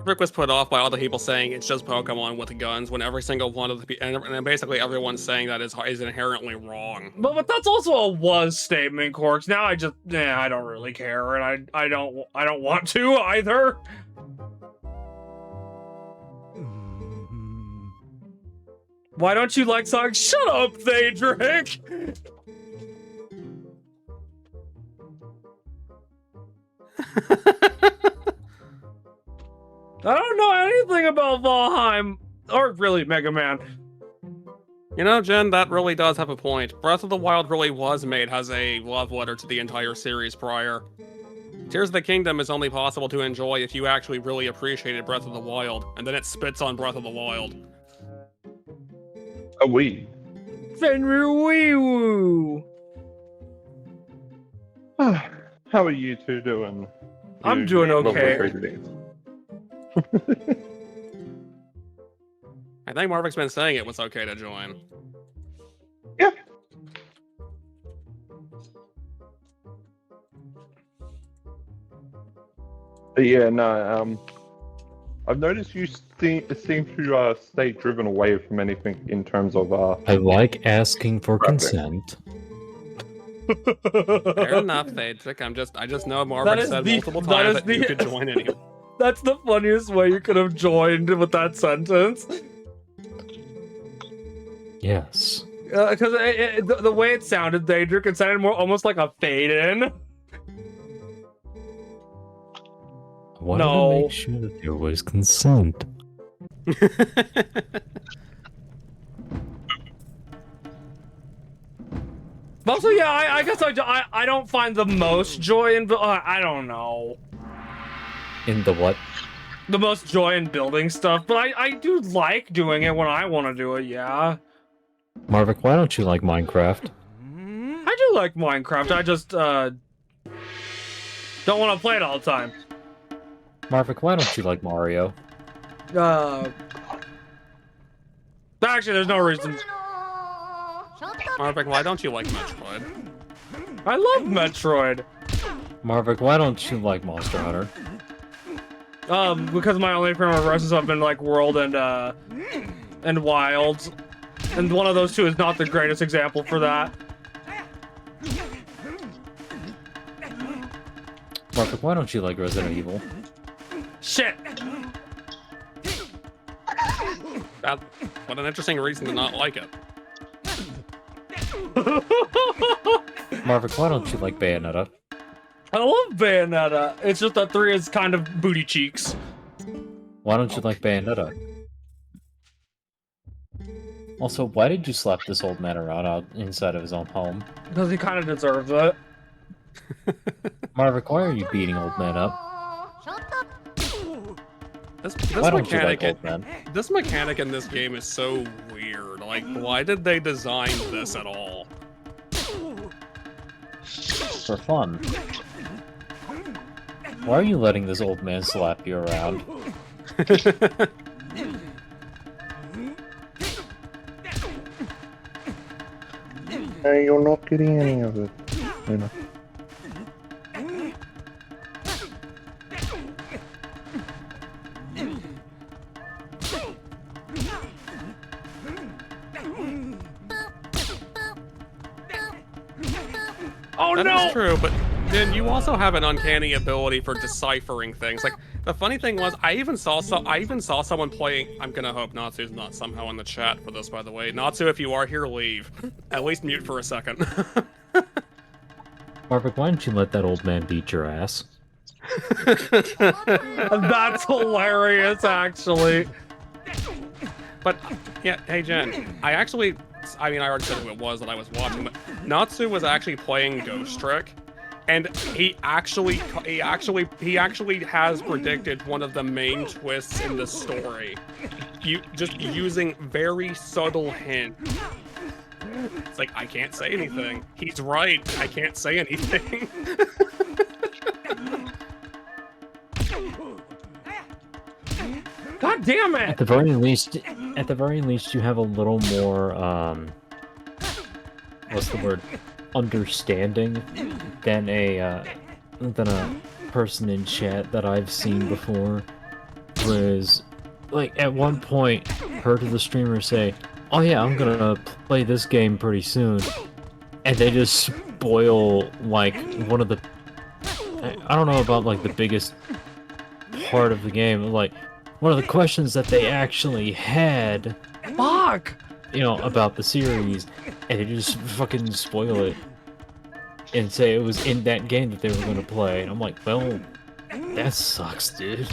Rick was put off by all the people saying it's just Pokemon with guns, when every single one of the and basically everyone's saying that is inherently wrong. But that's also a was statement, Corks. Now I don't really care, and I don't want to either. Why don't you like Sonic? Shut up, Daedric! I don't know anything about Valheim, or really Mega Man. You know, Jen, that really does have a point. Breath of the Wild really was made as a love letter to the entire series prior. Tears of the Kingdom is only possible to enjoy if you actually really appreciated Breath of the Wild, and then it spits on Breath of the Wild. A Wii. Fenrir Wee Woo! How are you two doing? I'm doing okay. I think Marvik's been saying it was okay to join. Yeah. But yeah, no, I've noticed you seem to stay driven away from anything in terms of I like asking for Right. consent. Fair enough, Daedric. I just know Marvik said multiple times that you could join anyway. That's the funniest way you could have joined with that sentence. Yes. Because the way it sounded, Daedric, it sounded more almost like a fade-in. I wanted No. to make sure that there was consent. Also, yeah, I guess I don't find the most joy in... I don't know. In the what? The most joy in building stuff, but I do like doing it when I want to do it, yeah. Marvik, why don't you like Minecraft? I do like Minecraft, I just, don't want to play it all the time. Marvik, why don't you like Mario? Actually, there's no reason. Marvik, why don't you like Metroid? I love Metroid. Marvik, why don't you like Monster Hunter? Because my only frame of reference have been like World and Wild, and one of those two is not the greatest example for that. Marvik, why don't you like Resident Evil? Shit. What an interesting reason to not like it. Marvik, why don't you like Bayonetta? I love Bayonetta. It's just that 3 is kind of booty cheeks. Why don't you like Bayonetta? Also, why did you slap this old man around out inside of his own home? Because he kind of deserves it. Marvik, why are you beating old men up? This Why don't you mechanic, like old men? this mechanic in this game is so weird. Like, why did they design this at all? For fun. Why are you letting this old man slap you around? Hey, you're not getting any of it. You know. Oh That no! is true, but then you also have an uncanny ability for deciphering things. Like, the funny thing was, I even saw someone playing. I'm gonna hope Natsu's not somehow in the chat for this, by the way. Natsu, if you are here, leave. At least mute for a second. Marvik, why don't you let that old man beat your ass? That's hilarious, actually. But yeah, hey Jen, I already said who it was that I was watching, but Natsu was actually playing Ghost Trick, and he actually has predicted one of the main twists in the story. Just using very subtle hints. It's like, I can't say anything. He's right. I can't say anything. God damn At it! the very least, you have a little more, what's the word? Understanding than a person in chat that I've seen before. Whereas, like, at one point, heard the streamer say, "Oh yeah, I'm gonna play this game pretty soon," and they just spoil, like, one of the... I don't know about, like, the biggest part of the game, like, one of the questions that they actually had. Fuck! about the series, and they just fucking spoil it and say it was in that game that they were gonna play. And I'm like, well, that sucks, dude.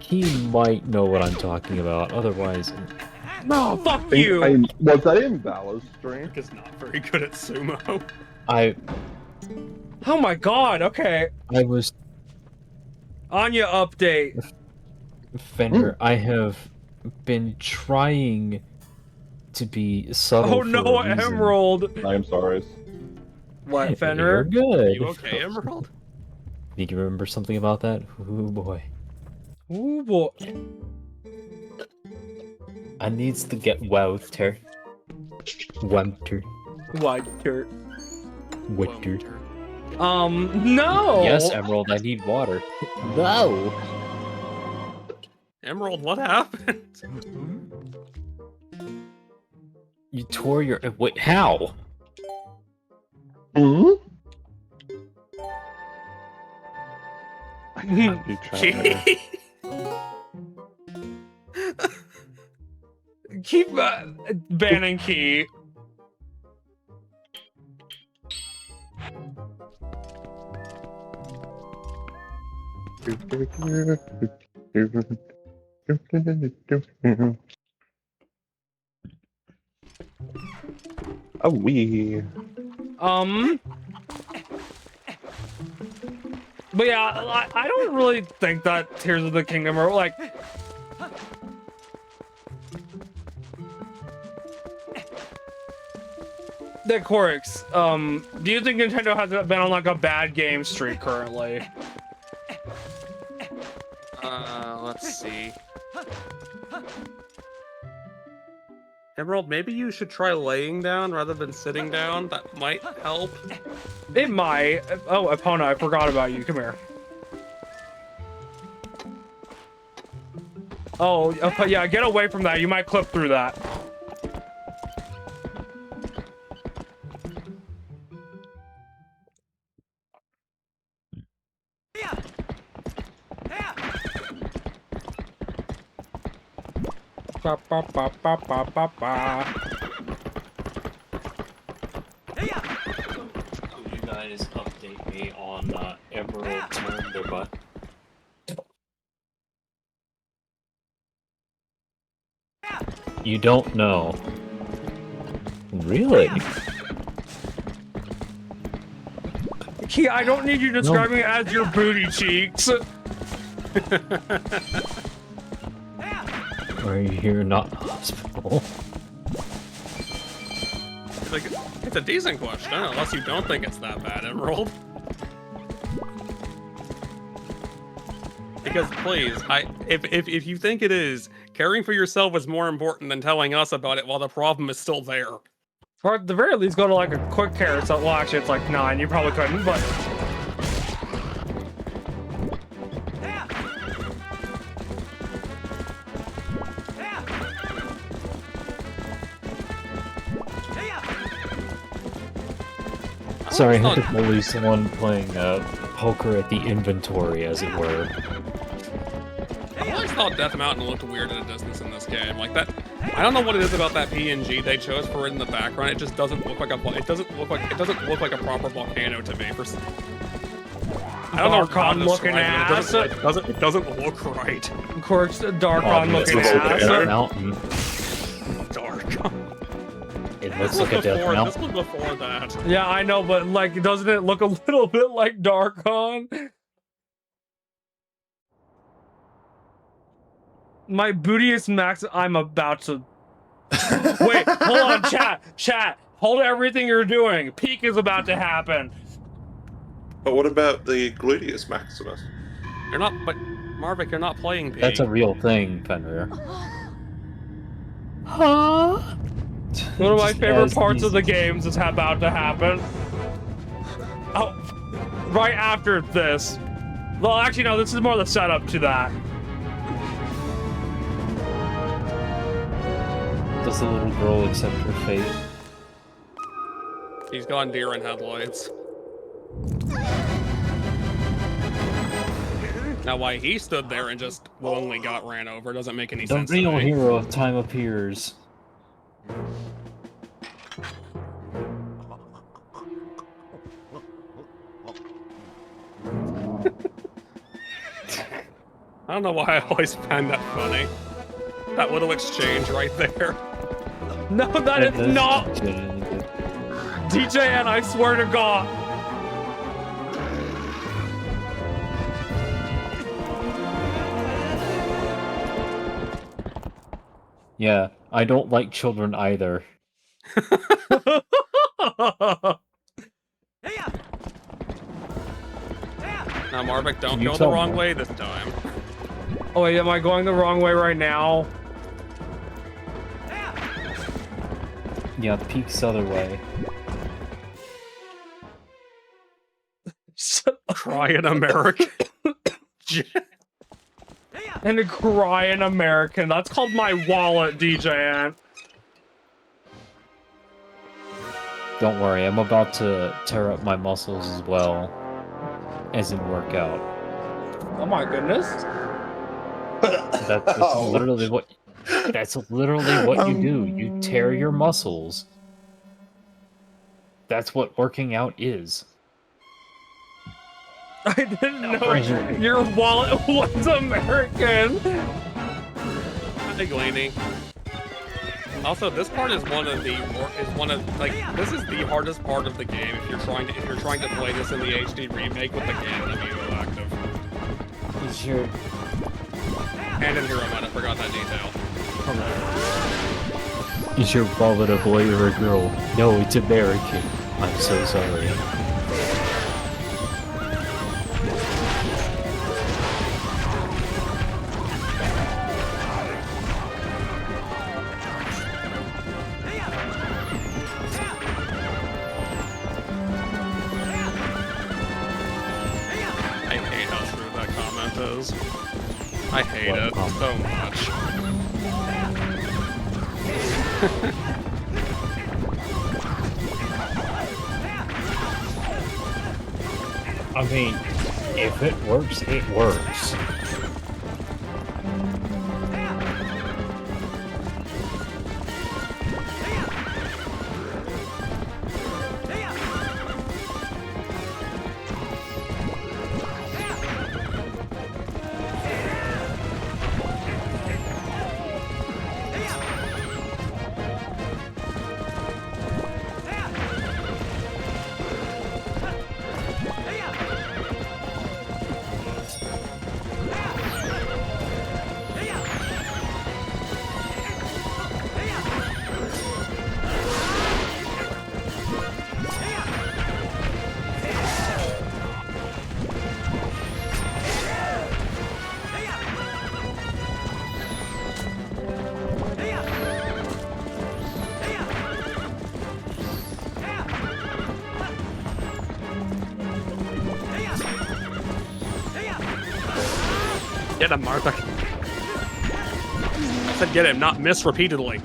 He might know what I'm talking about, otherwise... No, fuck Was you! that in Valor's stream? Is not very good at sumo. Oh my god, okay. I was... Anya update. Fender, I have been trying to be subtle Oh for no, a reason. Emerald! I am sorry. What, You're Fenrir? good. You okay, Emerald? Did you remember something about that? Ooh boy. Ooh boy. I needs to get water. Water. Water. Water. No! Yes, Emerald, I need water. No! Emerald, what happened? You tore your... Wait, how? Hmm? I can't do chat. Keep banning Key. Oh, we. But yeah, I don't really think that Tears of the Kingdom are like... The Corix, do you think Nintendo has been on like a bad game streak currently? Let's see. Emerald, maybe you should try laying down rather than sitting down. That might help. It might. Oh, Epona, I forgot about you. Come here. Oh, yeah, get away from that. You might clip through that. Ba, ba, ba, ba, ba, ba, ba. Could you guys update me on Emerald turned their butt? You don't know. Really? Key, I don't need you describing it as your booty cheeks. Are you here not in the hospital? Like, it's a decent question, unless you don't think it's that bad, Emerald. Because please, if you think it is, caring for yourself is more important than telling us about it while the problem is still there. Or at the very least, go to like a quick care. So, well, actually, it's like 9. You probably couldn't, but. Sorry, I had to bully someone playing poker at the inventory, as it were. I always thought Death Mountain looked weird at a distance in this game. Like that, I don't know what it is about that PNG they chose for it in the background. It just doesn't look like a. It doesn't look like a proper volcano to me. I don't know how to looking describe ass. it doesn't look right. Of course, Darkon looking ass. Death Mountain. Dark. It looks like a Death This Mountain. was before that. Yeah, I know, but like, doesn't it look a little bit like Darkon? My bootiest max. I'm about to. Wait, hold on, chat. Hold everything you're doing. Peak is about to happen. But what about the gluteus maximus? You're not, but Marvick, you're not playing P. That's a real thing, Fenrir. One of my favorite parts of the games is about to happen. Oh, right after this. Well, actually, no, this is more the setup to that. Does the little girl accept her fate? He's gone deer in headlights. Now, why he stood there and just willingly got ran over doesn't make any The sense real to me. hero of time appears. I don't know why I always find that funny. That little exchange right there. No, that is not DJ, and I swear to God. Yeah, I don't like children either. Now, Marvick, don't Can you go the tell wrong me? way this time. Oh wait, am I going the wrong way right now? Yeah, peeks other way. Crying American. And a crying American. That's called my wallet, DJ. Don't worry, I'm about to tear up my muscles as well, as in workout. Oh my goodness. That's literally what. That's literally what you do. You tear your muscles. That's what working out is. I didn't know your wallet was American. Hey, Gleany. Also, this part is one of this is the hardest part of the game if you're trying to play this in the HD remake with the Ganon amiibo active. Sure. And in Hero Mode, I forgot that detail. Is your wallet a boy or a girl? No, it's American. I'm so sorry. I hate how true that comment is. I hate What it comment? so much. I mean, if it works, it works. Get him, Martha. I said get him, not miss repeatedly.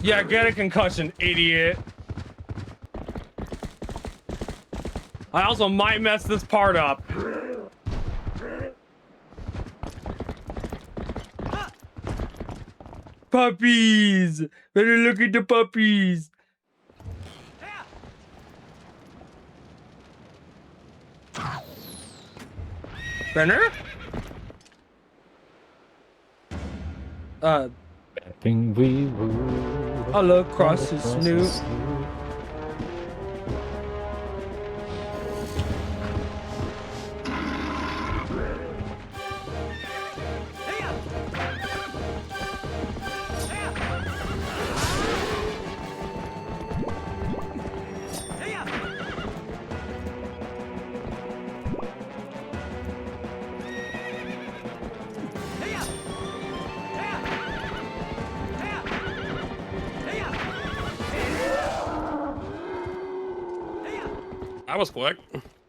Yeah, get a concussion, idiot. I also might mess this part up. Puppies! Better look at the puppies. Benner? Bapping we rule. all across his snoot. That was quick.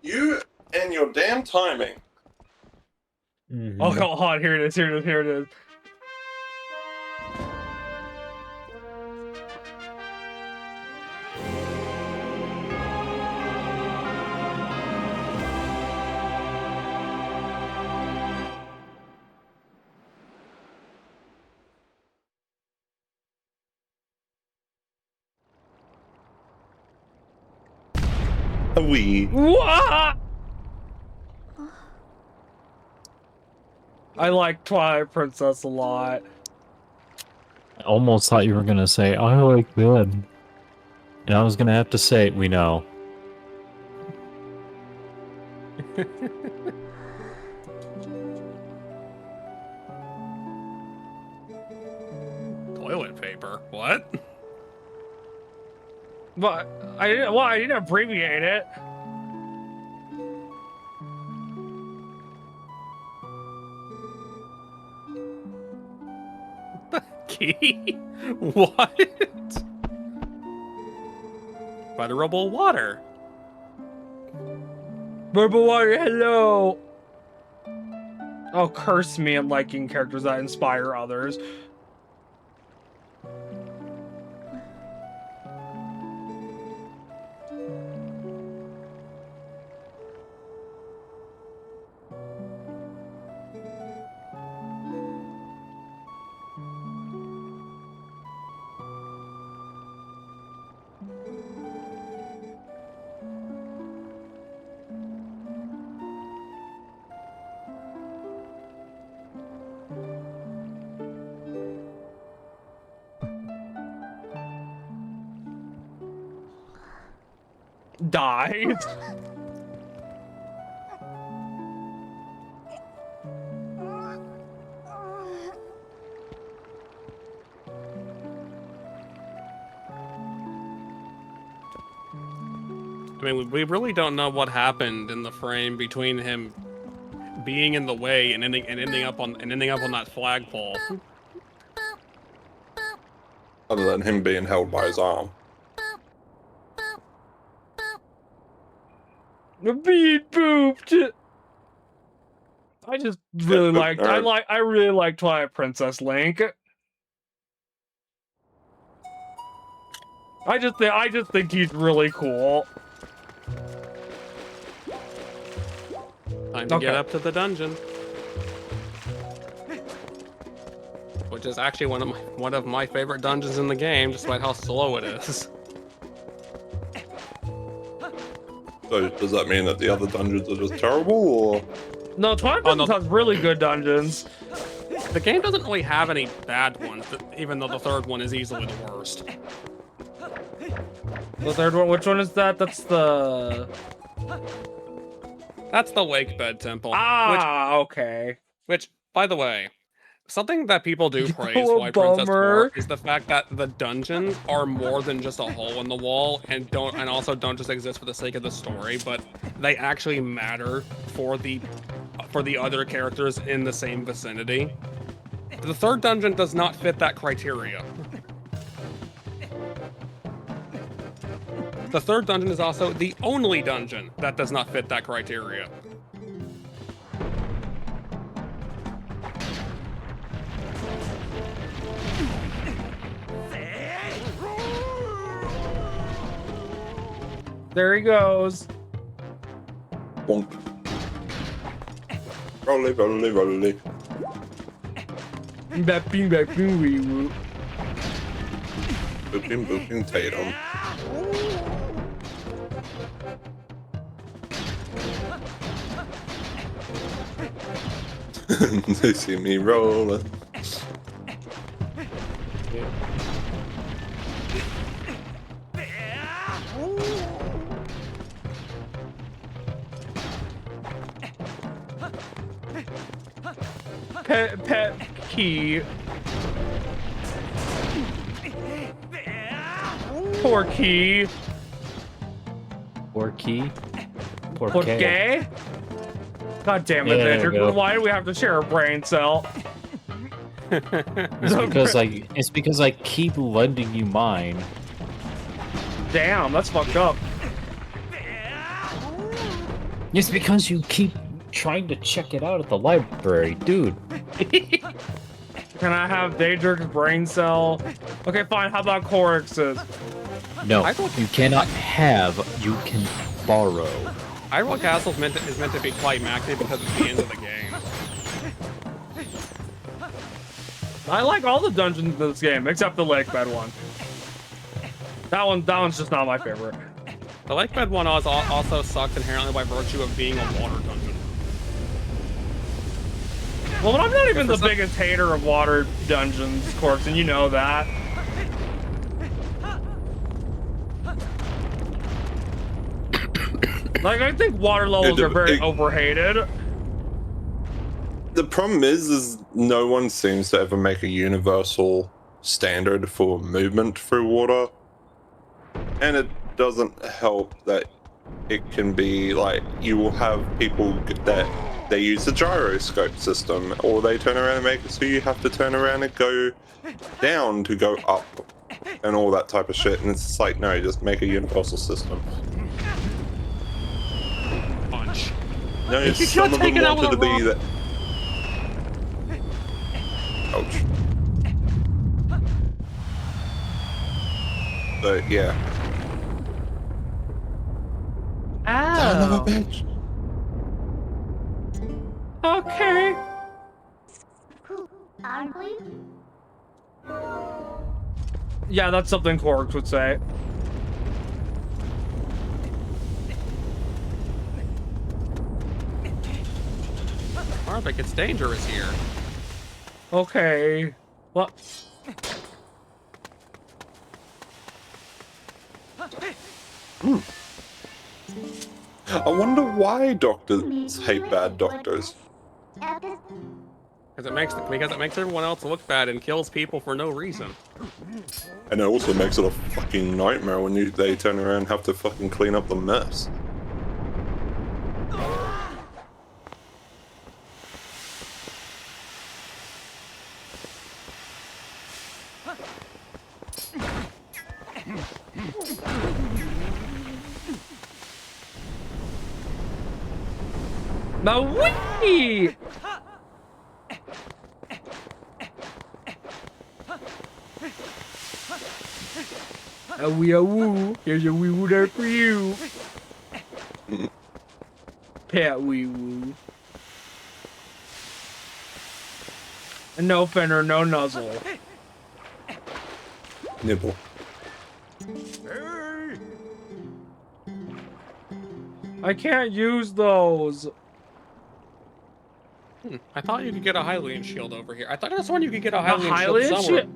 You and your damn timing. Mhm. Oh, hold on, here it is, here it is, here it is. A wee. What? I like Twilight Princess a lot. I almost thought you were gonna say, I like them. And I was gonna have to say, we know. Toilet paper? What? But I didn't. Well, I didn't abbreviate it. Key? What? Butterable water. Purple water, hello. Oh, curse me and liking characters that inspire others. Died. I mean, we really don't know what happened in the frame between him being in the way and ending up on that flagpole. Other than him being held by his arm. Being pooped. I just really liked. I really like Twilight Princess Link. I just think he's really cool. Time to get up to the dungeon. Which is actually one of my favorite dungeons in the game, despite how slow it is. So does that mean that the other dungeons are just terrible, or? No, Twilight Princess has really good dungeons. The game doesn't really have any bad ones, even though the third one is easily the worst. The third one, which one is that? That's the Wake Bed Temple. Ah, okay. Which, by the way, something that people do praise Oh, Twilight Princess bummer. for is the fact that the dungeons are more than just a hole in the wall, and also don't just exist for the sake of the story, but they actually matter for the other characters in the same vicinity. The third dungeon does not fit that criteria. The third dungeon is also the only dungeon that does not fit that criteria. There he goes. Bonk. Rolly, rolly, rolly. Bing, wee woo. Booping, booping, Tatum. They see me rolling. Pet key. Poor key. Or key? Poor gay. God damn it, Yeah, there Victor. you go. Why do we have to share a brain cell? It's because I keep lending you mine. Damn, that's fucked up. It's because you keep trying to check it out at the library, dude. Can I have Daedric's brain cell? Okay, fine. How about Corix's? No, you cannot have, you can borrow. Hyrule Castle is meant to be climactic because it's the end of the game. I like all the dungeons in this game, except the lake bed one. That one's just not my favorite. The lake bed one also sucks inherently by virtue of being a water dungeon. Well, I'm not even the biggest hater of water dungeons, Corpse, and you know that. Like, I think water levels are very overhated. The problem is no one seems to ever make a universal standard for movement through water. And it doesn't help that it can be like, you will have people that they use the gyroscope system, or they turn around and make it so you have to turn around and go down to go up, and all that type of shit. And it's just like, no, just make a universal system. Punch. No, some of them wanted to be that. Ouch. But yeah. Son of a bitch. Okay. Who are we? Yeah, that's something Corks would say. Harvick, it's dangerous here. Okay. What? I wonder why doctors hate bad doctors. Because it makes everyone else look bad and kills people for no reason. And it also makes it a fucking nightmare when they turn around and have to fucking clean up the mess. Now wee! A wee a woo. Here's a wee woo there for you. Pet wee woo. And no fender, no nuzzle. Nibble. I can't use those. I thought you could get a Hylian shield over here. I thought I was sworn you could get a Hylian Hylian shield somewhere. shield?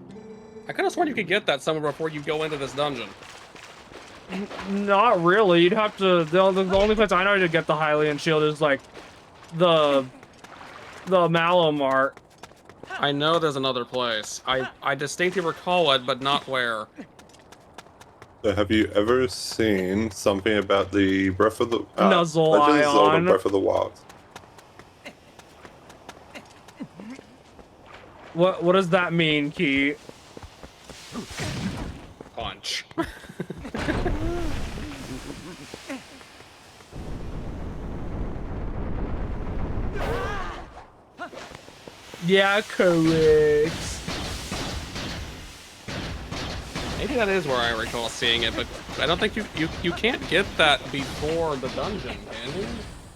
I could have sworn you could get that somewhere before you go into this dungeon. Not really. You'd have to. The only place I know to get the Hylian shield is like the Malomart. I know there's another place. I distinctly recall it, but not where. So have you ever seen something about the Breath of the Nuzzle Legend of Zelda Ion. Breath of the Wild? What does that mean, Key? Punch. Yeah, correct. Maybe that is where I recall seeing it, but I don't think you can't get that before the dungeon, can you?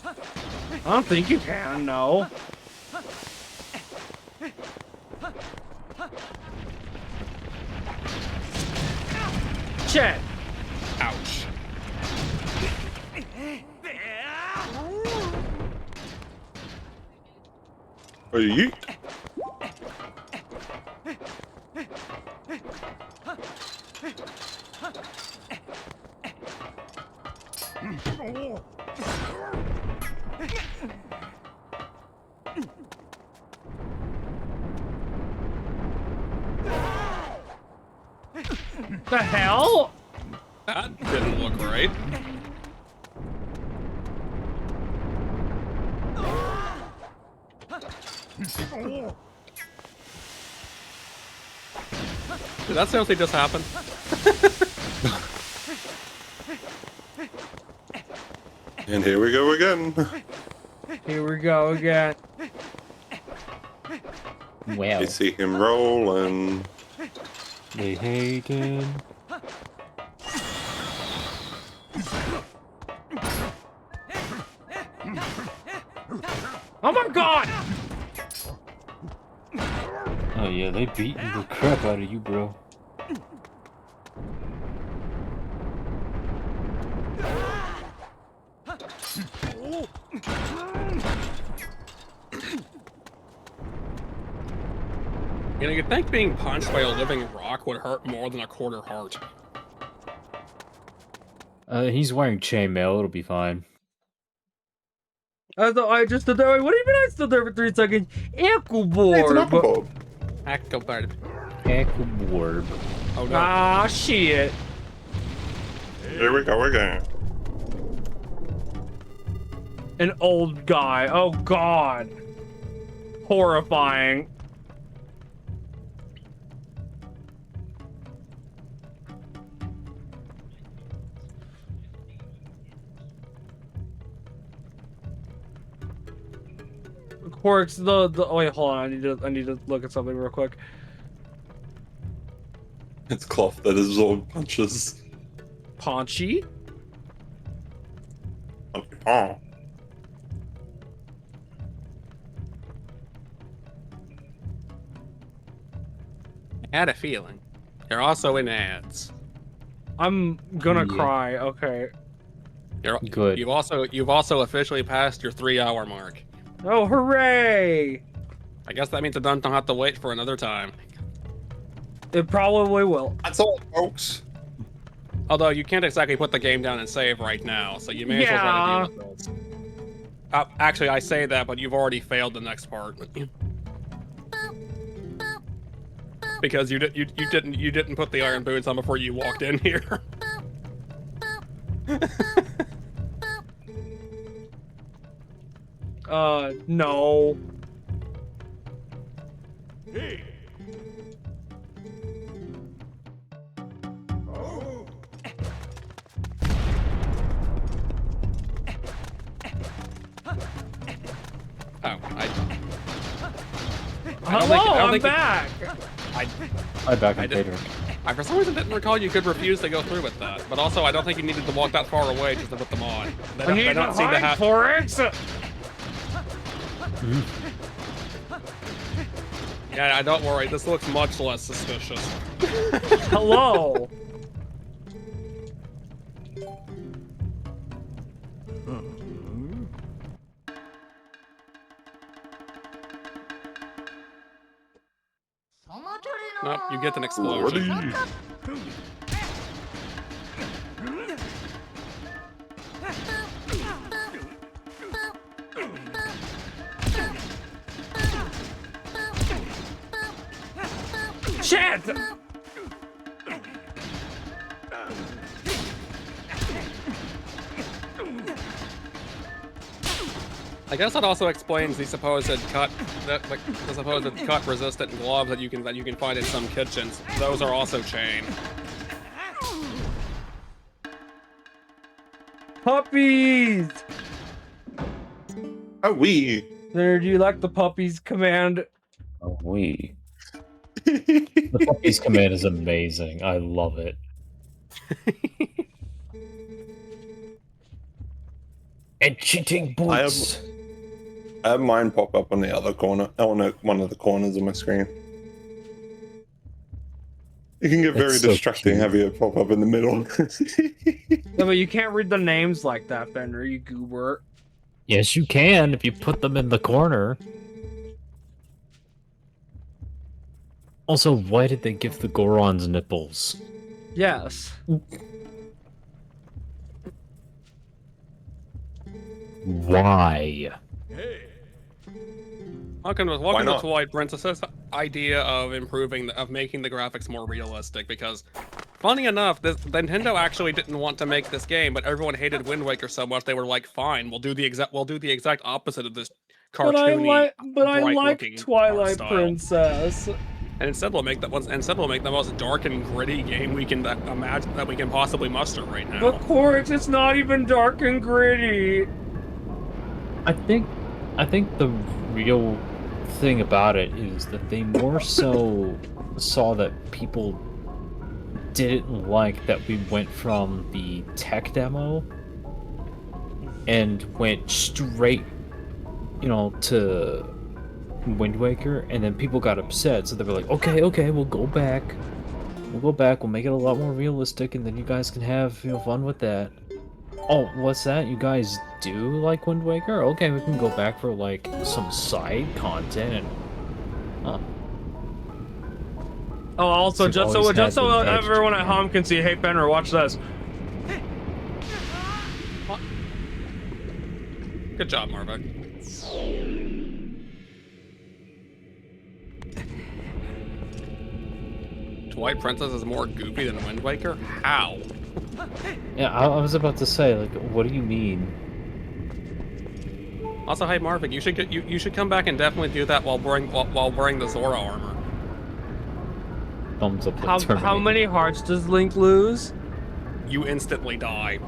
I don't think you can, no. Chet. Ouch. Are you? The hell? That didn't look right. Did that seriously just happen? And here we go again. Here we go again. Well, You see him roll and they hate him. Oh my god! Oh yeah, they beating the crap out of you, bro. You know, you'd think being punched by a living rock would hurt more than a quarter heart. He's wearing chainmail. It'll be fine. I thought I just stood there. What do you mean I stood there for 3 seconds? Ankle It's an board. apple board. Actobard. Ankle Oh no. Ah, shit. Here we go again. An old guy. Oh god. Horrifying. Quirks, the oh wait, hold on, I need to look at something real quick. It's cloth that absorbs punches. Paunchy? Oh. I had a feeling. They're also in ads. I'm gonna Yeah. cry, okay. Good. You've also officially passed your 3-hour mark. Oh, hooray! I guess that means I don't have to wait for another time. It probably will. That's all, folks. Although you can't exactly put the game down and save right now, so you may as well try to deal with this. Actually, I say that, but you've already failed the next part. Because you didn't put the iron boots on before you walked in here. No. Hello, I'm back. I'm back I in did- Pedro. I for some reason didn't recall you could refuse to go through with that. But also, I don't think you needed to walk that far away just to put them on. I need to hide for it. Yeah, don't worry. This looks much less suspicious. Hello. Nope, you get an explosion. Ready? Shit! I guess that also explains the supposed cut resistant gloves that you can find in some kitchens. Those are also chain. Puppies! Oh, we. There, do you like the puppies command? Oh, we. The puppies command is amazing. I love it. And cheating boots. I have mine pop up on the other corner. Oh no, one of the corners of my screen. It can get very It's so distracting cute. having it pop up in the middle. No, but you can't read the names like that, Fender, you goober. Yes, you can if you put them in the corner. Also, why did they give the Gorons nipples? Yes. Why? Welcome to not? Twilight Princess's idea of making the graphics more realistic. Because, funny enough, Nintendo actually didn't want to make this game, but everyone hated Wind Waker so much they were like, "Fine, we'll do the exact opposite of this cartoony." But I like bright-looking art Twilight style." Princess. And instead we'll make the most dark and gritty game we can imagine that we can possibly muster right now. But Quaritch, it's not even dark and gritty. I think the real thing about it is that they more so saw that people didn't like that we went from the tech demo and went straight, to Wind Waker, and then people got upset, so they were like, okay, we'll go back, we'll make it a lot more realistic, and then you guys can have fun with that. Oh, what's that? You guys do like Wind Waker? Okay, we can go back for like some side content and. Huh. Oh, also, You've just always had so the edge to everyone at me. home can see, hey, Benner, watch this. Good job, Marvick. Twilight Princess is more goofy than Wind Waker? How? Yeah, I was about to say, like, what do you mean? Also, hey Marvick, you should come back and definitely do that while wearing the Zora armor. Thumbs up. Like How many hearts does Link lose? You instantly die.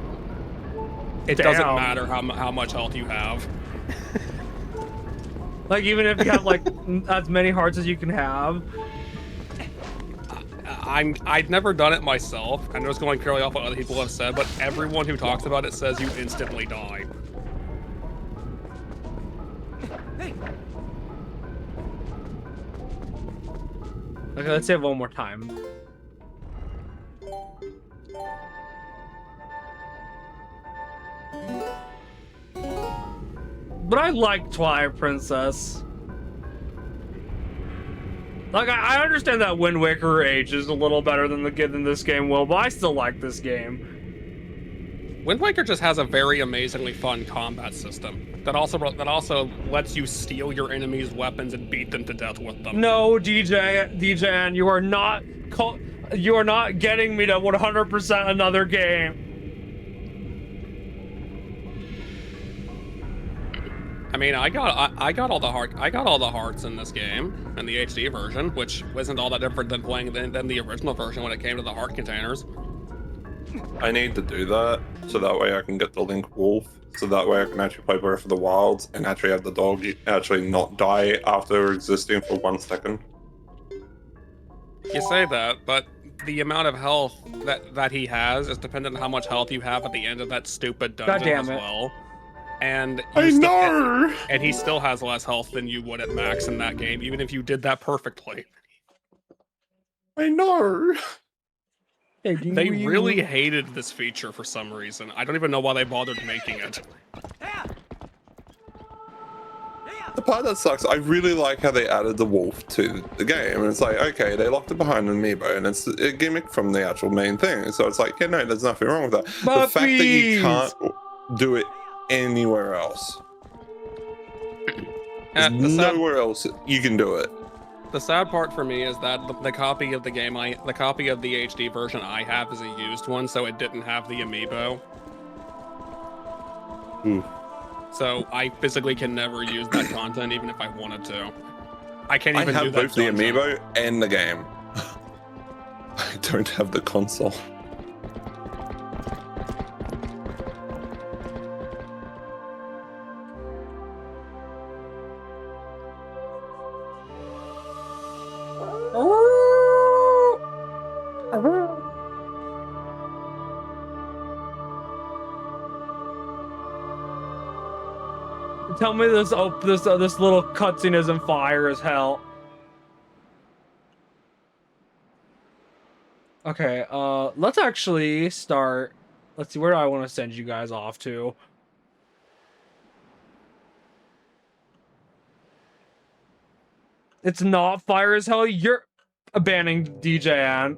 It Damn. doesn't matter how much health you have. Like, even if you have, like, as many hearts as you can have? I've never done it myself. I'm just going purely off what other people have said, but everyone who talks about it says you instantly die. Okay, let's say it one more time. But I like Twilight Princess. Like, I understand that Wind Waker ages a little better than this game will, but I still like this game. Wind Waker just has a very amazingly fun combat system that also lets you steal your enemies' weapons and beat them to death with them. No, DJN, you are not getting me to 100% another game. I mean, I got all the hearts in this game in the HD version, which wasn't all that different than playing than the original version when it came to the heart containers. I need to do that so that way I can get the Link Wolf. So that way I can actually play Breath of the Wild and actually have the dog actually not die after existing for 1 second. You say that, but the amount of health that he has is dependent on how much health you have at the end of that stupid dungeon God damn as it. well. And I know! and he still has less health than you would at max in that game, even if you did that perfectly. I know! They really hated this feature for some reason. I don't even know why they bothered making it. The part that sucks, I really like how they added the wolf to the game. And it's like, okay, they locked it behind an amiibo, and it's a gimmick from the actual main thing. So it's like, yeah, no, there's nothing wrong with that. The fact that you can't do it anywhere else. There's nowhere else you can do it. The sad part for me is that the copy of the HD version I have is a used one, so it didn't have the amiibo. Ooh. So I physically can never use that content, even if I wanted to. I can't even I do have that both the dungeon. amiibo and the game. I don't have the console. Tell me this little cutscene isn't fire as hell. Okay, let's actually start. Let's see, where do I want to send you guys off to? It's not fire as hell. You're abandoning DJN.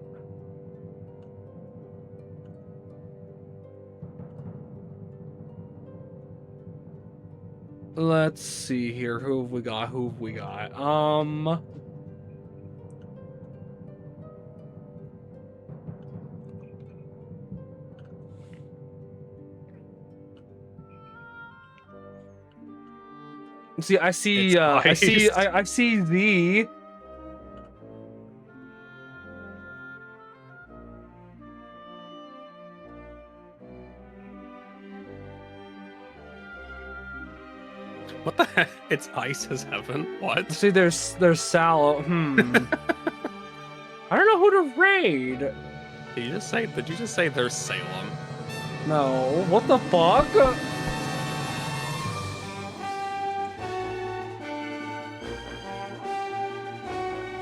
Let's see here. Who have we got? See, I see the. What the heck? It's ice as heaven? What? See, there's Sal. I don't know who to raid. Did you just say there's Salem? No, what the fuck?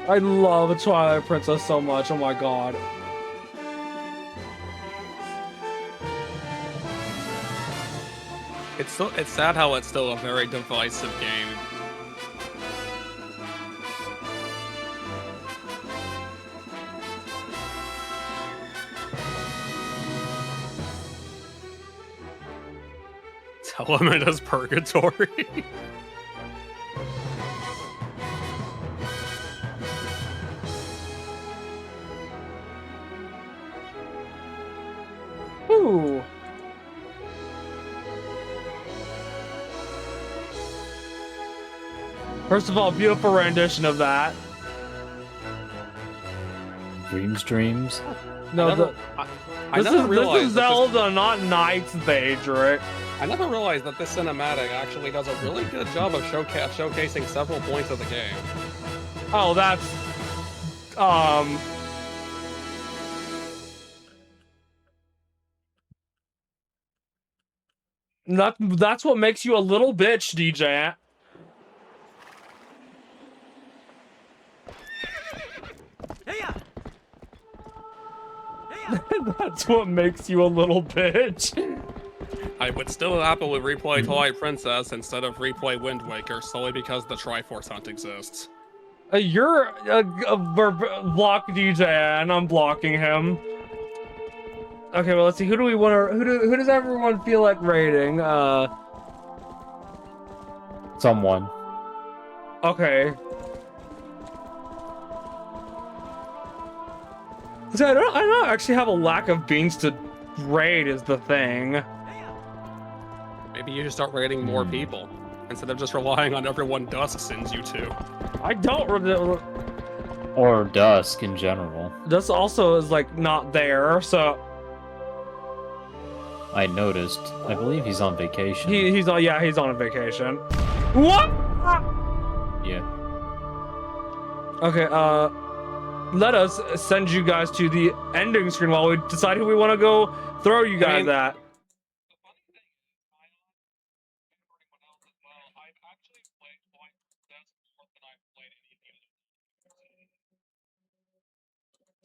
I love Twilight Princess so much. Oh my god. It's sad how it's still a very divisive game. Telemeda's Purgatory. Ooh. First of all, beautiful rendition of that. Dreams. No, I never this realized is that Zelda, not Knight's Daedric. I never realized that this cinematic actually does a really good job of showcasing several points of the game. Oh, that's that's what makes you a little bitch, DJ. That's what makes you a little bitch. I would still happily replay Twilight Princess instead of replay Wind Waker solely because the Triforce Hunt exists. You're block DJ, and I'm blocking him. Okay, well, let's see. Who do we want to? Who does everyone feel like rating? Someone. Okay. So I don't actually have a lack of beans to raid is the thing. Maybe you should start raiding more people instead of just relying on everyone Dusk sends you to. I don't. Or Dusk in general. This also is like not there, so I noticed. I believe he's on vacation. he's on. Yeah, he's on a vacation. What? Yeah. Okay. Let us send you guys to the ending screen while we decide who we want to go throw you guys at.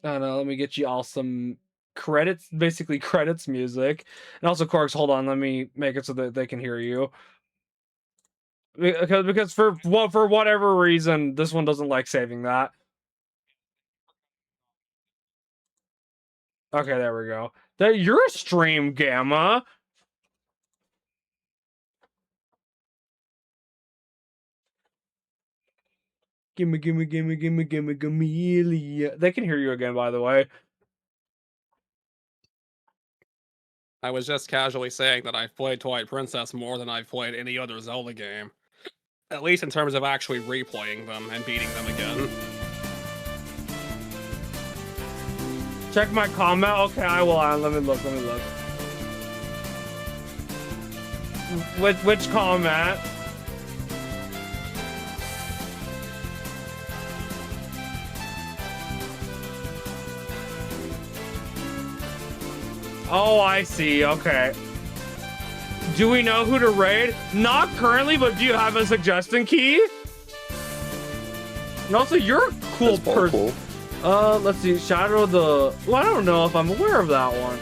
I know, let me get you all some credits, basically credits music. And also, Corks, hold on, let me make it so that they can hear you. Because for whatever reason, this one doesn't like saving that. Okay, there we go. You're a stream, Gamma. Gimme. They can hear you again, by the way. I was just casually saying that I've played Twilight Princess more than I've played any other Zelda game. At least in terms of actually replaying them and beating them again. Check my comment. Okay, I will. Let me look. Which comment? Oh, I see. Okay. Do we know who to raid? Not currently, but do you have a suggestion key? And also, you're a cool person. Let's see. Shadow of the... Well, I don't know if I'm aware of that one.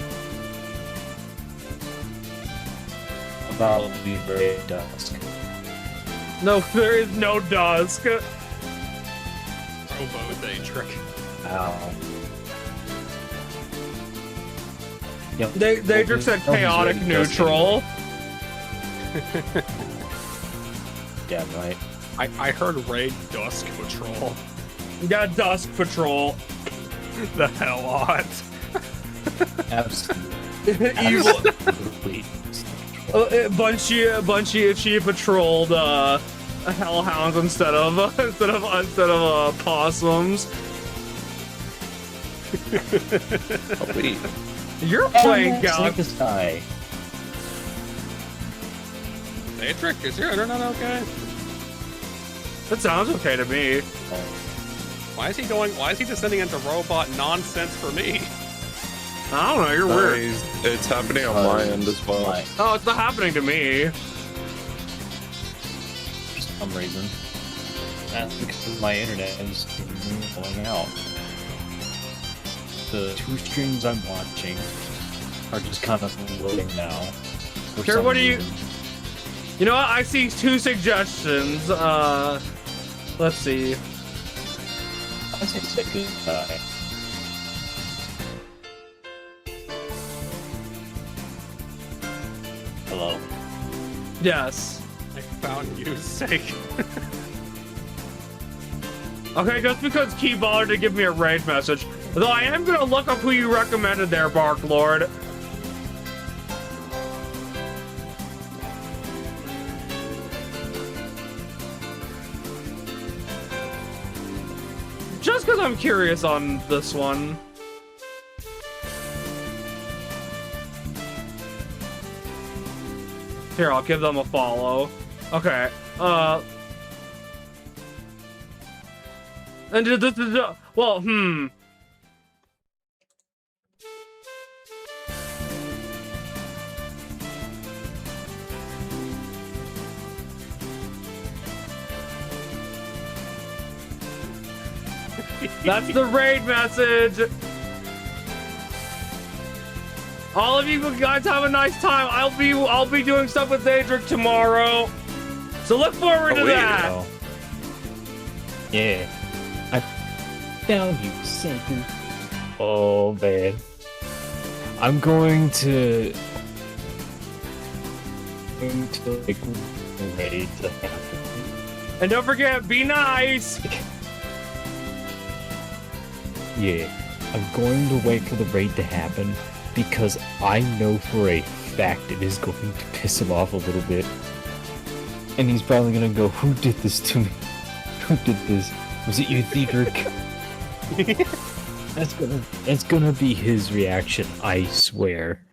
About the very Dusk. No, there is no Dusk. Robo Daedric. Ow. Yep. Daedric said chaotic neutral. Yeah, right. I heard Raid Dusk Patrol. Yeah, Dusk Patrol. The hell on. Absolutely. Evil. Absolutely. Bunchy patrolled hellhounds instead of possums. Oh, wait. You're playing Snake Galaxy. this guy. Daedric, is your internet okay? That sounds okay to me. Why is he descending into robot nonsense for me? I don't know, you're weird. It's happening on my end as well. Oh, it's not happening to me. For some reason. That's because my internet is going out. The 2 streams I'm watching are just kind of loading now. Here, what do you... You know what? I see 2 suggestions. Let's see. I say second time. Hello. Yes. I found you, sake. Okay, just because Key bothered to give me a raid message. Though I am gonna look up who you recommended there, Bark Lord. Just because I'm curious on this one. Here, I'll give them a follow. Okay, and well, That's the raid message. All of you guys have a nice time. I'll be doing stuff with Daedric tomorrow. So look forward to that. Oh. Yeah. I found you, Senku. Oh man. I'm going to like raid to happen. And don't forget, be nice. Yeah, I'm going to wait for the raid to happen because I know for a fact it is going to piss him off a little bit. And he's probably gonna go, who did this to me? Who did this? Was it you, Theodric? That's gonna be his reaction, I swear.